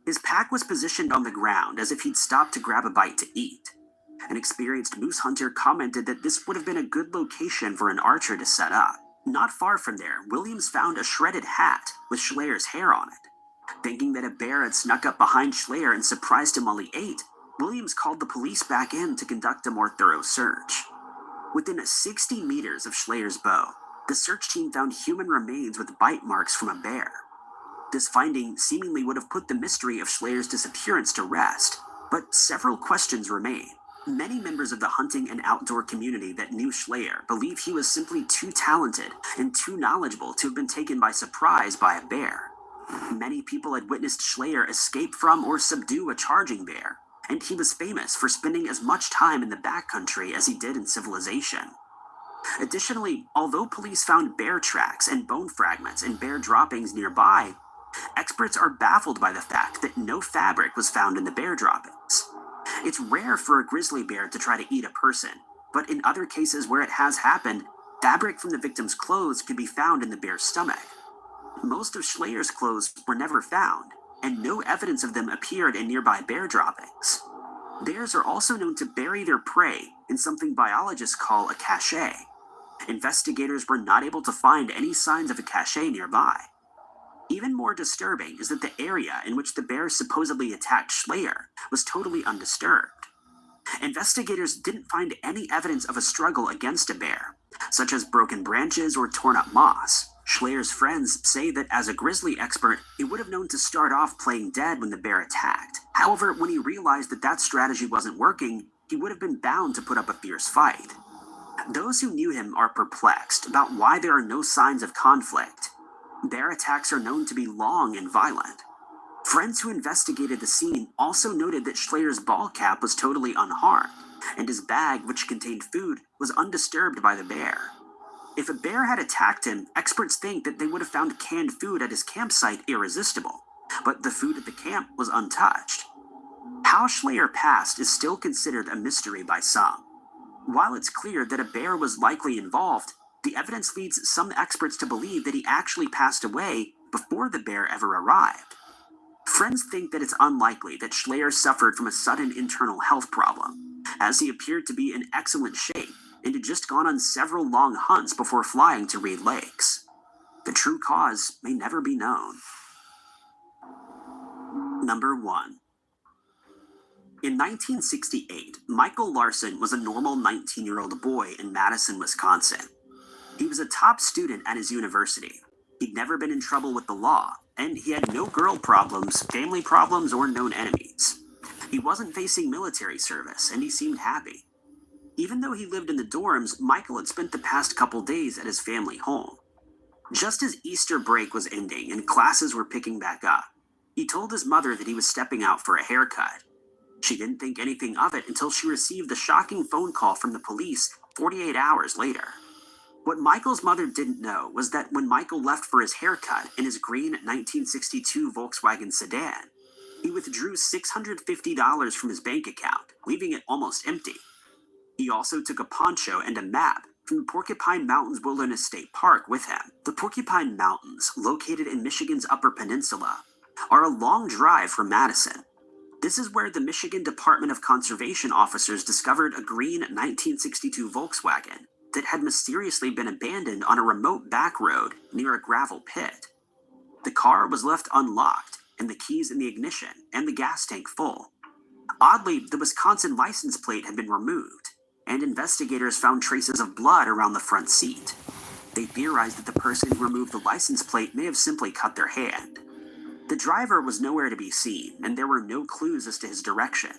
His pack was positioned on the ground as if he'd stopped to grab a bite to eat. An experienced moose hunter commented that this would have been a good location for an archer to set up. Not far from there, Williams found a shredded hat with Schleier's hair on it. Thinking that a bear had snuck up behind Schleier and surprised him while he ate, Williams called the police back in to conduct a more thorough search. Within 60 meters of Schleier's bow, the search team found human remains with bite marks from a bear. This finding seemingly would have put the mystery of Schleier's disappearance to rest, but several questions remain. Many members of the hunting and outdoor community that knew Schleier believe he was simply too talented and too knowledgeable to have been taken by surprise by a bear. Many people had witnessed Schleier escape from or subdue a charging bear, and he was famous for spending as much time in the backcountry as he did in civilization. Additionally, although police found bear tracks and bone fragments and bear droppings nearby, experts are baffled by the fact that no fabric was found in the bear droppings. It's rare for a grizzly bear to try to eat a person, but in other cases where it has happened, fabric from the victim's clothes could be found in the bear's stomach. Most of Schleier's clothes were never found, and no evidence of them appeared in nearby bear droppings. Bears are also known to bury their prey in something biologists call a cache. Investigators were not able to find any signs of a cache nearby. Even more disturbing is that the area in which the bear supposedly attacked Schleier was totally undisturbed. Investigators didn't find any evidence of a struggle against a bear, such as broken branches or torn up moss. Schleier's friends say that as a grizzly expert, he would have known to start off playing dead when the bear attacked. However, when he realized that that strategy wasn't working, he would have been bound to put up a fierce fight. Those who knew him are perplexed about why there are no signs of conflict. Bear attacks are known to be long and violent. Friends who investigated the scene also noted that Schleier's ball cap was totally unharmed, and his bag, which contained food, was undisturbed by the bear. If a bear had attacked him, experts think that they would have found canned food at his campsite irresistible, but the food at the camp was untouched. How Schleier passed is still considered a mystery by some. While it's clear that a bear was likely involved, the evidence leads some experts to believe that he actually passed away before the bear ever arrived. Friends think that it's unlikely that Schleier suffered from a sudden internal health problem, as he appeared to be in excellent shape and had just gone on several long hunts before flying to Reed Lakes. The true cause may never be known. Number 1. In 1968, Michael Larson was a normal 19-year-old boy in Madison, Wisconsin. He was a top student at his university. He'd never been in trouble with the law, and he had no girl problems, family problems, or known enemies. He wasn't facing military service, and he seemed happy. Even though he lived in the dorms, Michael had spent the past couple days at his family home. Just as Easter break was ending and classes were picking back up, he told his mother that he was stepping out for a haircut. She didn't think anything of it until she received the shocking phone call from the police 48 hours later. What Michael's mother didn't know was that when Michael left for his haircut in his green 1962 Volkswagen sedan, he withdrew $650 from his bank account, leaving it almost empty. He also took a poncho and a map from the Porcupine Mountains Wilderness State Park with him. The Porcupine Mountains, located in Michigan's Upper Peninsula, are a long drive from Madison. This is where the Michigan Department of Conservation officers discovered a green 1962 Volkswagen that had mysteriously been abandoned on a remote back road near a gravel pit. The car was left unlocked, and the keys in the ignition and the gas tank full. Oddly, the Wisconsin license plate had been removed, and investigators found traces of blood around the front seat. They theorized that the person who removed the license plate may have simply cut their hand. The driver was nowhere to be seen, and there were no clues as to his direction.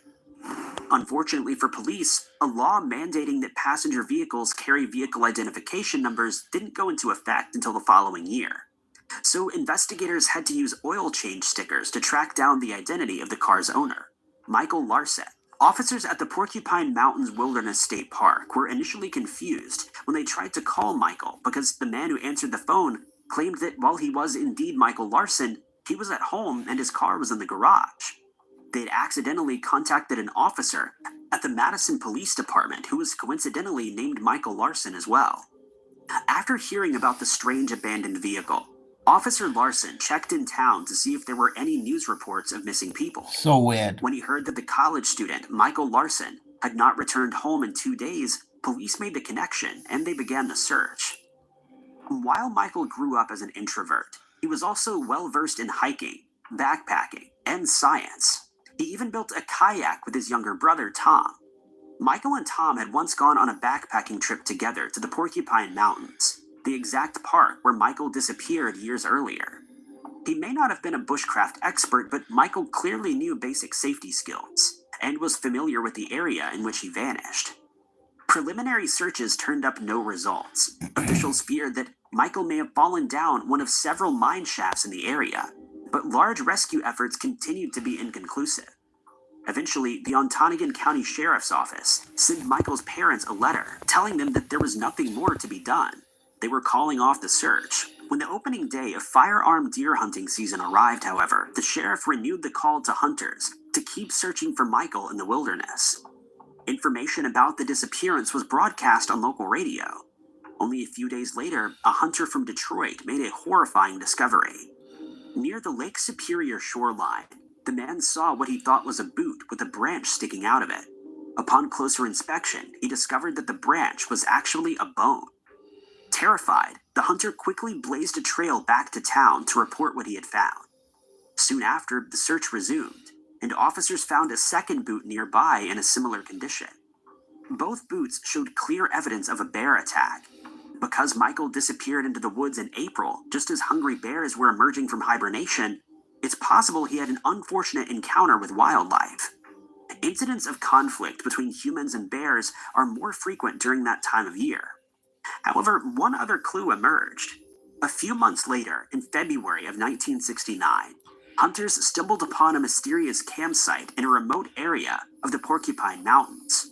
Unfortunately for police, a law mandating that passenger vehicles carry vehicle identification numbers didn't go into effect until the following year. So investigators had to use oil change stickers to track down the identity of the car's owner, Michael Larson. Officers at the Porcupine Mountains Wilderness State Park were initially confused when they tried to call Michael because the man who answered the phone claimed that while he was indeed Michael Larson, he was at home and his car was in the garage. They'd accidentally contacted an officer at the Madison Police Department who was coincidentally named Michael Larson as well. After hearing about the strange abandoned vehicle, Officer Larson checked in town to see if there were any news reports of missing people. So weird. When he heard that the college student, Michael Larson, had not returned home in 2 days, police made the connection and they began the search. While Michael grew up as an introvert, he was also well-versed in hiking, backpacking, and science. He even built a kayak with his younger brother, Tom. Michael and Tom had once gone on a backpacking trip together to the Porcupine Mountains, the exact park where Michael disappeared years earlier. He may not have been a bushcraft expert, but Michael clearly knew basic safety skills and was familiar with the area in which he vanished. Preliminary searches turned up no results. Officials feared that Michael may have fallen down one of several mine shafts in the area, but large rescue efforts continued to be inconclusive. Eventually, the Ontonagon County Sheriff's Office sent Michael's parents a letter telling them that there was nothing more to be done. They were calling off the search. When the opening day of firearm deer hunting season arrived, however, the sheriff renewed the call to hunters to keep searching for Michael in the wilderness. Information about the disappearance was broadcast on local radio. Only a few days later, a hunter from Detroit made a horrifying discovery. Near the Lake Superior shoreline, the man saw what he thought was a boot with a branch sticking out of it. Upon closer inspection, he discovered that the branch was actually a bone. Terrified, the hunter quickly blazed a trail back to town to report what he had found. Soon after, the search resumed, and officers found a second boot nearby in a similar condition. Both boots showed clear evidence of a bear attack. Because Michael disappeared into the woods in April, just as hungry bears were emerging from hibernation, it's possible he had an unfortunate encounter with wildlife. Incidents of conflict between humans and bears are more frequent during that time of year. However, one other clue emerged. A few months later, in February of 1969, hunters stumbled upon a mysterious campsite in a remote area of the Porcupine Mountains.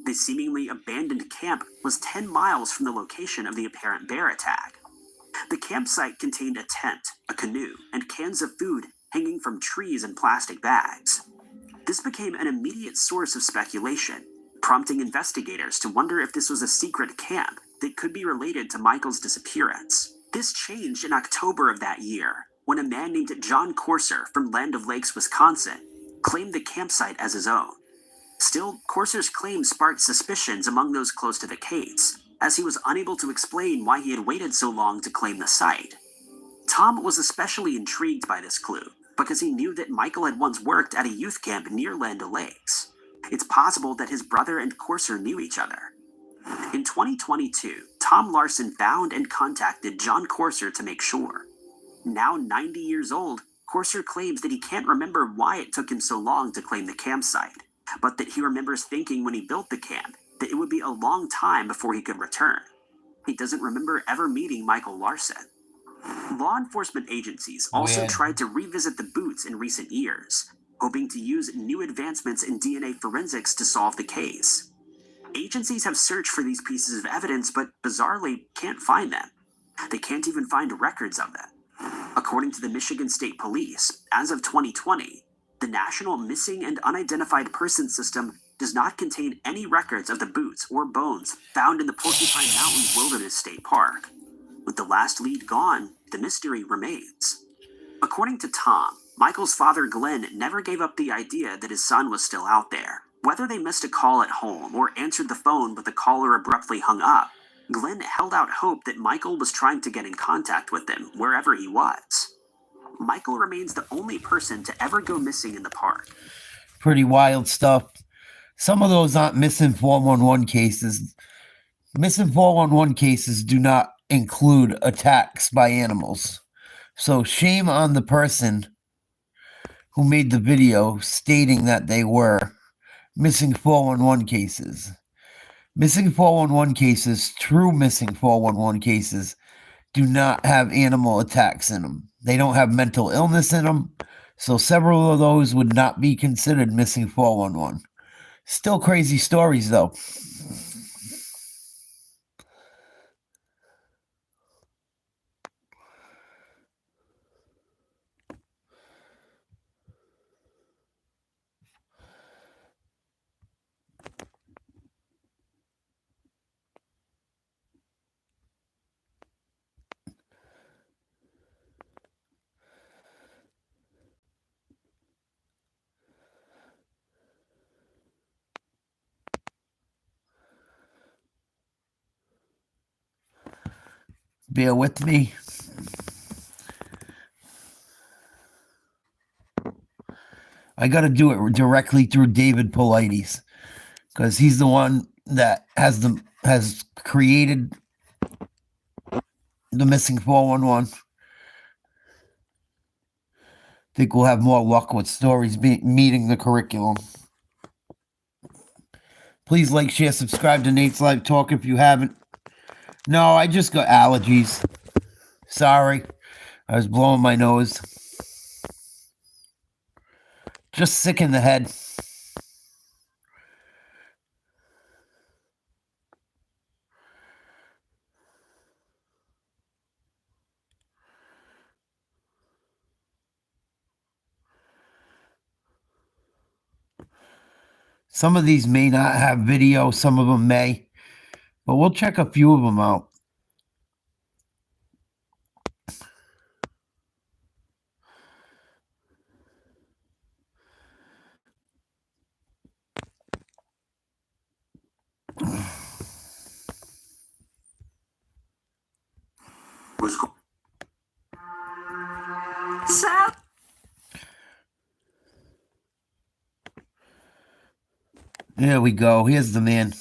The seemingly abandoned camp was 10 miles from the location of the apparent bear attack. The campsite contained a tent, a canoe, and cans of food hanging from trees and plastic bags. This became an immediate source of speculation, prompting investigators to wonder if this was a secret camp that could be related to Michael's disappearance. This changed in October of that year, when a man named John Courser from Land of Lakes, Wisconsin, claimed the campsite as his own. Still, Courser's claim sparked suspicions among those close to the case, as he was unable to explain why he had waited so long to claim the site. Tom was especially intrigued by this clue, because he knew that Michael had once worked at a youth camp near Land O'Lakes. It's possible that his brother and Courser knew each other. In 2022, Tom Larson found and contacted John Courser to make sure. Now 90 years old, Courser claims that he can't remember why it took him so long to claim the campsite, but that he remembers thinking when he built the camp that it would be a long time before he could return. He doesn't remember ever meeting Michael Larson. Law enforcement agencies also tried to revisit the boots in recent years, hoping to use new advancements in DNA forensics to solve the case. Agencies have searched for these pieces of evidence, but bizarrely can't find them. They can't even find records of them. According to the Michigan State Police, as of 2020, the National Missing and Unidentified Persons System does not contain any records of the boots or bones found in the Porcupine Mountain Wilderness State Park. With the last lead gone, the mystery remains. According to Tom, Michael's father Glenn never gave up the idea that his son was still out there. Whether they missed a call at home or answered the phone but the caller abruptly hung up, Glenn held out hope that Michael was trying to get in contact with him wherever he was. Michael remains the only person to ever go missing in the park. Pretty wild stuff. Some of those aren't missing 411 cases. Missing 411 cases do not include attacks by animals. So shame on the person who made the video stating that they were missing 411 cases. Missing 411 cases, true missing 411 cases, do not have animal attacks in them. They don't have mental illness in them. So several of those would not be considered missing 411. Still crazy stories, though. Bear with me. I got to do it directly through David Paulides because he's the one that has created the missing 411. Think we'll have more luck with stories meeting the curriculum. Please like, share, subscribe to Nate's Live Talk if you haven't. No, I just got allergies. Sorry. I was blowing my nose. Just sick in the head. Some of these may not have video, some of them may, but we'll check a few of them out. There we go. Here's the man.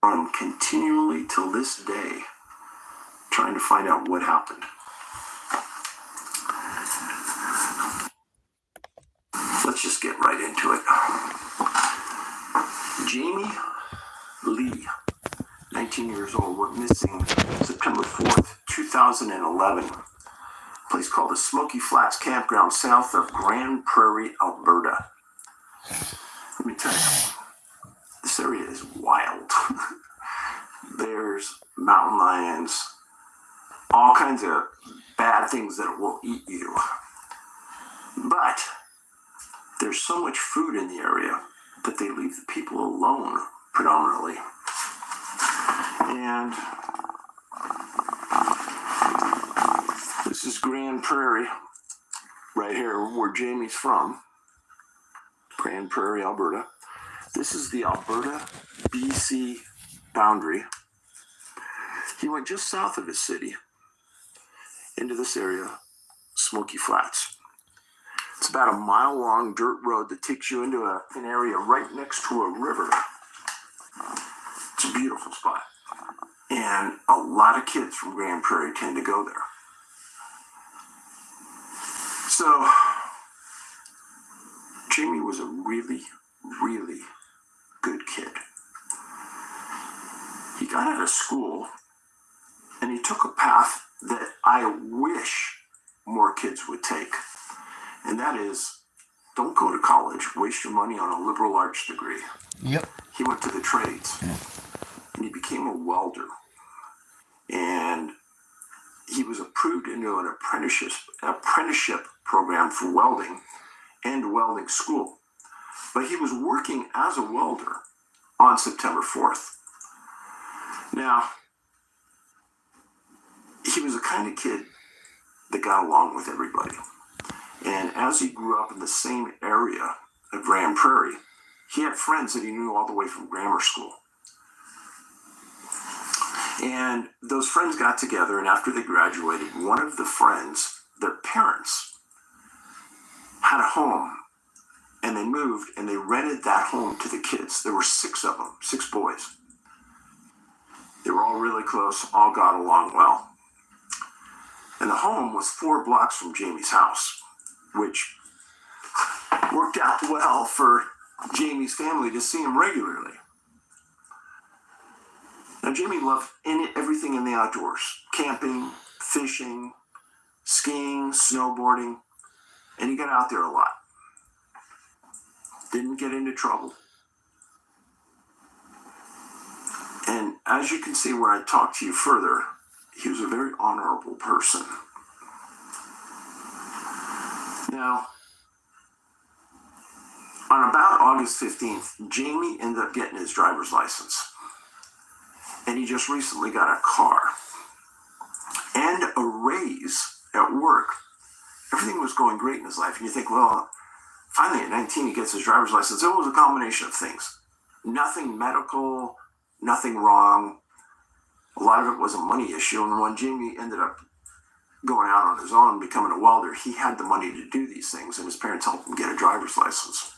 I'm continually till this day trying to find out what happened. Let's just get right into it. Jamie Lee, 19 years old, went missing September 4th, 2011. A place called the Smoky Flats Campground south of Grand Prairie, Alberta. Let me tell you, this area is wild. There's mountain lions, all kinds of bad things that will eat you. But there's so much food in the area that they leave the people alone predominantly. And this is Grand Prairie, right here where Jamie's from. Grand Prairie, Alberta. This is the Alberta-BC boundary. He went just south of his city into this area, Smoky Flats. It's about a mile-long dirt road that takes you into an area right next to a river. It's a beautiful spot. And a lot of kids from Grand Prairie tend to go there. So, Jamie was a really, really good kid. He got out of school and he took a path that I wish more kids would take. And that is, don't go to college, waste your money on a liberal arts degree. Yep. He went to the trades and he became a welder. And he was approved into an apprenticeship program for welding and welding school. but he was working as a welder on September 4th. Now, he was the kind of kid that got along with everybody. And as he grew up in the same area of Grand Prairie, he had friends that he knew all the way from grammar school. And those friends got together, and after they graduated, one of the friends, their parents, had a home, and they moved, and they rented that home to the kids. There were 6 of them, 6 boys. They were all really close, all got along well. And the home was 4 blocks from Jamie's house, which worked out well for Jamie's family to see him regularly. Now, Jamie loved everything in the outdoors: camping, fishing, skiing, snowboarding, and he got out there a lot. Didn't get into trouble. And as you can see when I talk to you further, he was a very honorable person. Now, on about August 15th, Jamie ended up getting his driver's license. And he just recently got a car and a raise at work. Everything was going great in his life. And you think, well, finally at 19, he gets his driver's license. It was a combination of things. Nothing medical, nothing wrong. A lot of it was a money issue. And when Jamie ended up going out on his own, becoming a welder, he had the money to do these things, and his parents helped him get a driver's license.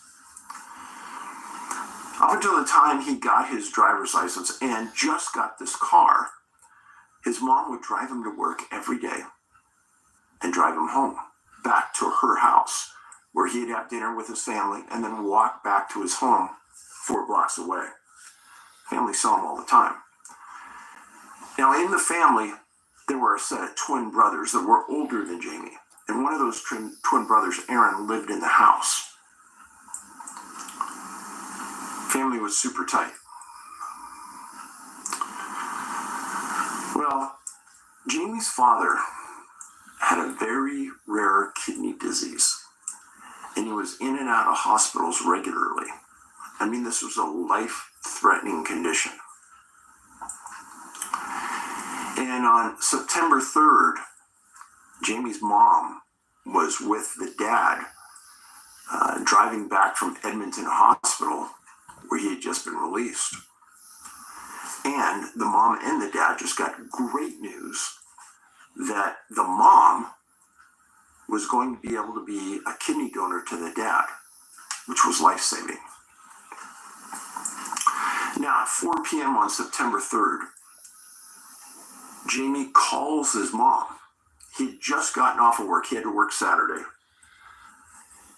Up until the time he got his driver's license and just got this car, his mom would drive him to work every day and drive him home, back to her house, where he'd have dinner with his family and then walk back to his home 4 blocks away. Family saw him all the time. Now, in the family, there were a set of twin brothers that were older than Jamie. And one of those twin brothers, Aaron, lived in the house. Family was super tight. Well, Jamie's father had a very rare kidney disease, and he was in and out of hospitals regularly. I mean, this was a life-threatening condition. And on September 3rd, Jamie's mom was with the dad driving back from Edmonton Hospital, where he had just been released. And the mom and the dad just got great news that the mom was going to be able to be a kidney donor to the dad, which was life-saving. Now, at 4 p.m. on September 3rd, Jamie calls his mom. He'd just gotten off of work. He had to work Saturday.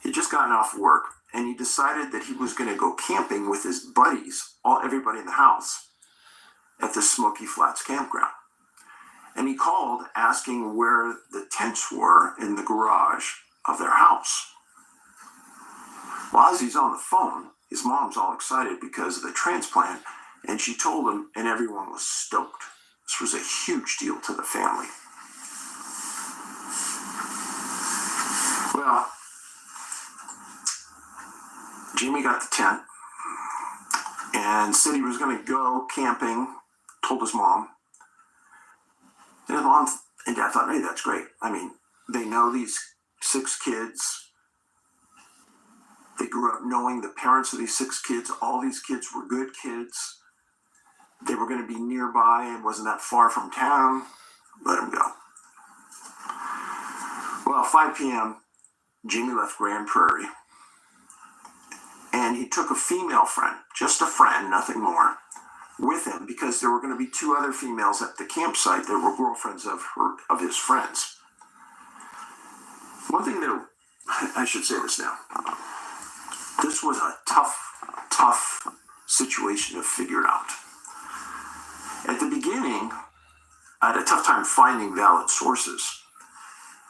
He'd just gotten off work, and he decided that he was going to go camping with his buddies, everybody in the house, at the Smoky Flats campground. And he called asking where the tents were in the garage of their house. Well, as he's on the phone, his mom's all excited because of the transplant, and she told him, and everyone was stoked. This was a huge deal to the family. Well, Jamie got the tent and said he was going to go camping, told his mom. And his mom and dad thought, hey, that's great. I mean, they know these 6 kids. They grew up knowing the parents of these 6 kids. All these kids were good kids. They were going to be nearby and wasn't that far from town. Let them go. Well, 5 p.m., Jamie left Grand Prairie. And he took a female friend, just a friend, nothing more, with him because there were going to be 2 other females at the campsite that were girlfriends of his friends. One thing that I should say this now. This was a tough situation to figure out. At the beginning, I had a tough time finding valid sources.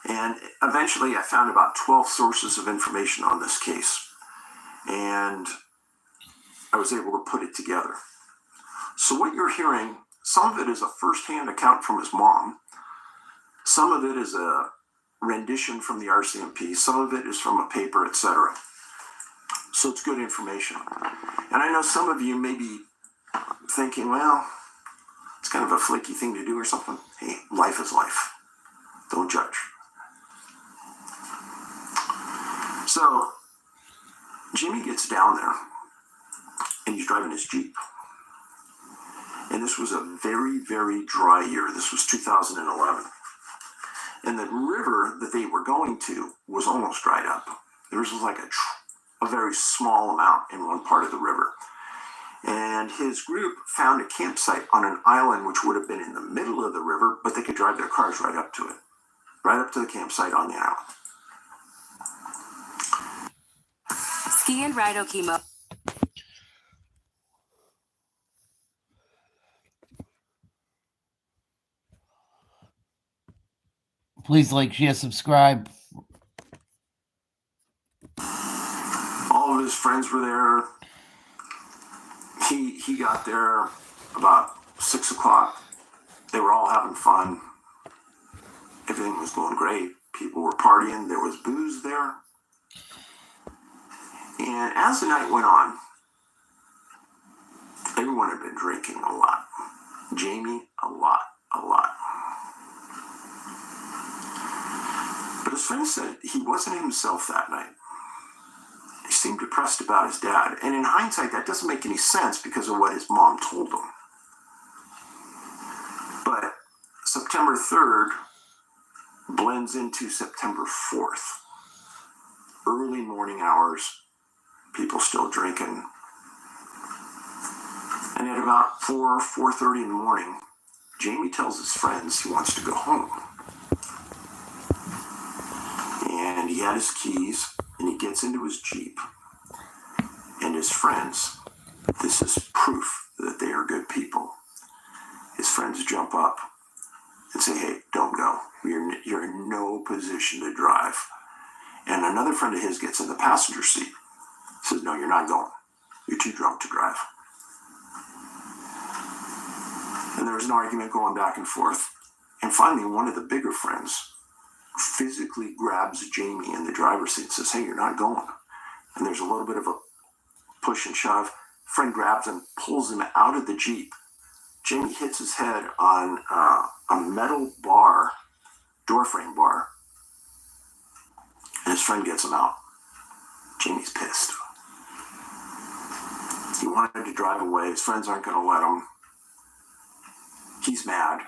And eventually I found about 12 sources of information on this case. And I was able to put it together. So what you're hearing, some of it is a first-hand account from his mom. Some of it is a rendition from the RCMP. Some of it is from a paper, etc. So it's good information. And I know some of you may be thinking, well, it's kind of a flaky thing to do or something. Hey, life is life. Don't judge. So Jimmy gets down there and he's driving his Jeep. And this was a very, very dry year. This was 2011. And the river that they were going to was almost dried up. There was like a very small amount in one part of the river. And his group found a campsite on an island which would have been in the middle of the river, but they could drive their cars right up to it. Right up to the campsite on the island. Ski and ride Okemo. Please like, share, subscribe. All of his friends were there. He got there about 6 o'clock. They were all having fun. Everything was going great. People were partying. There was booze there. And as the night went on, everyone had been drinking a lot. Jamie, a lot. But his friend said he wasn't himself that night. He seemed depressed about his dad. And in hindsight, that doesn't make any sense because of what his mom told him. But September 3rd blends into September 4th. Early morning hours, people still drinking. And at about 4:30 in the morning, Jamie tells his friends he wants to go home. And he had his keys, and he gets into his Jeep. And his friends, this is proof that they are good people. His friends jump up and say, hey, don't go. You're in no position to drive. And another friend of his gets in the passenger seat. Says, no, you're not going. You're too drunk to drive. And there was an argument going back and forth. And finally, one of the bigger friends physically grabs Jamie in the driver's seat and says, hey, you're not going. And there's a little bit of a push and shove. Friend grabs him, pulls him out of the Jeep. Jamie hits his head on a metal bar, door frame bar. And his friend gets him out. Jamie's pissed. He wanted to drive away. His friends aren't going to let him. He's mad.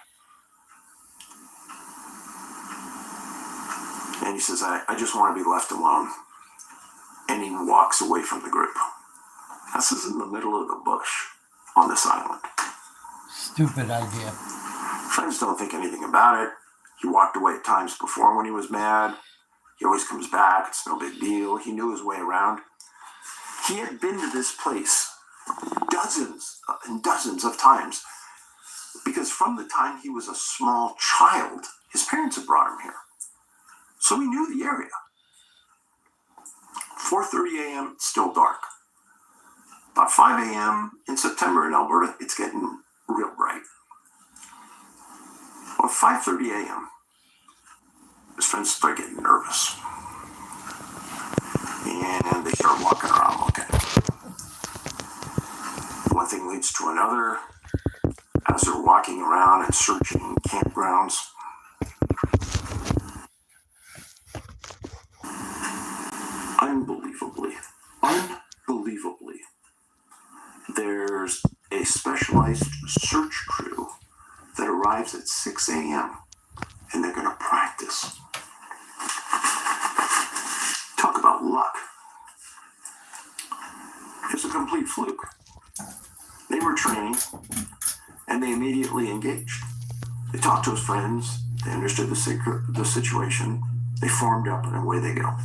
And he says, I just want to be left alone. And he walks away from the group. This is in the middle of the bush on this island. Stupid idea. Friends don't think anything about it. He walked away at times before when he was mad. He always comes back. It's no big deal. He knew his way around. He had been to this place dozens and dozens of times because from the time he was a small child, his parents had brought him here. So he knew the area. 4:30 a.m., still dark. About 5 a.m. in September in Alberta, it's getting real bright. Well, 5:30 a.m., his friends start getting nervous. And they start walking around looking. One thing leads to another. As they're walking around and searching campgrounds, unbelievably, there's a specialized search crew that arrives at 6 a.m. and they're going to practice. Talk about luck. It's a complete fluke. They were training and they immediately engaged. They talked to his friends, they understood the situation, they formed up, and away they go.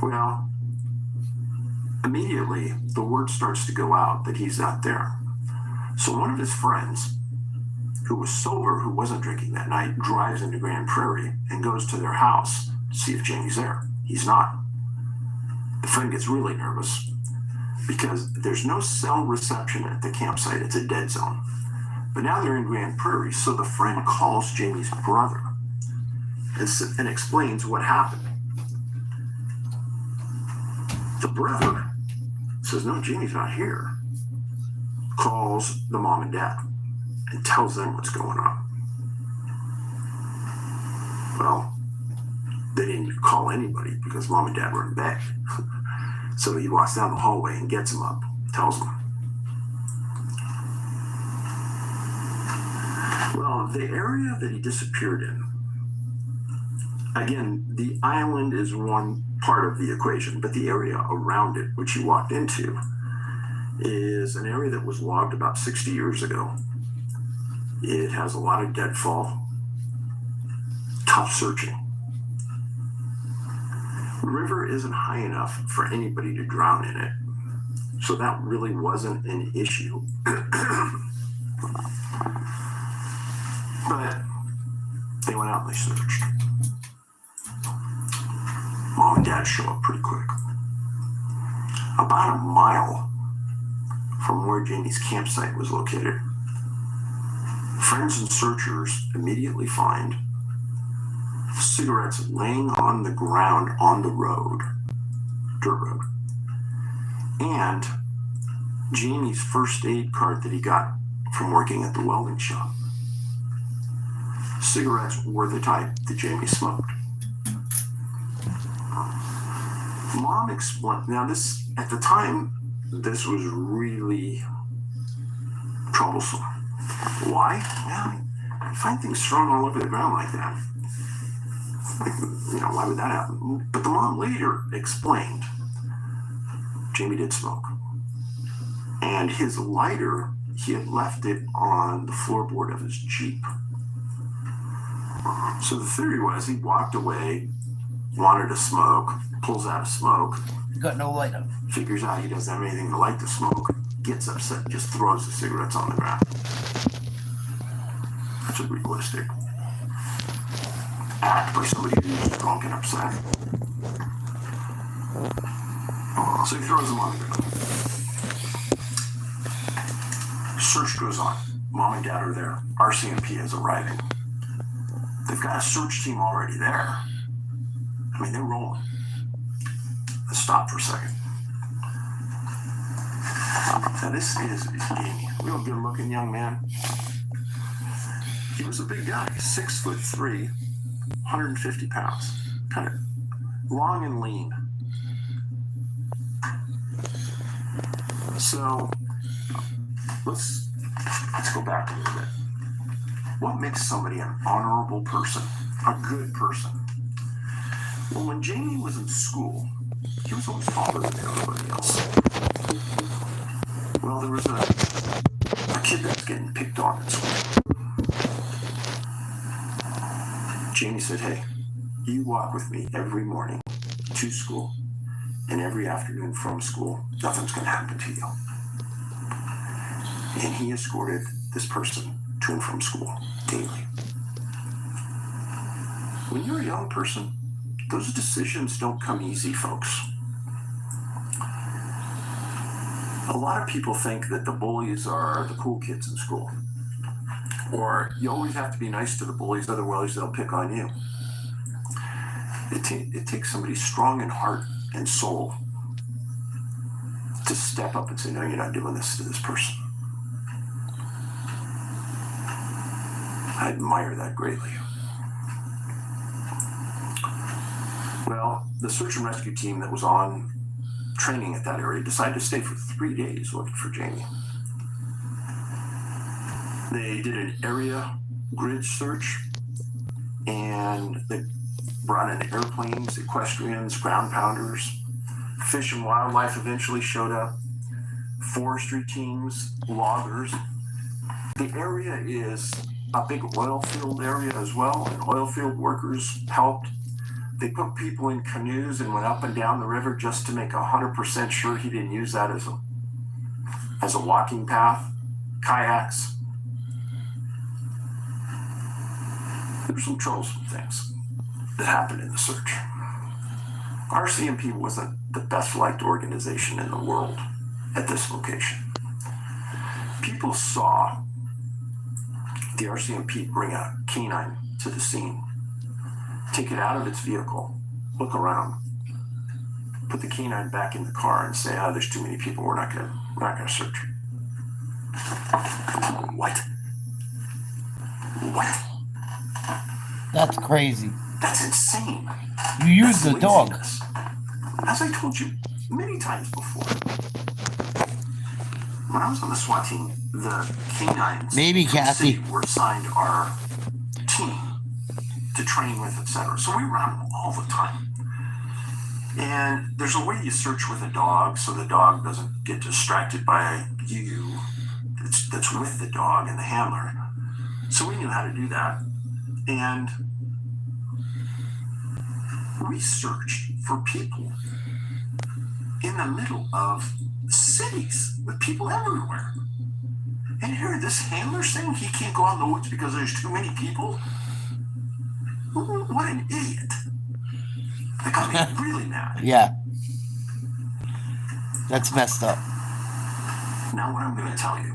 Well, immediately the word starts to go out that he's not there. So one of his friends, who was sober, who wasn't drinking that night, drives into Grand Prairie and goes to their house to see if Jamie's there. He's not. The friend gets really nervous because there's no cell reception at the campsite. It's a dead zone. But now they're in Grand Prairie, so the friend calls Jamie's brother and explains what happened. The brother says, no, Jamie's not here. Calls the mom and dad and tells them what's going on. Well, they didn't call anybody because mom and dad were in bed. So he walks down the hallway and gets them up, tells them. Well, the area that he disappeared in, again, the island is one part of the equation, but the area around it, which he walked into, is an area that was logged about 60 years ago. It has a lot of deadfall, tough searching. The river isn't high enough for anybody to drown in it, so that really wasn't an issue. But they went out and they searched. Mom and dad show up pretty quick. About a mile from where Jamie's campsite was located, friends and searchers immediately find cigarettes laying on the ground on the road, dirt road, and Jamie's first aid card that he got from working at the welding shop. Cigarettes were the type that Jamie smoked. Mom explained, now this, at the time, this was really troublesome. Why? Well, you find things thrown all over the ground like that. Like, you know, why would that happen? But the mom later explained Jamie did smoke. And his lighter, he had left it on the floorboard of his Jeep. So the theory was he walked away, wanted to smoke, pulls out a smoke. Got no lighter. Figures out he doesn't have anything to light the smoke, gets upset, just throws the cigarettes on the ground. That's a realistic act by somebody who's drunk and upset. So he throws them on the ground. Search goes on. Mom and dad are there. RCMP is arriving. They've got a search team already there. I mean, they're rolling. Let's stop for a second. Now this is Jamie, real good looking young man. He was a big guy, 6'3", 150 pounds, kind of long and lean. So let's go back a little bit. What makes somebody an honorable person, a good person? Well, when Jamie was in school, he was always taller than everybody else. Well, there was a kid that was getting picked on at school. Jamie said, hey, you walk with me every morning to school and every afternoon from school. Nothing's going to happen to you. And he escorted this person to and from school daily. When you're a young person, those decisions don't come easy, folks. A lot of people think that the bullies are the cool kids in school. Or you always have to be nice to the bullies, otherwise they'll pick on you. It takes somebody strong in heart and soul to step up and say, no, you're not doing this to this person. I admire that greatly. Well, the search and rescue team that was on training at that area decided to stay for 3 days looking for Jamie. They did an area grid search, and they brought in airplanes, equestrians, ground pounders. Fish and Wildlife eventually showed up, forestry teams, loggers. The area is a big oil field area as well, and oil field workers helped. They put people in canoes and went up and down the river just to make 100% sure he didn't use that as a walking path. Kayaks. There were some troublesome things that happened in the search. RCMP wasn't the best liked organization in the world at this location. People saw the RCMP bring a canine to the scene, take it out of its vehicle, look around, put the canine back in the car and say, there's too many people, we're not gonna search. What? What? That's crazy. That's insane. You use the dog. As I told you many times before, when I was on the SWAT team, the canines Maybe, Kathy, were assigned our team to train with, etc. So we run them all the time. And there's a way you search with a dog so the dog doesn't get distracted by you that's with the dog and the handler. So we knew how to do that. And we searched for people in the middle of cities with people everywhere. And here, this handler's saying he can't go out in the woods because there's too many people? What an idiot. That got me really mad. Yeah. That's messed up. Now, what I'm going to tell you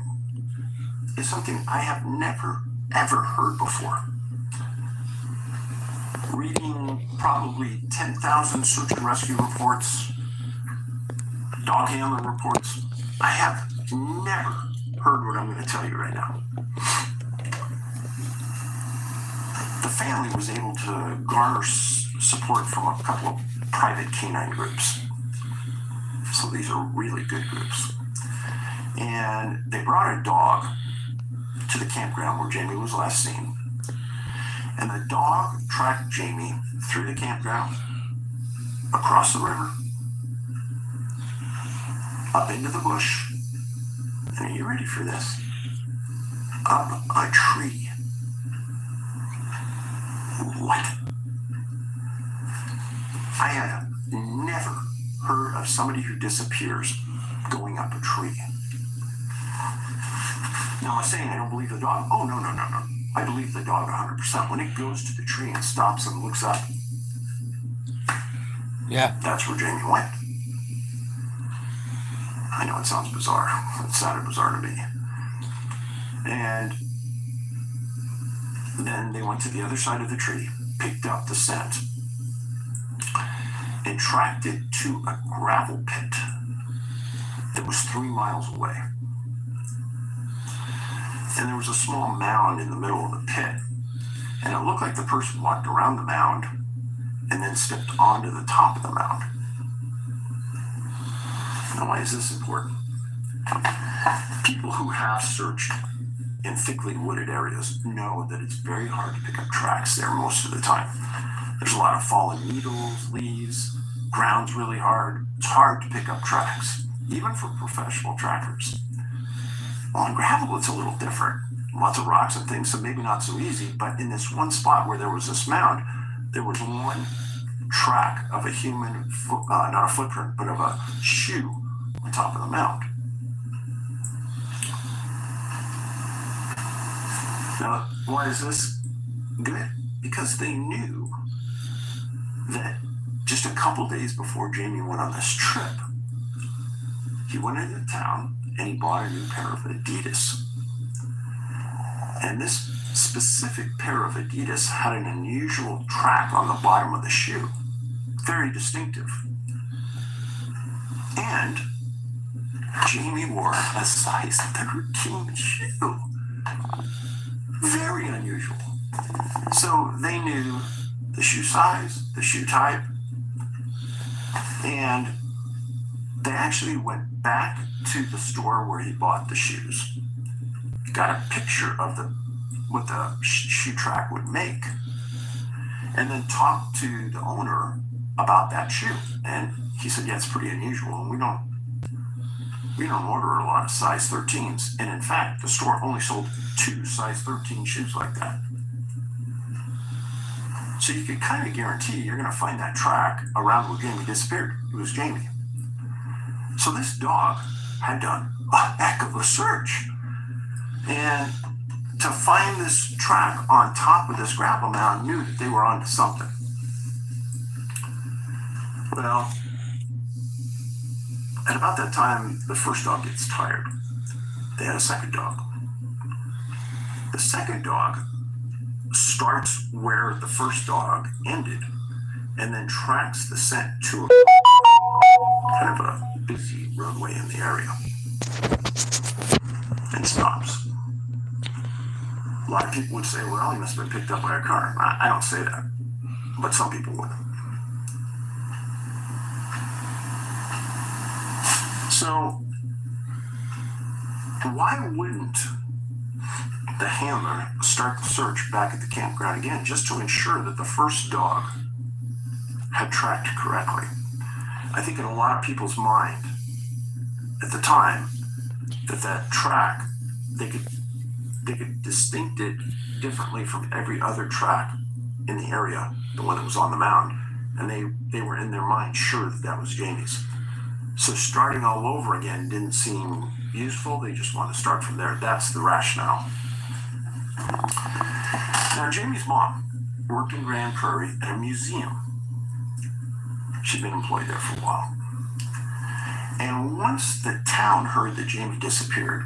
is something I have never, ever heard before. Reading probably 10,000 search and rescue reports, dog handler reports, I have never heard what I'm going to tell you right now. The family was able to garner support from a couple of private canine groups. So these are really good groups. And they brought a dog to the campground where Jamie was last seen. And the dog tracked Jamie through the campground, across the river, up into the bush, and are you ready for this? Up a tree. What? I have never heard of somebody who disappears going up a tree. Now, I'm saying I don't believe the dog. Oh, no. I believe the dog 100%. When it goes to the tree and stops and looks up, yeah, that's where Jamie went. I know it sounds bizarre. It sounded bizarre to me. And then they went to the other side of the tree, picked up the scent, and tracked it to a gravel pit that was 3 miles away. And there was a small mound in the middle of the pit. And it looked like the person walked around the mound and then stepped onto the top of the mound. Now, why is this important? People who have searched in thickly wooded areas know that it's very hard to pick up tracks there most of the time. There's a lot of fallen needles, leaves, ground's really hard. It's hard to pick up tracks, even for professional trackers. Well, on gravel, it's a little different. Lots of rocks and things, so maybe not so easy, but in this one spot where there was this mound, there was one track of a human, not a footprint, but of a shoe on top of the mound. Now, why is this good? Because they knew that just a couple days before Jamie went on this trip, he went into town and he bought a new pair of Adidas. And this specific pair of Adidas had an unusual track on the bottom of the shoe. Very distinctive. And Jamie wore a size 13 shoe. Very unusual. So they knew the shoe size, the shoe type, and they actually went back to the store where he bought the shoes, got a picture of what the shoe track would make, and then talked to the owner about that shoe. And he said, yeah, it's pretty unusual, and we don't order a lot of size 13s. And in fact, the store only sold 2 size 13 shoes like that. So you could kind of guarantee you're going to find that track around where Jamie disappeared. It was Jamie. So this dog had done a heck of a search. And to find this track on top of this gravel mound, knew that they were onto something. Well, at about that time, the first dog gets tired. They had a second dog. The second dog starts where the first dog ended and then tracks the scent to a kind of a busy roadway in the area, and stops. A lot of people would say, well, he must have been picked up by a car. I don't say that, but some people would. So, why wouldn't the handler start the search back at the campground again, just to ensure that the first dog had tracked correctly? I think in a lot of people's mind at the time that track, they could distinct it differently from every other track in the area, the one that was on the mound, and they were in their mind sure that was Jamie's. So starting all over again didn't seem useful. They just wanted to start from there. That's the rationale. Now, Jamie's mom worked in Grand Prairie at a museum. She'd been employed there for a while. And once the town heard that Jamie disappeared,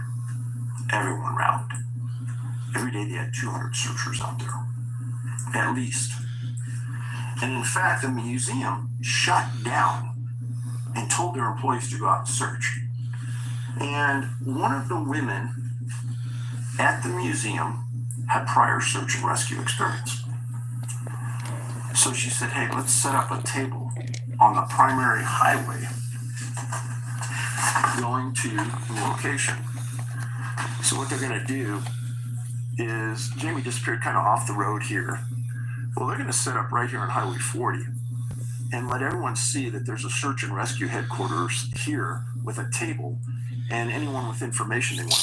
everyone rallied. Every day they had 200 searchers out there, at least. And in fact, the museum shut down and told their employees to go out and search. And one of the women at the museum had prior search and rescue experience. So she said, hey, let's set up a table on the primary highway going to the location. So what they're going to do is, Jamie disappeared kind of off the road here. Well, they're going to set up right here on Highway 40 and let everyone see that there's a search and rescue headquarters here with a table and anyone with information they want.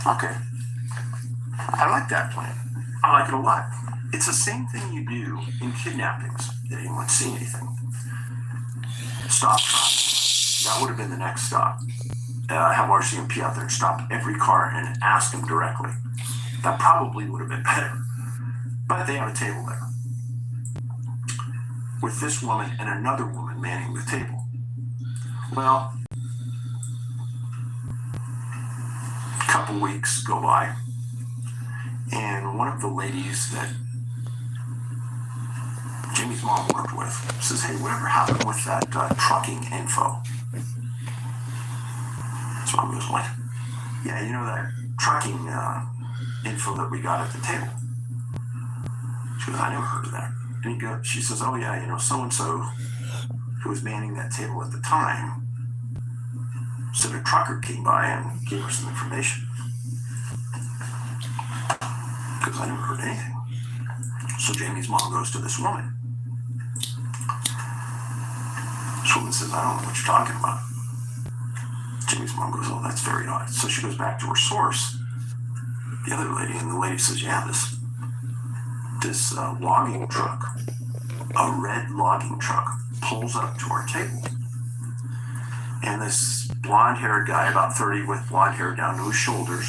Okay. I like that plan. I like it a lot. It's the same thing you do in kidnappings. They didn't want to see anything. Stop traffic. That would have been the next stop. Have RCMP out there and stop every car and ask them directly. That probably would have been better. But they have a table there with this woman and another woman manning the table. Well, a couple weeks go by, and one of the ladies that Jamie's mom worked with says, hey, whatever happened with that trucking info? So I was like, yeah, you know that trucking info that we got at the table? She goes, I never heard of that. And she says, oh yeah, you know, so-and-so who was manning that table at the time said a trucker came by and gave her some information. Because I never heard anything. So Jamie's mom goes to this woman. This woman says, I don't know what you're talking about. Jamie's mom goes, oh, that's very odd. So she goes back to her source, the other lady, and the lady says, yeah, this logging truck, a red logging truck, pulls up to our table. And this blonde-haired guy, about 30, with blonde hair down to his shoulders,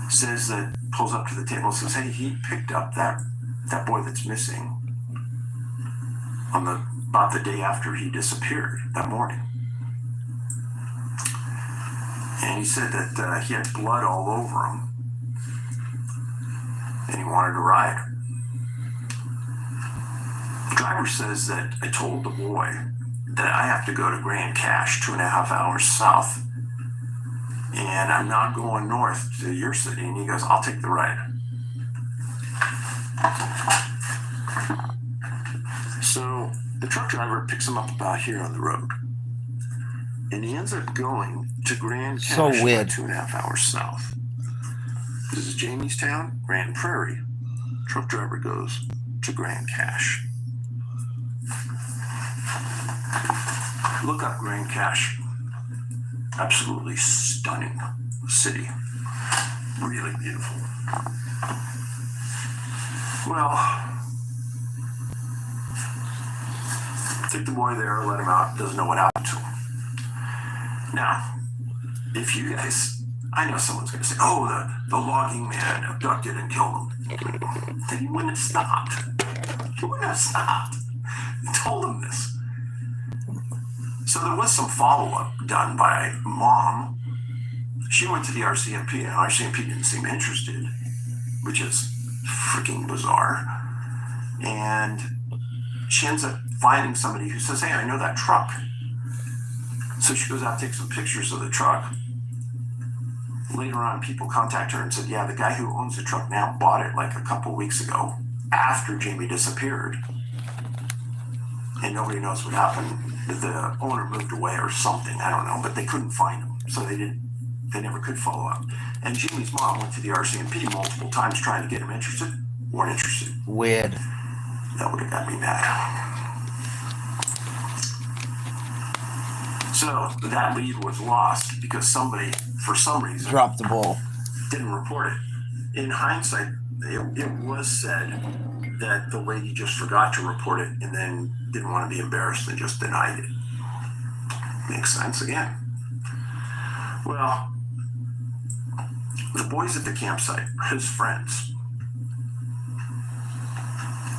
says that, pulls up to the table and says, hey, he picked up that boy that's missing about the day after he disappeared, that morning. And he said that he had blood all over him and he wanted to ride. The driver says that I told the boy that I have to go to Grand Cache, 2.5 hours south, and I'm not going north to your city. And he goes, I'll take the ride. So the truck driver picks him up about here on the road, and he ends up going to Grand Cache, So weird. 2.5 hours south. This is Jamie's town, Grand Prairie. Truck driver goes to Grand Cache. Look up Grand Cache. Absolutely stunning city. Really beautiful. Well, take the boy there, let him out, doesn't know what happened to him. Now, if you guys, I know someone's going to say, oh, the logging man abducted and killed him. Then he wouldn't have stopped. He wouldn't have stopped. He told him this. So there was some follow-up done by mom. She went to the RCMP, and RCMP didn't seem interested, which is freaking bizarre. And she ends up finding somebody who says, hey, I know that truck. So she goes out, takes some pictures of the truck. Later on, people contact her and said, yeah, the guy who owns the truck now bought it like a couple weeks ago after Jamie disappeared. And nobody knows what happened. The owner moved away or something, I don't know, but they couldn't find him. So they never could follow up. And Jamie's mom went to the RCMP multiple times trying to get him interested. Weren't interested. Weird. That would have got me mad. So that lead was lost because somebody, for some reason, dropped the ball. Didn't report it. In hindsight, it was said that the lady just forgot to report it and then didn't want to be embarrassed and just denied it. Makes sense again. Well, the boys at the campsite, his friends,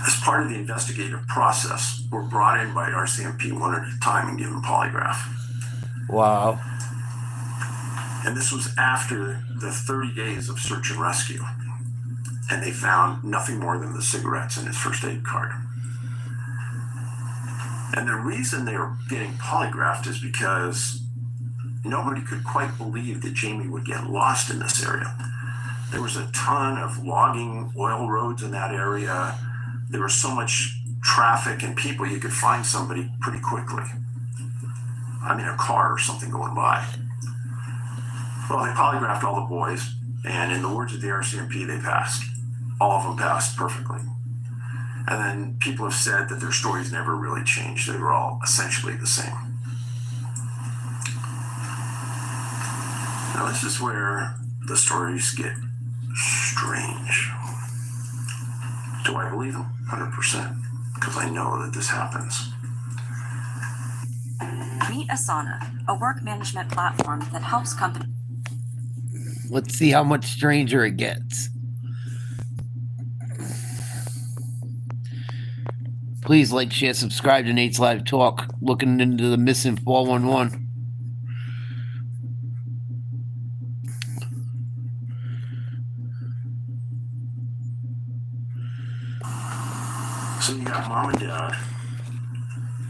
as part of the investigative process, were brought in by RCMP one at a time and given polygraph. Wow. And this was after the 30 days of search and rescue. And they found nothing more than the cigarettes in his first aid card. And the reason they were getting polygraphed is because nobody could quite believe that Jamie would get lost in this area. There was a ton of logging oil roads in that area. There was so much traffic and people, you could find somebody pretty quickly. I mean, a car or something going by. Well, they polygraphed all the boys, and in the words of the RCMP, they passed. All of them passed perfectly. And then people have said that their stories never really changed. They were all essentially the same. Now, this is where the stories get strange. Do I believe them? 100%. Because I know that this happens. Meet Asana, a work management platform that helps companies. Let's see how much stranger it gets. Please like, share, subscribe to Nate's Live Talk. Looking into the missing 411. So you got mom and dad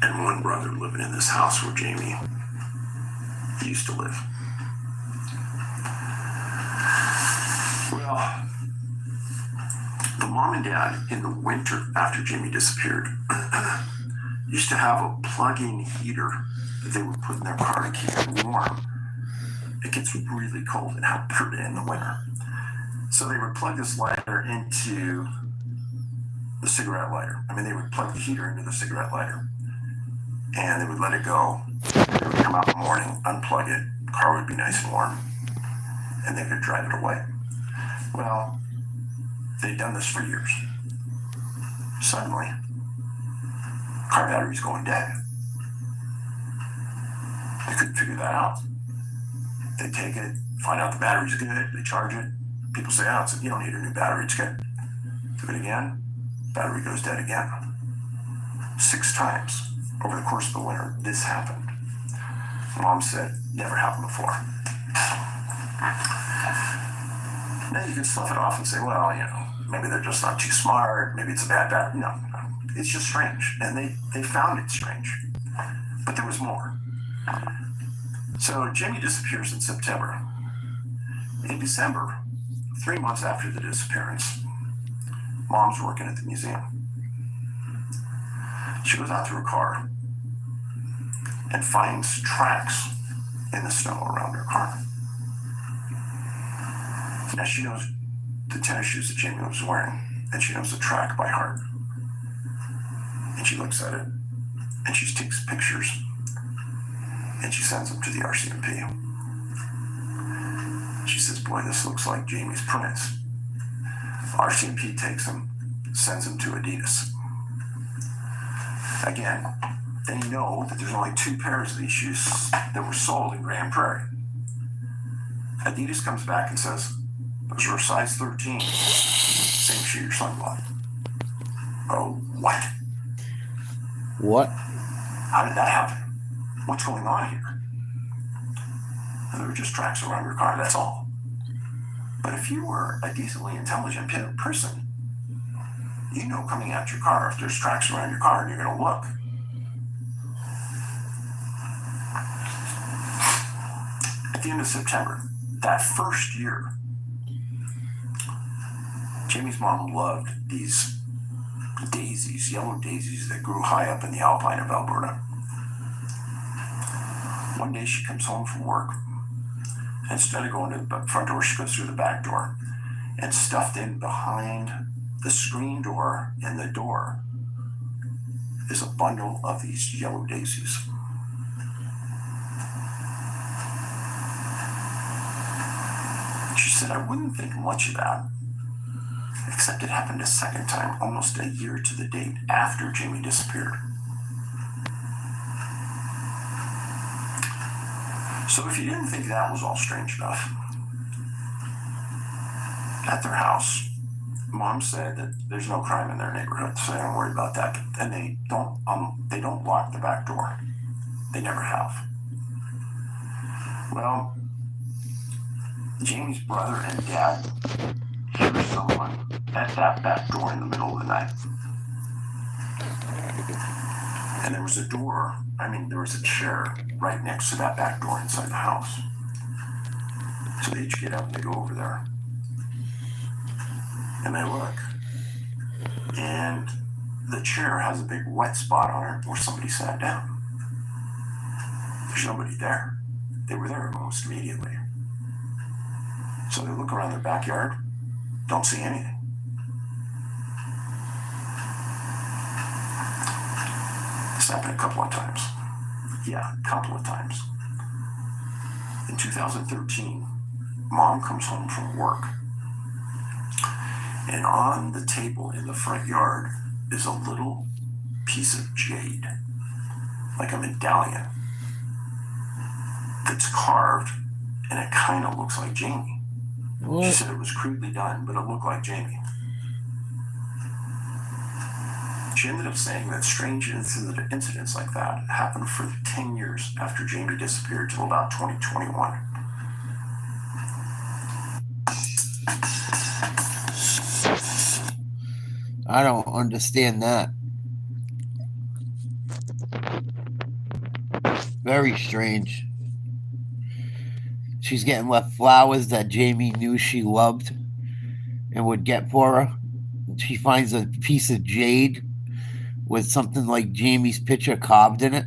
and one brother living in this house where Jamie used to live. Well, the mom and dad in the winter after Jamie disappeared used to have a plug-in heater that they would put in their car to keep it warm. It gets really cold in Alberta in the winter. So they would plug this lighter into the cigarette lighter. I mean, they would plug the heater into the cigarette lighter and they would let it go. They would come out in the morning, unplug it, the car would be nice and warm, and they could drive it away. Well, they'd done this for years. Suddenly, car battery's going dead. They couldn't figure that out. They take it, find out the battery's good, they charge it. People say, oh, you don't need a new battery, it's good. Do it again, battery goes dead again. 6 times over the course of the winter, this happened. Mom said, never happened before. Then you can slough it off and say, well, maybe they're just not too smart, maybe it's a bad battery. No, it's just strange. And they found it strange. But there was more. So Jamie disappears in September. In December, 3 months after the disappearance, Mom's working at the museum. She goes out to her car and finds tracks in the snow around her car. Now she knows the tennis shoes that Jamie was wearing, and she knows the track by heart. And she looks at it, and she takes pictures, and she sends them to the RCMP. She says, boy, this looks like Jamie's prints. RCMP takes them, sends them to Adidas. Again, they know that there's only 2 pairs of these shoes that were sold in Grand Prairie. Adidas comes back and says, those are a size 13. Same shoe your son bought. Oh, what? What? How did that happen? What's going on here? And there were just tracks around your car, that's all. But if you were a decently intelligent person, you know coming out your car, if there's tracks around your car and you're going to look, At the end of September, that first year, Jamie's mom loved these daisies, yellow daisies that grew high up in the alpine of Alberta. One day she comes home from work. Instead of going to the front door, she goes through the back door. And stuffed in behind the screen door and the door is a bundle of these yellow daisies. She said, I wouldn't think much of that, except it happened a second time, almost a year to the date after Jamie disappeared. So if you didn't think that was all strange enough, at their house, Mom said that there's no crime in their neighborhood, so they don't worry about that. And they don't lock the back door. They never have. Well, Jamie's brother and dad hear someone at that back door in the middle of the night. And there was a chair right next to that back door inside the house. So they each get up and they go over there. And they look. And the chair has a big wet spot on it where somebody sat down. There's nobody there. They were there almost immediately. So they look around their backyard, don't see anything. This happened a couple of times. Yeah, a couple of times. In 2013, Mom comes home from work. And on the table in the front yard is a little piece of jade, like a medallion, that's carved, and it kind of looks like Jamie. What? She said it was crudely done, but it looked like Jamie. She ended up saying that strange incidents like that happened for 10 years after Jamie disappeared till about 2021. I don't understand that. Very strange. She's getting left flowers that Jamie knew she loved and would get for her. She finds a piece of jade with something like Jamie's picture carved in it.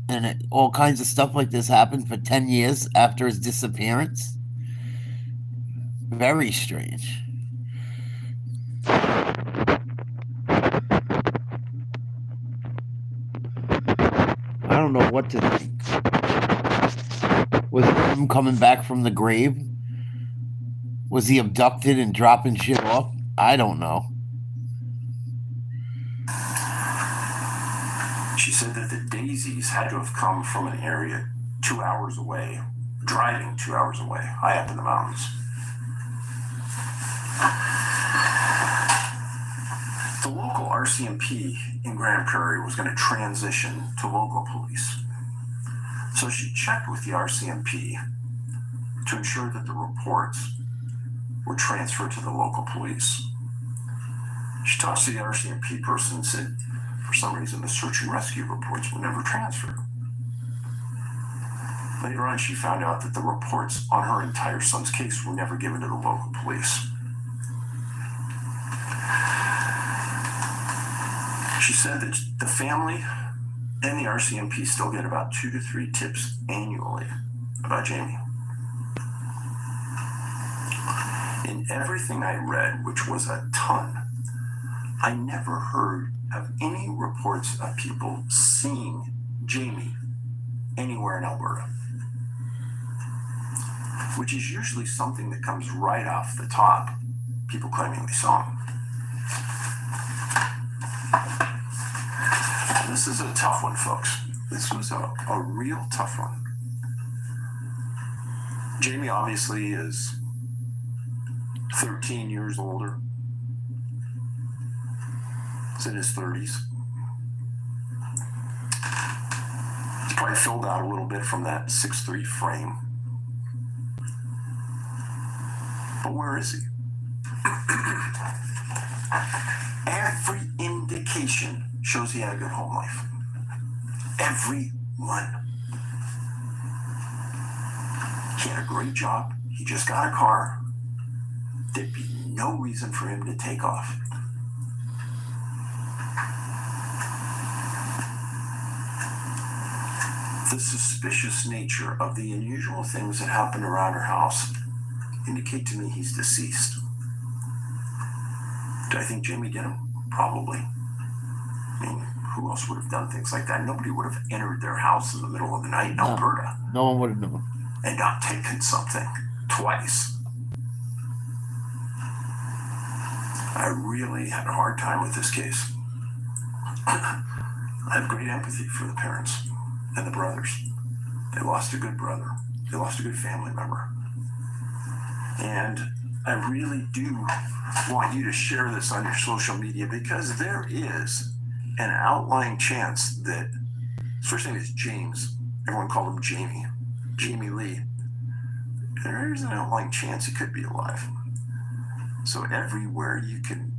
And all kinds of stuff like this happened for 10 years after his disappearance. Very strange. I don't know what to think. Was him coming back from the grave? Was he abducted and dropping shit off? I don't know. She said that the daisies had to have come from an area 2 hours away, driving 2 hours away, high up in the mountains. The local RCMP in Grand Prairie was going to transition to local police. So she checked with the RCMP to ensure that the reports were transferred to the local police. She talked to the RCMP person and said, for some reason, the search and rescue reports were never transferred. Later on, she found out that the reports on her entire son's case were never given to the local police. She said that the family and the RCMP still get about 2 to 3 tips annually about Jamie. In everything I read, which was a ton, I never heard of any reports of people seeing Jamie anywhere in Alberta, which is usually something that comes right off the top, people claiming they saw him. This is a tough one, folks. This was a real tough one. Jamie obviously is 13 years older. He's in his 30s. He's probably filled out a little bit from that 6'3" frame. But where is he? Every indication shows he had a good home life. Every One. He had a great job. He just got a car. There'd be no reason for him to take off. The suspicious nature of the unusual things that happen around her house indicate to me he's deceased. Do I think Jamie did them? Probably. I mean, who else would have done things like that? Nobody would have entered their house in the middle of the night in Alberta. No one would have known. And not taken something twice. I really had a hard time with this case. I have great empathy for the parents and the brothers. They lost a good brother. They lost a good family member. And I really do want you to share this on your social media, because there is an outlying chance that his first name is James. Everyone called him Jamie. Jamie Lee. There's an outlying chance he could be alive. So everywhere you can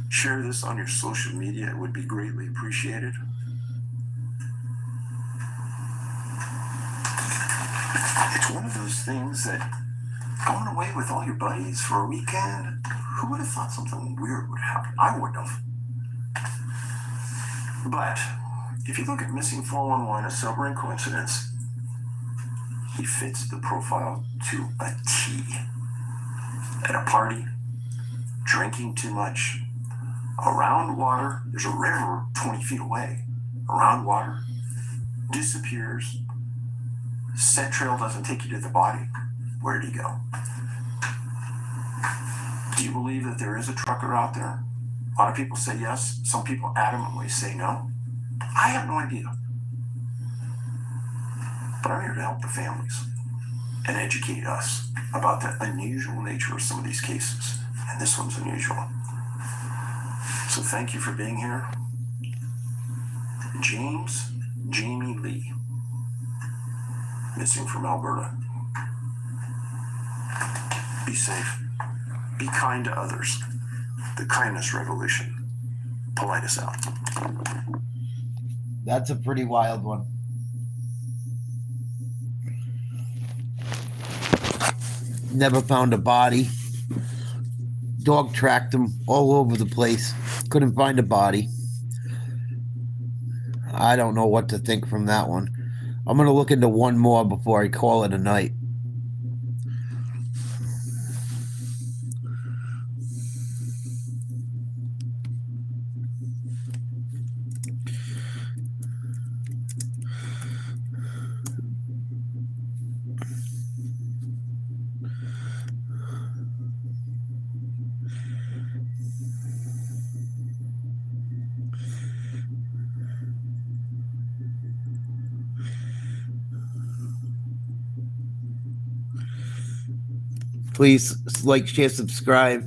share this on your social media, it would be greatly appreciated. It's one of those things that going away with all your buddies for a weekend, who would have thought something weird would happen? I wouldn't have. But if you look at Missing 411, a sobering coincidence, he fits the profile to a T. At a party, drinking too much, around water, there's a river 20 feet away, around water, disappears, scent trail doesn't take you to the body. Where'd he go? Do you believe that there is a trucker out there? A lot of people say yes. Some people adamantly say no. I have no idea. But I'm here to help the families and educate us about the unusual nature of some of these cases. And this one's unusual. So thank you for being here. Jamie Lee, missing from Alberta. Be safe. Be kind to others. The kindness revolution. Polite us out. That's a pretty wild one. Never found a body. Dog tracked him all over the place. Couldn't find a body. I don't know what to think from that one. I'm going to look into one more before I call it a night. Please like, share, subscribe.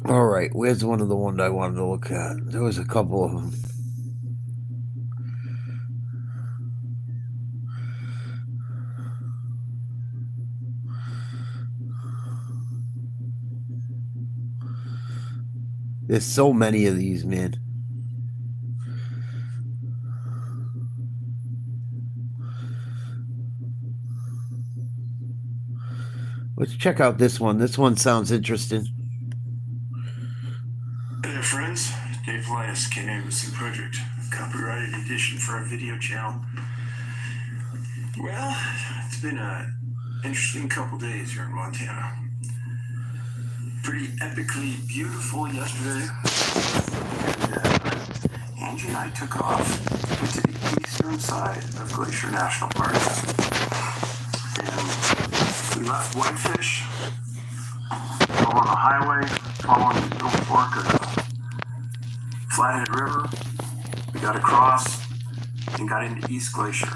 All right, where's one of the ones I wanted to look at? There was a couple of them. There's so many of these, man. Let's check out this one. This one sounds interesting. Hey there, friends. Dave Elias, K-9 Missing Project. Copyrighted edition for our video channel. Well, it's been an interesting couple days here in Montana. Pretty epically beautiful yesterday. And Angie and I took off to the eastern side of Glacier National Park. And we left Whitefish, drove on the highway, following the middle fork of the Flathead River. We got across and got into East Glacier.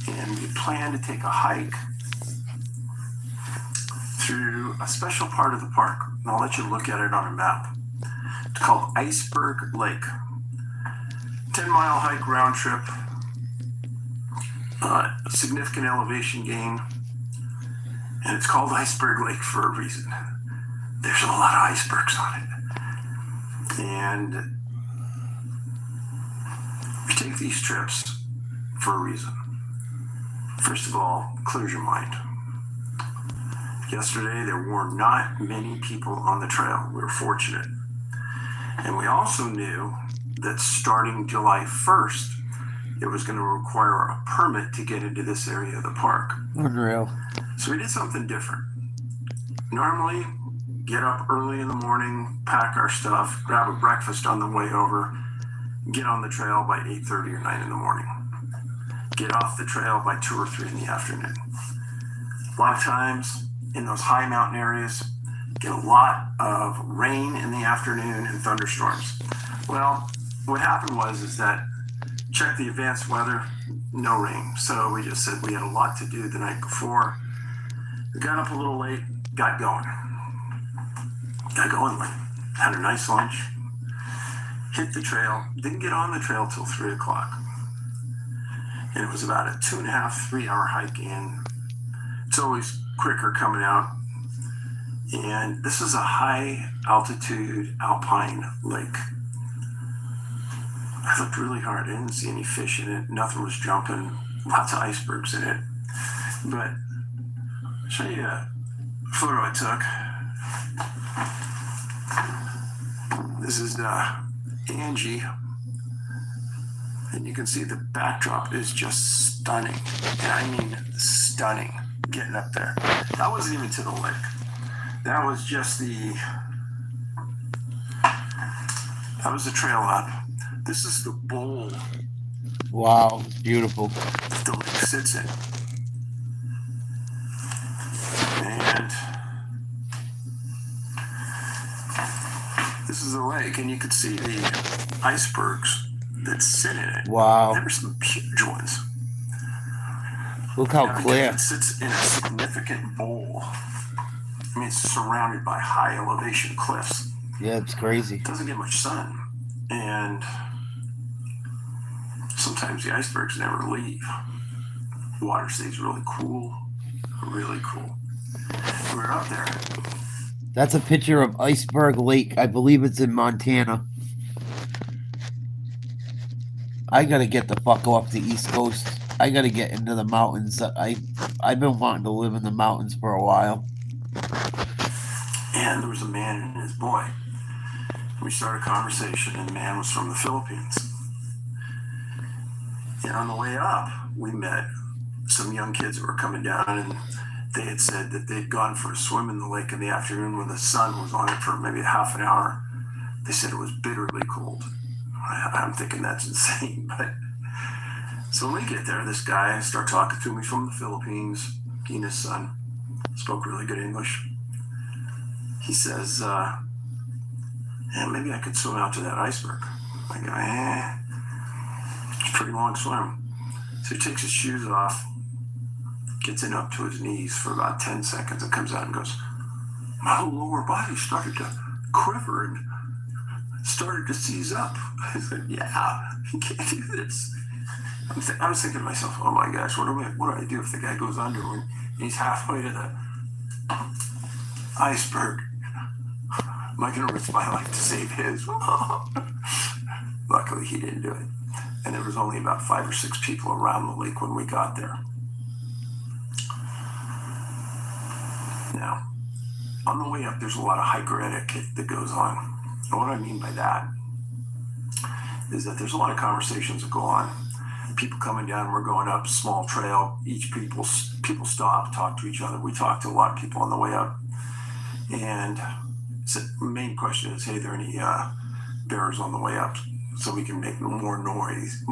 And we planned to take a hike through a special part of the park, and I'll let you look at it on a map. It's called Iceberg Lake. 10-mile hike round trip. significant elevation gain, and it's called Iceberg Lake for a reason. There's a lot of icebergs on it. And we take these trips for a reason. First of all, clears your mind. Yesterday, there were not many people on the trail. We were fortunate. And we also knew that starting July 1st, it was going to require a permit to get into this area of the park. Unreal. So we did something different. Normally, get up early in the morning, pack our stuff, grab a breakfast on the way over, get on the trail by 8:30 or 9 in the morning. Get off the trail by 2 or 3 in the afternoon. A lot of times in those high mountain areas, get a lot of rain in the afternoon and thunderstorms. Well, what happened was that check the advanced weather, no rain. So we just said we had a lot to do the night before. We got up a little late, got going. Got going late. Had a nice lunch. Hit the trail. Didn't get on the trail till 3 o'clock. And it was about a 2.5, 3 hour hike in. It's always quicker coming out. And this is a high altitude alpine lake. I looked really hard. I didn't see any fish in it. Nothing was jumping. Lots of icebergs in it. But I'll show you a photo I took. This is Angie. And you can see the backdrop is just stunning. And I mean stunning getting up there. That wasn't even to the lake. That was just that was the trail up. This is the bowl. Wow, beautiful. That the lake sits in. And this is the lake, and you can see the icebergs that sit in it. Wow. There were some huge ones. Look how clear. It sits in a significant bowl. I mean, it's surrounded by high elevation cliffs. Yeah, it's crazy. It doesn't get much sun. And sometimes the icebergs never leave. The water stays really cool. Really cool. We're up there. That's a picture of Iceberg Lake. I believe it's in Montana. I gotta get the fuck off the East Coast. I gotta get into the mountains. I've been wanting to live in the mountains for a while. And there was a man and his boy. We started a conversation, and the man was from the Philippines. And on the way up, we met some young kids who were coming down, and they had said that they'd gone for a swim in the lake in the afternoon when the sun was on it for maybe half an hour. They said it was bitterly cold. I'm thinking that's insane, but so when we get there, this guy started talking to me from the Philippines. He and his son spoke really good English. He says, yeah, maybe I could swim out to that iceberg. I go, it's a pretty long swim. So he takes his shoes off, gets in up to his knees for about 10 seconds, and comes out and goes, my whole lower body started to quiver and started to seize up. I said, yeah, you can't do this. I was thinking to myself, oh my gosh, what do I do if the guy goes under when he's halfway to the iceberg? Am I going to risk my life to save his? Luckily, he didn't do it. And there was only about 5 or 6 people around the lake when we got there. Now, on the way up, there's a lot of hiker etiquette that goes on. And what I mean by that is that there's a lot of conversations that go on. People coming down, we're going up, small trail. Each people stop, talk to each other. We talk to a lot of people on the way up. And so the main question is, hey, are there any bears on the way up? So we can make more noise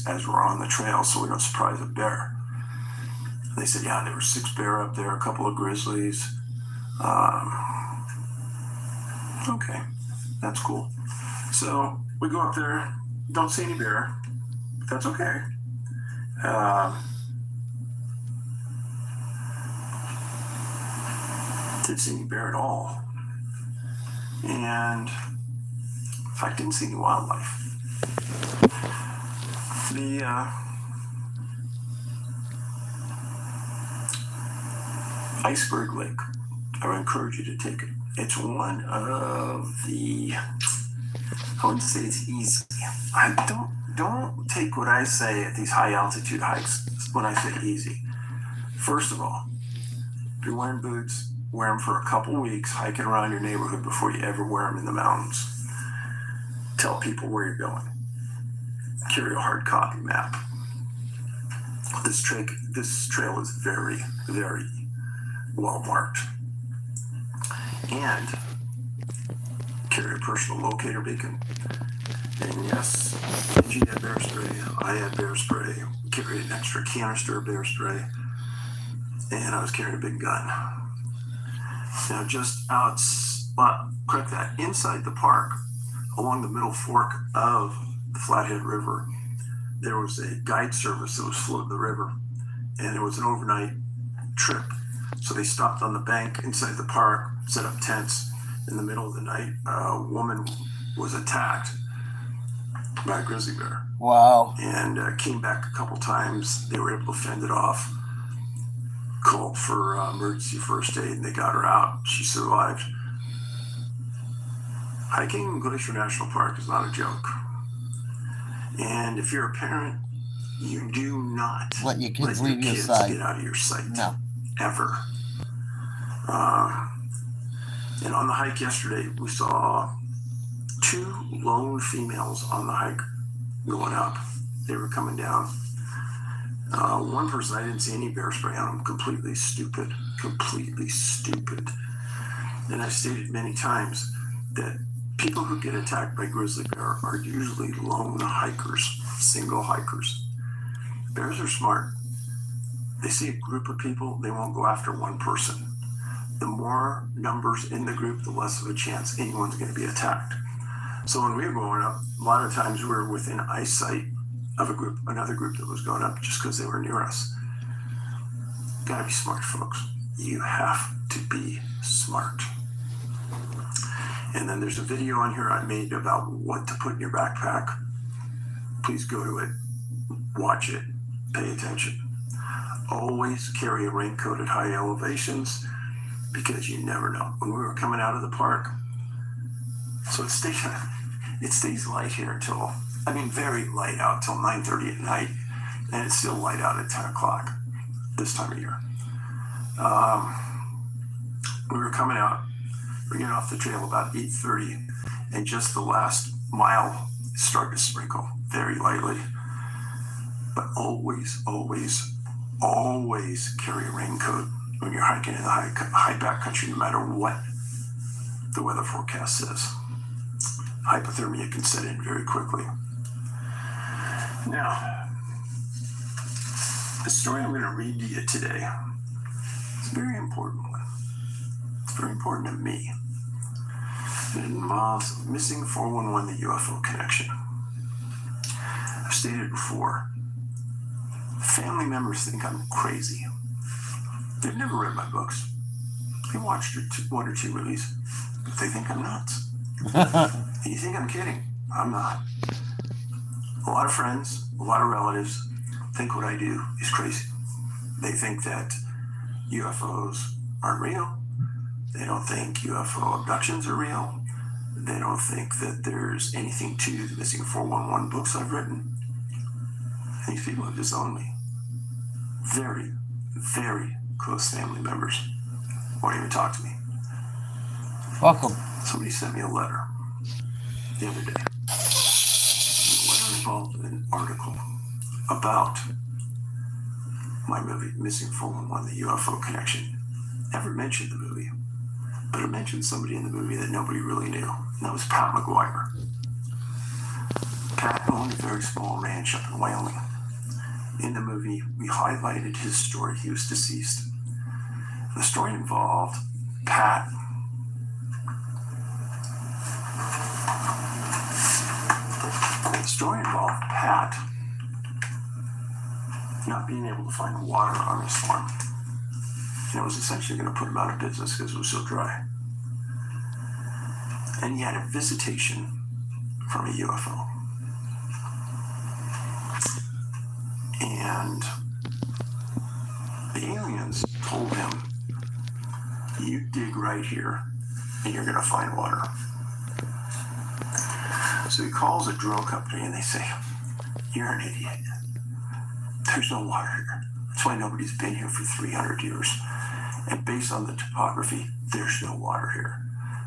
as we're on the trail so we don't surprise a bear. They said, yeah, there were 6 bear up there, a couple of grizzlies. Okay, that's cool. So we go up there, don't see any bear. That's okay. Didn't see any bear at all. And in fact, didn't see any wildlife. Iceberg Lake. I would encourage you to take it. It's one of the, I wouldn't say it's easy. Don't take what I say at these high altitude hikes when I say easy. First of all, if you're wearing boots, wear them for a couple weeks, hiking around your neighborhood before you ever wear them in the mountains. Tell people where you're going. Carry a hard copy map. This trail is very, very well marked. And carry a personal locator beacon. And yes, Angie had bear spray, I had bear spray, carried an extra canister of bear spray, and I was carrying a big gun. Now correct that, inside the park, along the middle fork of the Flathead River, there was a guide service that was floating the river, and it was an overnight trip. So they stopped on the bank inside the park, set up tents. In the middle of the night, a woman was attacked by a grizzly bear. Wow. And came back a couple times. They were able to fend it off, called for emergency first aid, and they got her out. She survived. Hiking Glacier National Park is not a joke. And if you're a parent, you do not let your kids let leave your kids sight. get out of your sight. No. Ever. And on the hike yesterday, we saw 2 lone females on the hike going up. They were coming down. One person, I didn't see any bear spray on them. Completely stupid. And I've stated many times that people who get attacked by grizzly bear are usually lone hikers, single hikers. Bears are smart. They see a group of people, they won't go after one person. The more numbers in the group, the less of a chance anyone's going to be attacked. So when we were going up, a lot of times we were within eyesight of another group that was going up just because they were near us. Gotta be smart, folks. You have to be smart. And then there's a video on here I made about what to put in your backpack. Please go to it, watch it, pay attention. Always carry a raincoat at high elevations because you never know. When we were coming out of the park, so it stays light here until, very light out till 9:30 at night, and it's still light out at 10 o'clock this time of year. We were coming out, we're getting off the trail about 8:30, and just the last mile started to sprinkle very lightly. But always carry a raincoat when you're hiking in the high backcountry, no matter what the weather forecast says. Hypothermia can set in very quickly. Now, the story I'm going to read to you today is a very important one. It's very important to me. It involves missing 411, the UFO connection. I've stated before, family members think I'm crazy. They've never read my books. They watched 1 or 2 movies, but they think I'm nuts. And you think I'm kidding? I'm not. A lot of friends, a lot of relatives think what I do is crazy. They think that UFOs aren't real. They don't think UFO abductions are real. They don't think that there's anything to the missing 411 books I've written. These people have disowned me. Very, very close family members won't even talk to me. Welcome. Somebody sent me a letter the other day. The letter involved an article about my movie, Missing 411, the UFO Connection. Never mentioned the movie, but it mentioned somebody in the movie that nobody really knew, and that was Pat McGuire. Pat owned a very small ranch up in Wyoming. In the movie, we highlighted his story. He was deceased. The story involved Pat not being able to find water on his farm. And it was essentially going to put him out of business because it was so dry. And he had a visitation from a UFO. And the aliens told him You dig right here, and you're going to find water. So he calls a drill company, and they say, you're an idiot. There's no water here. That's why nobody's been here for 300 years. And based on the topography, there's no water here.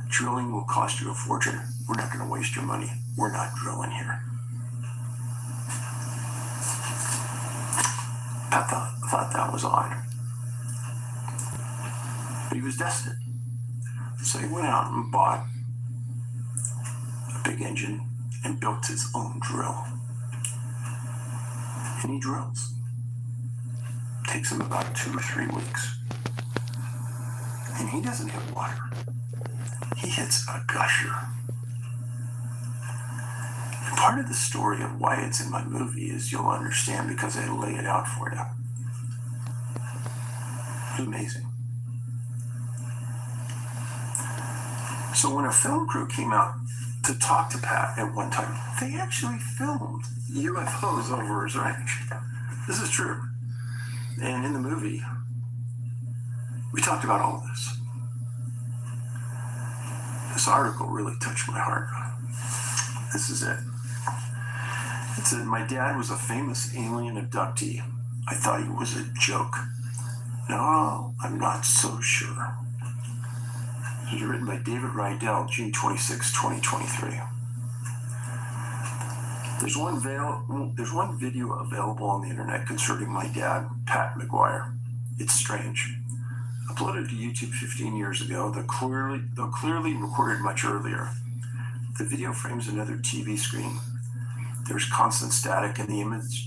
Drilling will cost you a fortune. We're not going to waste your money. We're not drilling here. I thought that was odd. But he was destined. So he went out and bought a big engine and built his own drill. And he drills. Takes him about 2 or 3 weeks. And he doesn't hit water. He hits a gusher. And part of the story of why it's in my movie is you'll understand because I lay it out for you. It's amazing. So when a film crew came out to talk to Pat at one time, they actually filmed UFOs over his ranch. This is true. And in the movie, we talked about all of this. This article really touched my heart. This is it. It said, my dad was a famous alien abductee. I thought he was a joke. No, I'm not so sure. It was written by David Rydell, June 26, 2023. There's one video available on the internet concerning my dad, Pat McGuire. It's strange. Uploaded to YouTube 15 years ago, though clearly recorded much earlier. The video frames another TV screen. There's constant static and the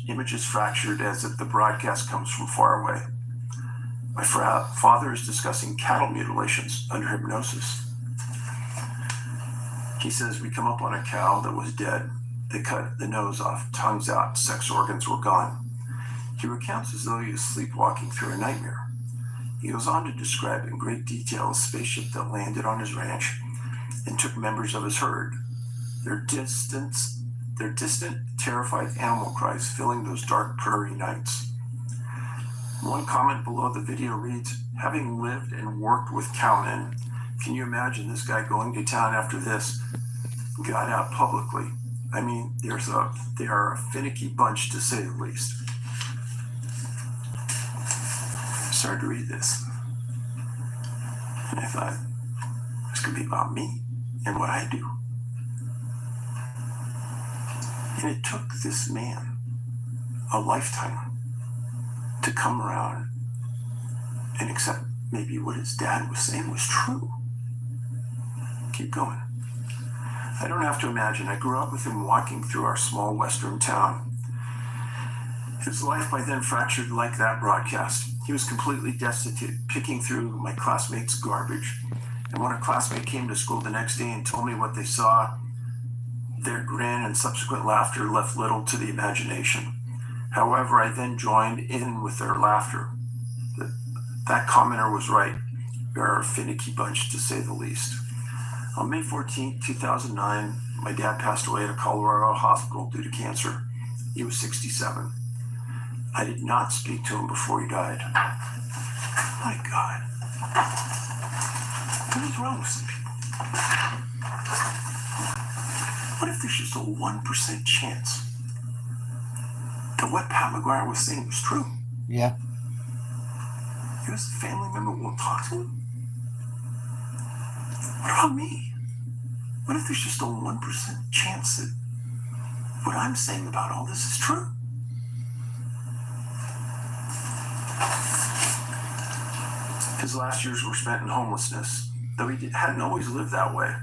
image is fractured as if the broadcast comes from far away. My father is discussing cattle mutilations under hypnosis. He says we come up on a cow that was dead. They cut the nose off, tongues out, sex organs were gone. He recounts as though he was sleepwalking through a nightmare. He goes on to describe in great detail a spaceship that landed on his ranch and took members of his herd. Their distant, terrified animal cries filling those dark prairie nights. One comment below the video reads, having lived and worked with cowmen, can you imagine this guy going to town after this? Got out publicly. I mean, they are a finicky bunch to say the least. I started to read this, and I thought, this could be about me and what I do. And it took this man a lifetime to come around and accept maybe what his dad was saying was true. Keep going. I don't have to imagine. I grew up with him walking through our small western town. His life by then fractured like that broadcast. He was completely destitute, picking through my classmates' garbage. And when a classmate came to school the next day and told me what they saw, their grin and subsequent laughter left little to the imagination. However, I then joined in with their laughter. That commenter was right. We are a finicky bunch, to say the least. On May 14, 2009, my dad passed away at a Colorado hospital due to cancer. He was 67. I did not speak to him before he died. My God. What is wrong with some people? What if there's just a 1% chance that what Pat McGuire was saying was true? Yeah. You as a family member won't talk to him? What about me? What if there's just a 1% chance that what I'm saying about all this is true? His last years were spent in homelessness, though he hadn't always lived that way.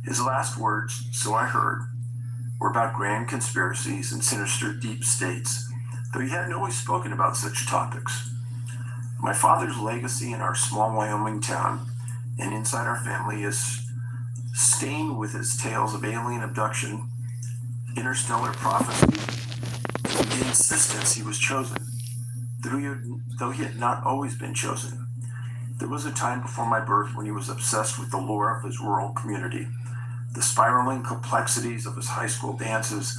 His last words, so I heard, were about grand conspiracies and sinister deep states, though he hadn't always spoken about such topics. My father's legacy in our small Wyoming town and inside our family is stained with his tales of alien abduction, interstellar prophecy, and the insistence he was chosen, though he had not always been chosen. There was a time before my birth when he was obsessed with the lore of his rural community, the spiraling complexities of his high school dances,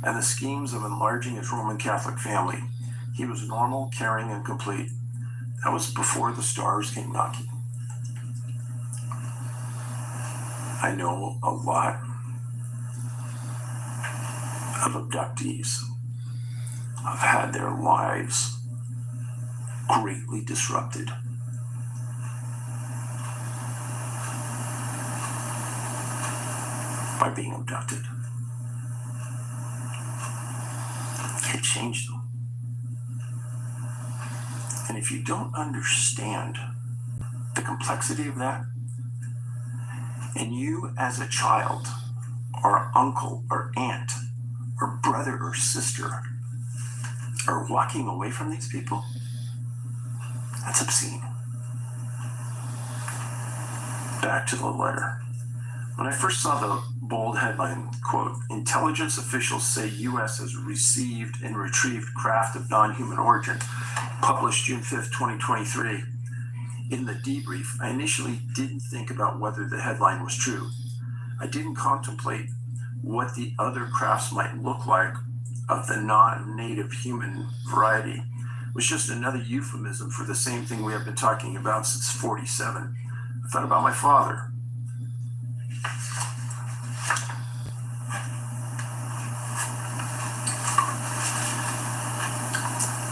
and the schemes of enlarging his Roman Catholic family. He was normal, caring, and complete. That was before the stars came knocking. I know a lot of abductees have had their lives greatly disrupted by being abducted. It changed them. And if you don't understand the complexity of that, and you as a child, or uncle, or aunt, or brother, or sister, are walking away from these people, that's obscene. Back to the letter. When I first saw the bold headline, quote, intelligence officials say U.S. has received and retrieved craft of non-human origin, published June 5th, 2023. In the debrief, I initially didn't think about whether the headline was true. I didn't contemplate what the other crafts might look like of the non-native human variety. It was just another euphemism for the same thing we have been talking about since 47. I thought about my father.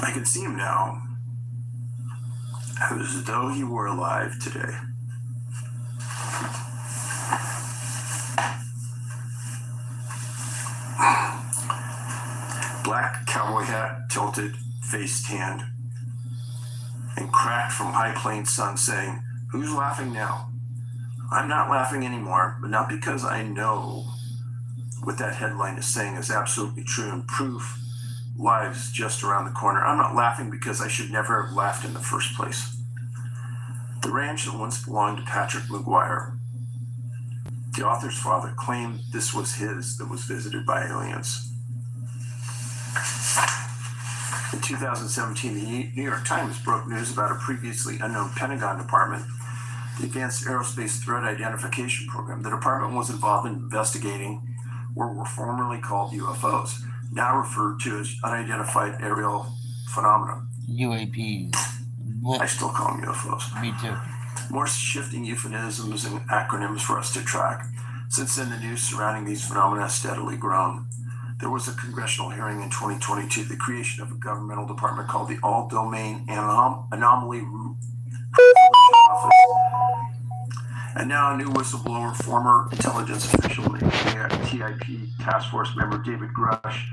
I can see him now as though he were alive today. Black cowboy hat, tilted, face tanned, and cracked from high plains sun, saying, who's laughing now? I'm not laughing anymore, but not because I know what that headline is saying is absolutely true and proof lives just around the corner. I'm not laughing because I should never have laughed in the first place. The ranch that once belonged to Patrick McGuire, the author's father, claimed this was his that was visited by aliens. In 2017, the New York Times broke news about a previously unknown Pentagon department, the Advanced Aerospace Threat Identification Program. The department was involved in investigating what were formerly called UFOs, now referred to as unidentified aerial phenomena. UAPs. I still call them UFOs. Me too. More shifting euphemisms and acronyms for us to track. Since then, the news surrounding these phenomena has steadily grown. There was a congressional hearing in 2022, the creation of a governmental department called the All-Domain Anomaly Resolution Office. And now a new whistleblower, former intelligence official named TIP Task Force member David Grush,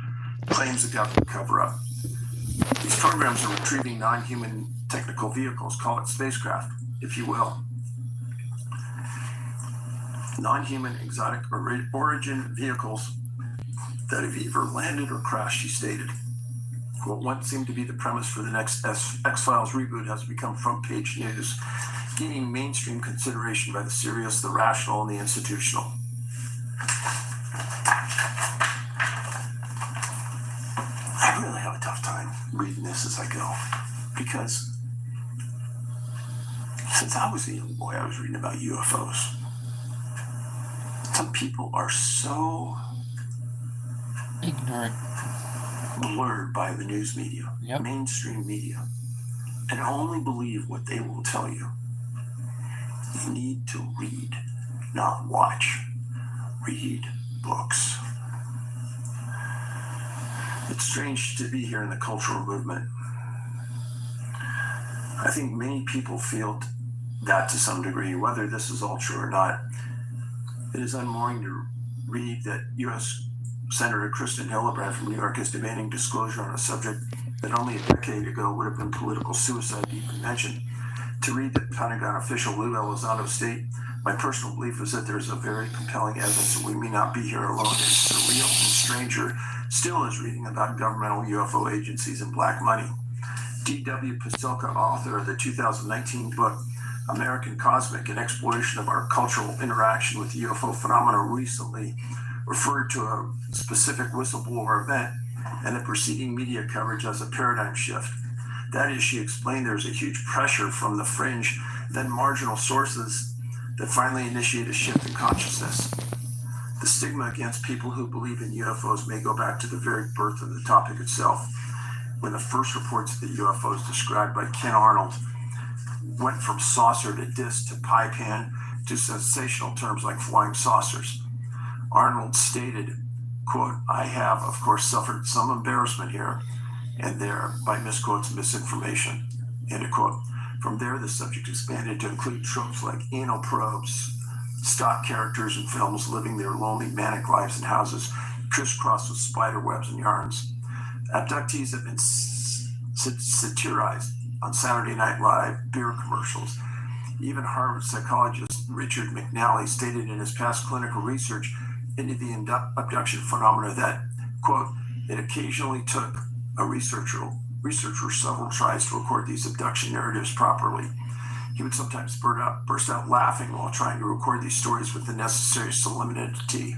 claims the government cover-up. These programs are retrieving non-human technical vehicles, call it spacecraft, if you will. Non-human exotic origin vehicles that have either landed or crashed, he stated. What once seemed to be the premise for the next X-Files reboot has become front-page news, gaining mainstream consideration by the serious, the rational, and the institutional. I really have a tough time reading this as I go, because since I was a young boy, I was reading about UFOs. Some people are so ignorant, blurred by the news media, mainstream media, and only believe what they will tell you. You need to read, not watch. Read books. It's strange to be here in the cultural movement. I think many people feel that to some degree, whether this is all true or not. It is unmooring to read that U.S. Senator Kristen Hildebrand from New York is demanding disclosure on a subject that only a decade ago would have been political suicide to even mention. To read that Pentagon official Lou Elizondo state, my personal belief is that there's a very compelling evidence that we may not be here alone. It's surreal and stranger still is reading about governmental UFO agencies and black money. D.W. Pastelka, author of the 2019 book, American Cosmic, an exploration of our cultural interaction with UFO phenomena, recently referred to a specific whistleblower event and the preceding media coverage as a paradigm shift. That is, she explained there's a huge pressure from the fringe, then marginal sources that finally initiate a shift in consciousness. The stigma against people who believe in UFOs may go back to the very birth of the topic itself, when the first reports of the UFOs described by Ken Arnold went from saucer to disc to pie pan to sensational terms like flying saucers. Arnold stated, quote, "I have, of course, suffered some embarrassment here and there by misquotes and misinformation," end of quote. From there, the subject expanded to include tropes like anal probes, stock characters in films living their lonely, manic lives in houses crisscrossed with spider webs and yarns. Abductees have been satirized on Saturday Night Live, beer commercials. Even Harvard psychologist Richard McNally stated in his past clinical research into the abduction phenomena that, quote, "it occasionally took a researcher several tries to record these abduction narratives properly. He would sometimes burst out laughing while trying to record these stories with the necessary solemnity,"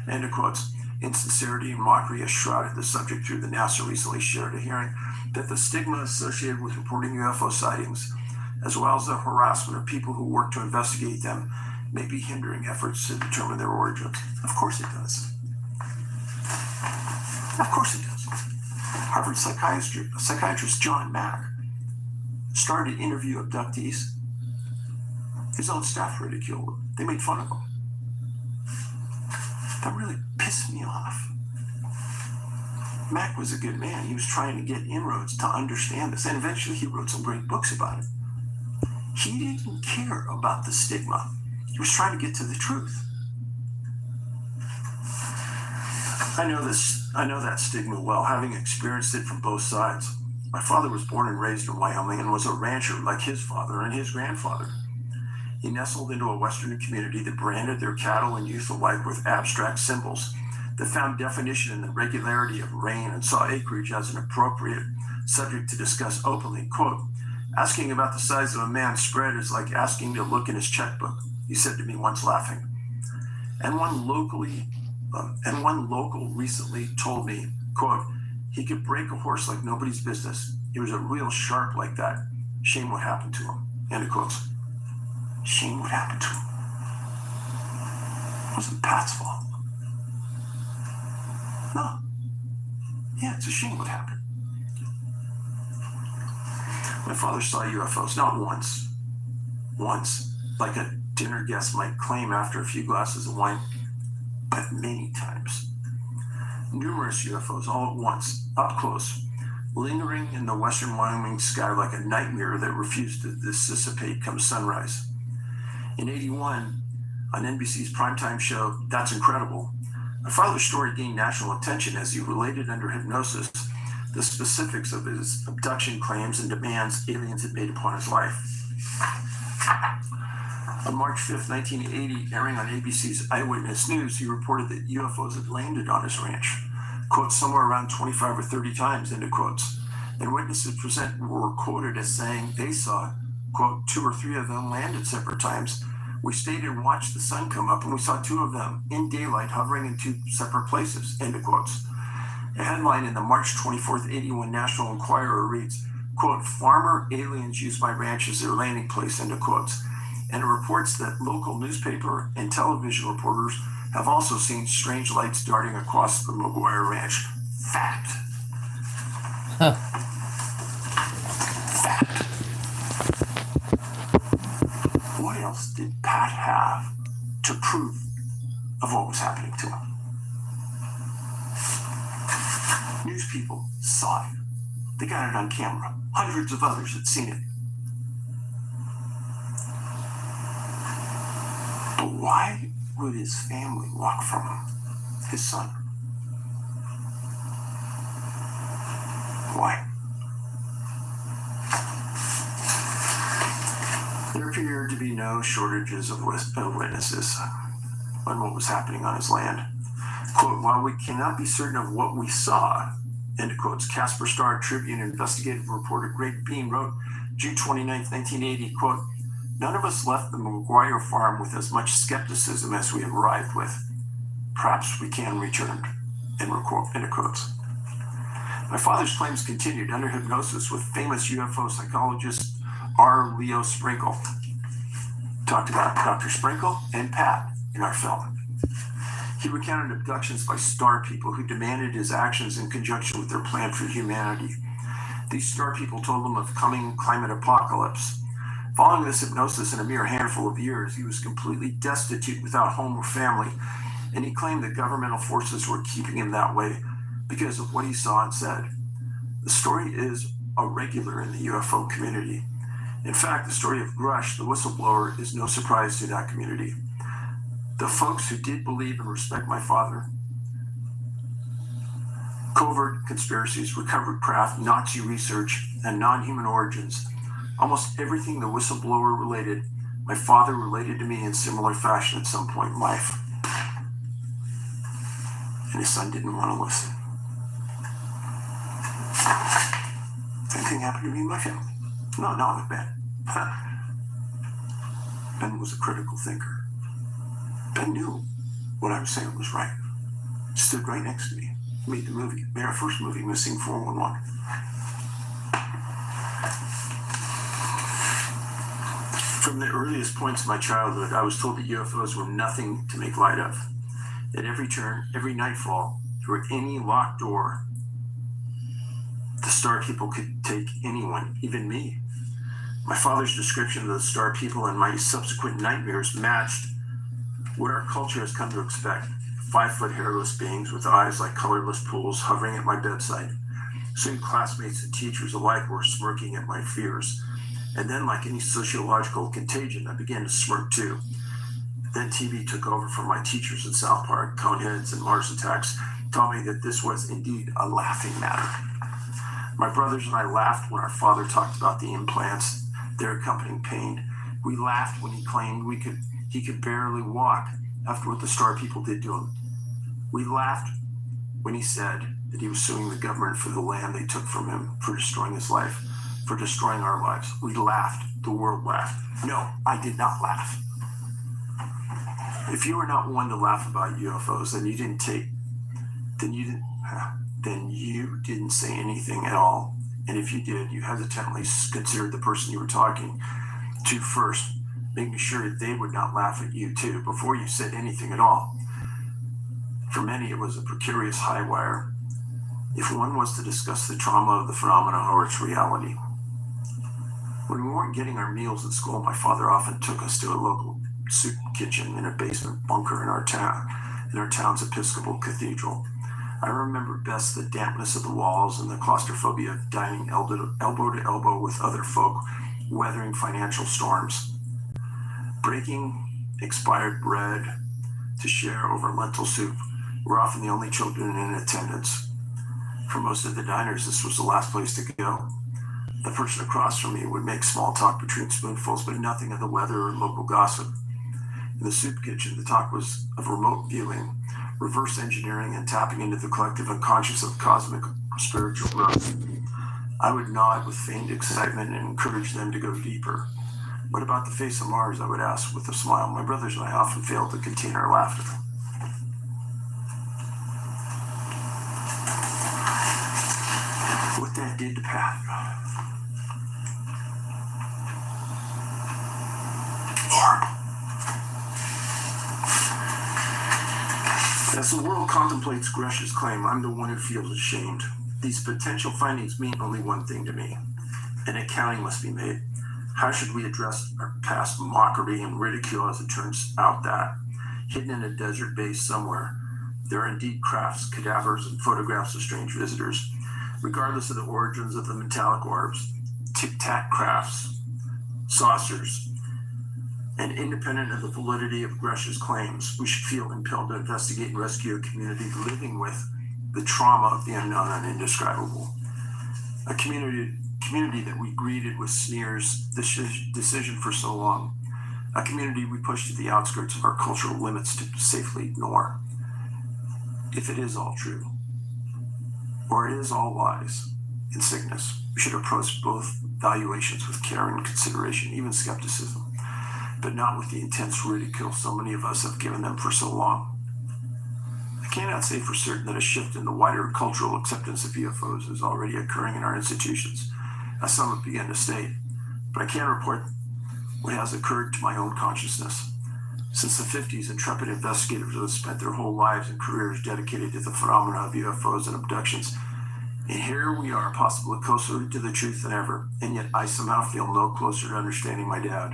end of quotes. Insincerity and mockery has shrouded the subject through the NASA recently shared a hearing that the stigma associated with reporting UFO sightings, as well as the harassment of people who work to investigate them, may be hindering efforts to determine their origins. Of course it does. Of course it does. Harvard psychiatrist John Mack started to interview abductees. His own staff ridiculed him. They made fun of him. That really pissed me off. Mack was a good man. He was trying to get inroads to understand this, and eventually he wrote some great books about it. He didn't care about the stigma. He was trying to get to the truth. I know that stigma well, having experienced it from both sides. My father was born and raised in Wyoming and was a rancher like his father and his grandfather. He nestled into a Western community that branded their cattle and youth alike with abstract symbols that found definition in the regularity of rain and saw acreage as an appropriate subject to discuss openly. Quote, "Asking about the size of a man's spread is like asking to look in his checkbook," he said to me once, laughing. And one local recently told me, quote, "He could break a horse like nobody's business. He was a real sharp like that. Shame what happened to him," end of quotes. Shame what happened to him. It wasn't Pat's fault. No. Yeah, it's a shame what happened. My father saw UFOs, not once, like a dinner guest might claim after a few glasses of wine, but many times. Numerous UFOs all at once, up close, lingering in the western Wyoming sky like a nightmare that refused to dissipate come sunrise. In '81, on NBC's primetime show, That's Incredible, my father's story gained national attention as he related under hypnosis the specifics of his abduction claims and demands aliens had made upon his life. On March 5th, 1980, airing on ABC's Eyewitness News, he reported that UFOs had landed on his ranch, quote, somewhere around 25 or 30 times, end of quotes. And witnesses present were quoted as saying they saw, quote, 2 or 3 of them land at separate times. We stayed and watched the sun come up, and we saw 2 of them in daylight hovering in 2 separate places, end of quotes. A headline in the March 24th, 81 National Enquirer reads, quote, "Farmer aliens use my ranch as their landing place," end of quotes. And it reports that local newspaper and television reporters have also seen strange lights darting across the McGuire Ranch. Fact. Fact. What else did Pat have to prove of what was happening to him? News people saw it. They got it on camera. Hundreds of others had seen it. But why would his family walk from him? His son? Why? There appeared to be no shortages of witnesses on what was happening on his land. Quote, "While we cannot be certain of what we saw," end of quotes, Casper Star Tribune investigative reporter Greg Bean wrote June 29th, 1980, quote, "None of us left the McGuire farm with as much skepticism as we have arrived with. Perhaps we can return," end of quotes. My father's claims continued under hypnosis with famous UFO psychologist R. Leo Sprinkle. Talked about Dr. Sprinkle and Pat in our film. He recounted abductions by star people who demanded his actions in conjunction with their plan for humanity. These star people told him of coming climate apocalypse, Following this hypnosis in a mere handful of years, he was completely destitute without home or family, and he claimed that governmental forces were keeping him that way because of what he saw and said. The story is a regular in the UFO community. In fact, the story of Grush, the whistleblower, is no surprise to that community. The folks who did believe and respect my father, covert conspiracies, recovered craft, Nazi research, and non-human origins, almost everything the whistleblower related, my father related to me in similar fashion at some point in life. And his son didn't want to listen. Same thing happened to me and my family. No, not with Ben. Ben was a critical thinker. Ben knew what I was saying was right. Stood right next to me. Made the movie. Made our first movie, Missing 411. From the earliest points of my childhood, I was told that UFOs were nothing to make light of. At every turn, every nightfall, through any locked door, the Star People could take anyone, even me. My father's description of the Star People and my subsequent nightmares matched what our culture has come to expect. 5-foot hairless beings with eyes like colorless pools hovering at my bedside. Soon classmates and teachers alike were smirking at my fears. And then, like any sociological contagion, I began to smirk too. Then TV took over from my teachers in South Park, Coneheads, and Mars Attacks, taught me that this was indeed a laughing matter. My brothers and I laughed when our father talked about the implants, their accompanying pain. We laughed when he claimed he could barely walk after what the Star People did to him. We laughed when he said that he was suing the government for the land they took from him, for destroying his life, for destroying our lives. We laughed. The world laughed. No, I did not laugh. If you were not one to laugh about UFOs, then you didn't say anything at all. And if you did, you hesitantly considered the person you were talking to first, making sure they would not laugh at you too, before you said anything at all. For many, it was a precarious high wire, if one was to discuss the trauma of the phenomenon or its reality. When we weren't getting our meals at school, my father often took us to a local soup kitchen in a basement bunker in our town's Episcopal cathedral. I remember best the dampness of the walls and the claustrophobia of dining elbow to elbow with other folk, weathering financial storms. Breaking expired bread to share over lentil soup. We're often the only children in attendance. For most of the diners, this was the last place to go. The person across from me would make small talk between spoonfuls, but nothing of the weather or local gossip. In the soup kitchen, the talk was of remote viewing, reverse engineering, and tapping into the collective unconscious of cosmic spiritual growth. I would nod with feigned excitement and encourage them to go deeper. What about the face of Mars? I would ask with a smile. My brothers and I often failed to contain our laughter. What that did to Pat. As the world contemplates Grush's claim, I'm the one who feels ashamed. These potential findings mean only one thing to me. An accounting must be made. How should we address our past mockery and ridicule as it turns out that, hidden in a desert base somewhere, there are indeed crafts, cadavers, and photographs of strange visitors. Regardless of the origins of the metallic orbs, tic-tac crafts, saucers, and independent of the validity of Grush's claims, we should feel impelled to investigate and rescue a community living with the trauma of the unknown and indescribable. A community that we greeted with sneers, this decision for so long. A community we pushed to the outskirts of our cultural limits to safely ignore. If it is all true, or it is all lies and sickness, we should approach both valuations with care and consideration, even skepticism, but not with the intense ridicule so many of us have given them for so long. I cannot say for certain that a shift in the wider cultural acceptance of UFOs is already occurring in our institutions, as some have begun to state, but I can report what has occurred to my own consciousness. Since the 50s, intrepid investigators have spent their whole lives and careers dedicated to the phenomena of UFOs and abductions And here we are, possibly closer to the truth than ever, and yet I somehow feel no closer to understanding my dad.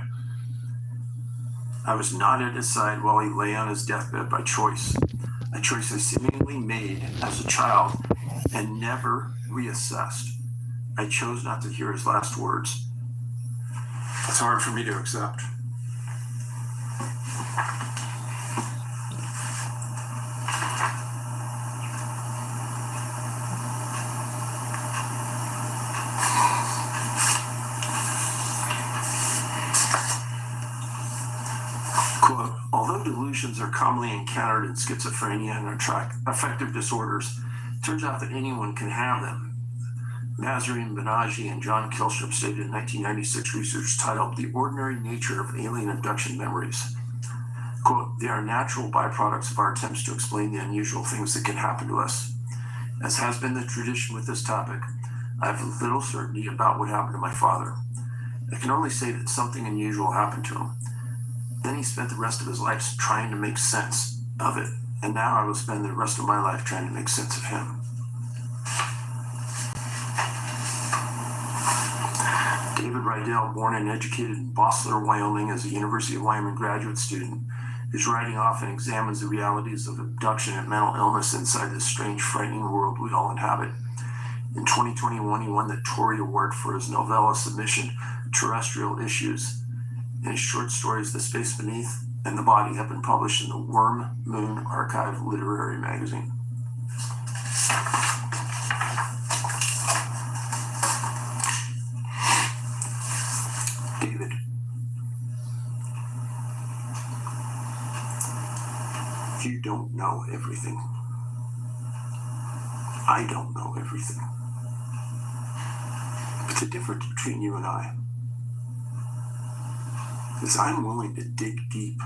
I was not at his side while he lay on his deathbed by choice, a choice I seemingly made as a child and never reassessed. I chose not to hear his last words. It's hard for me to accept. Quote, although delusions are commonly encountered in schizophrenia and affective disorders, it turns out that anyone can have them. Nazarene Banaji and John Kilstrup stated in 1996 research titled The Ordinary Nature of Alien Abduction Memories. Quote, they are natural byproducts of our attempts to explain the unusual things that can happen to us. As has been the tradition with this topic, I have little certainty about what happened to my father. I can only say that something unusual happened to him. Then he spent the rest of his life trying to make sense of it, and now I will spend the rest of my life trying to make sense of him. David Rydell, born and educated in Bossler, Wyoming, as a University of Wyoming graduate student, is writing off and examines the realities of abduction and mental illness inside this strange, frightening world we all inhabit. In 2021, he won the Torrey Award for his novella submission, Terrestrial Issues, and his short stories, The Space Beneath and The Body, have been published in the Worm Moon Archive literary magazine. David. You don't know everything. I don't know everything. But the difference between you and I is I'm willing to dig deep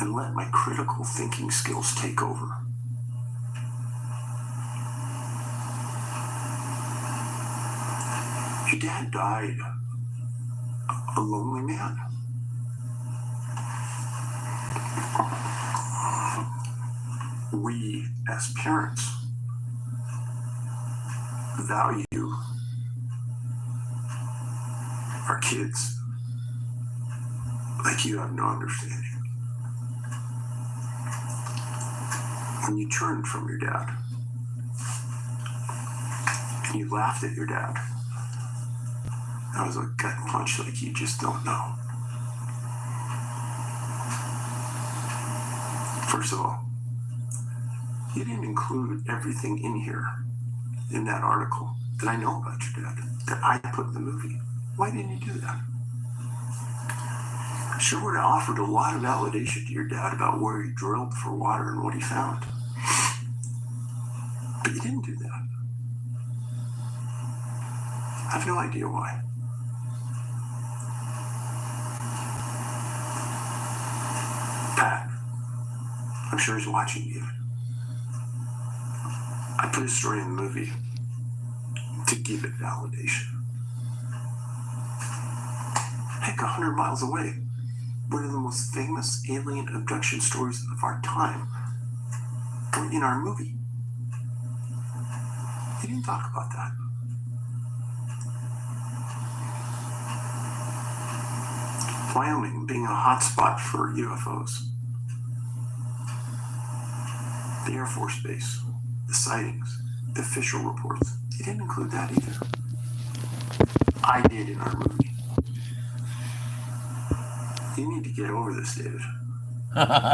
and let my critical thinking skills take over. Your dad died a lonely man. We, as parents, value our kids like you have no understanding. When you turned from your dad and you laughed at your dad, that was a gut punch like you just don't know. First of all, you didn't include everything in here, in that article, that I know about your dad, that I put in the movie. Why didn't you do that? I sure would have offered a lot of validation to your dad about where he drilled for water and what he found. But you didn't do that. I have no idea why. Pat, I'm sure he's watching you. I put his story in the movie to give it validation. Heck, 100 miles away, one of the most famous alien abduction stories of our time were in our movie. He didn't talk about that. Wyoming being a hotspot for UFOs. The Air Force Base, the sightings, the official reports. He didn't include that either. I did in our movie. You need to get over this, David.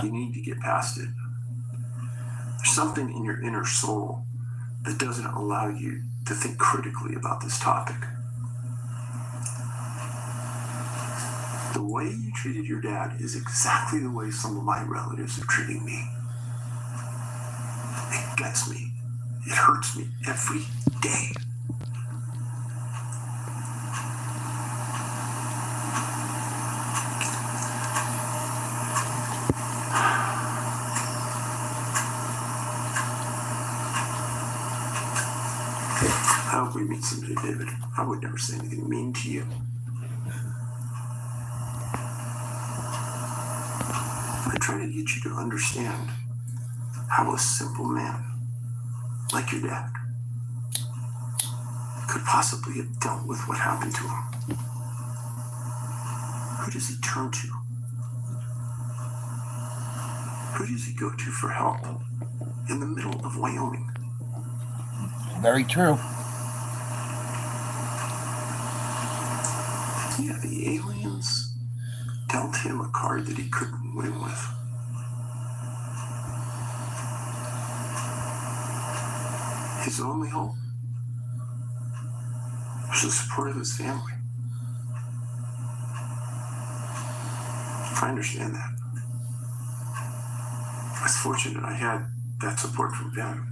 You need to get past it. There's something in your inner soul that doesn't allow you to think critically about this topic. The way you treated your dad is exactly the way some of my relatives are treating me. It gets me. It hurts me every day. I hope we meet someday, David. I would never say anything mean to you. I try to get you to understand how a simple man like your dad could possibly have dealt with what happened to him? Who does he turn to? Who does he go to for help in the middle of Wyoming? Very true. Yeah, the aliens dealt him a card that he couldn't win with. His only hope was the support of his family. I understand that. I was fortunate I had that support from them.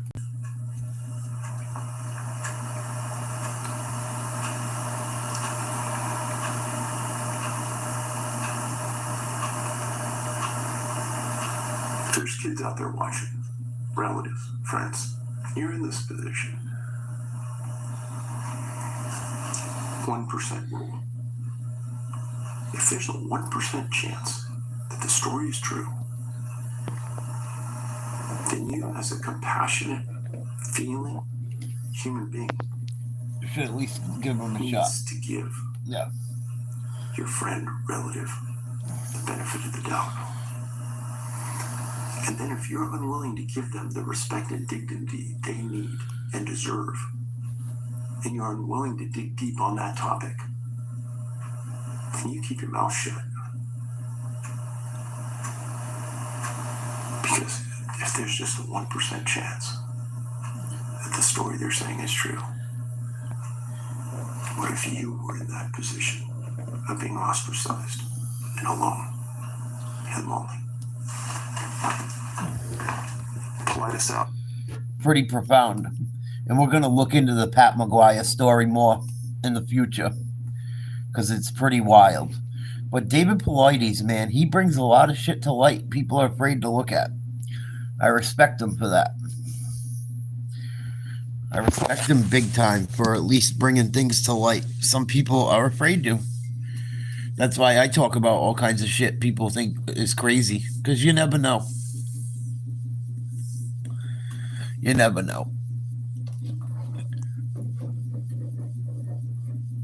If there's kids out there watching, relatives, friends, you're in this position. 1% rule. If there's a 1% chance that the story is true, then you, as a compassionate, feeling human being, You should at least give them a shot. needs to give your friend, relative, the benefit of the doubt. And then if you're unwilling to give them the respect and dignity they need and deserve, and you're unwilling to dig deep on that topic, then you keep your mouth shut. Because if there's just a 1% chance that the story they're saying is true, what if you were in that position of being ostracized and alone and lonely? Play this out. Pretty profound. And we're going to look into the Pat McGuire story more in the future because it's pretty wild. But David Paulides, man, he brings a lot of shit to light people are afraid to look at. I respect him for that. I respect him big time for at least bringing things to light. Some people are afraid to. That's why I talk about all kinds of shit people think is crazy, because you never know. You never know.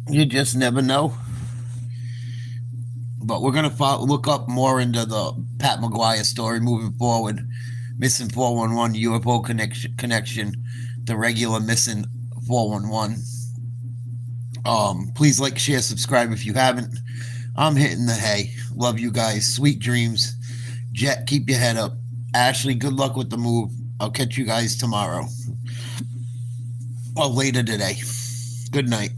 You just never know. But we're going to look up more into the Pat McGuire story moving forward. Missing 411 UFO connection, the regular missing 411. Please like, share, subscribe if you haven't. I'm hitting the hay. Love you guys. Sweet dreams. Jet, keep your head up. Ashley, good luck with the move. I'll catch you guys tomorrow. Or later today. Good night.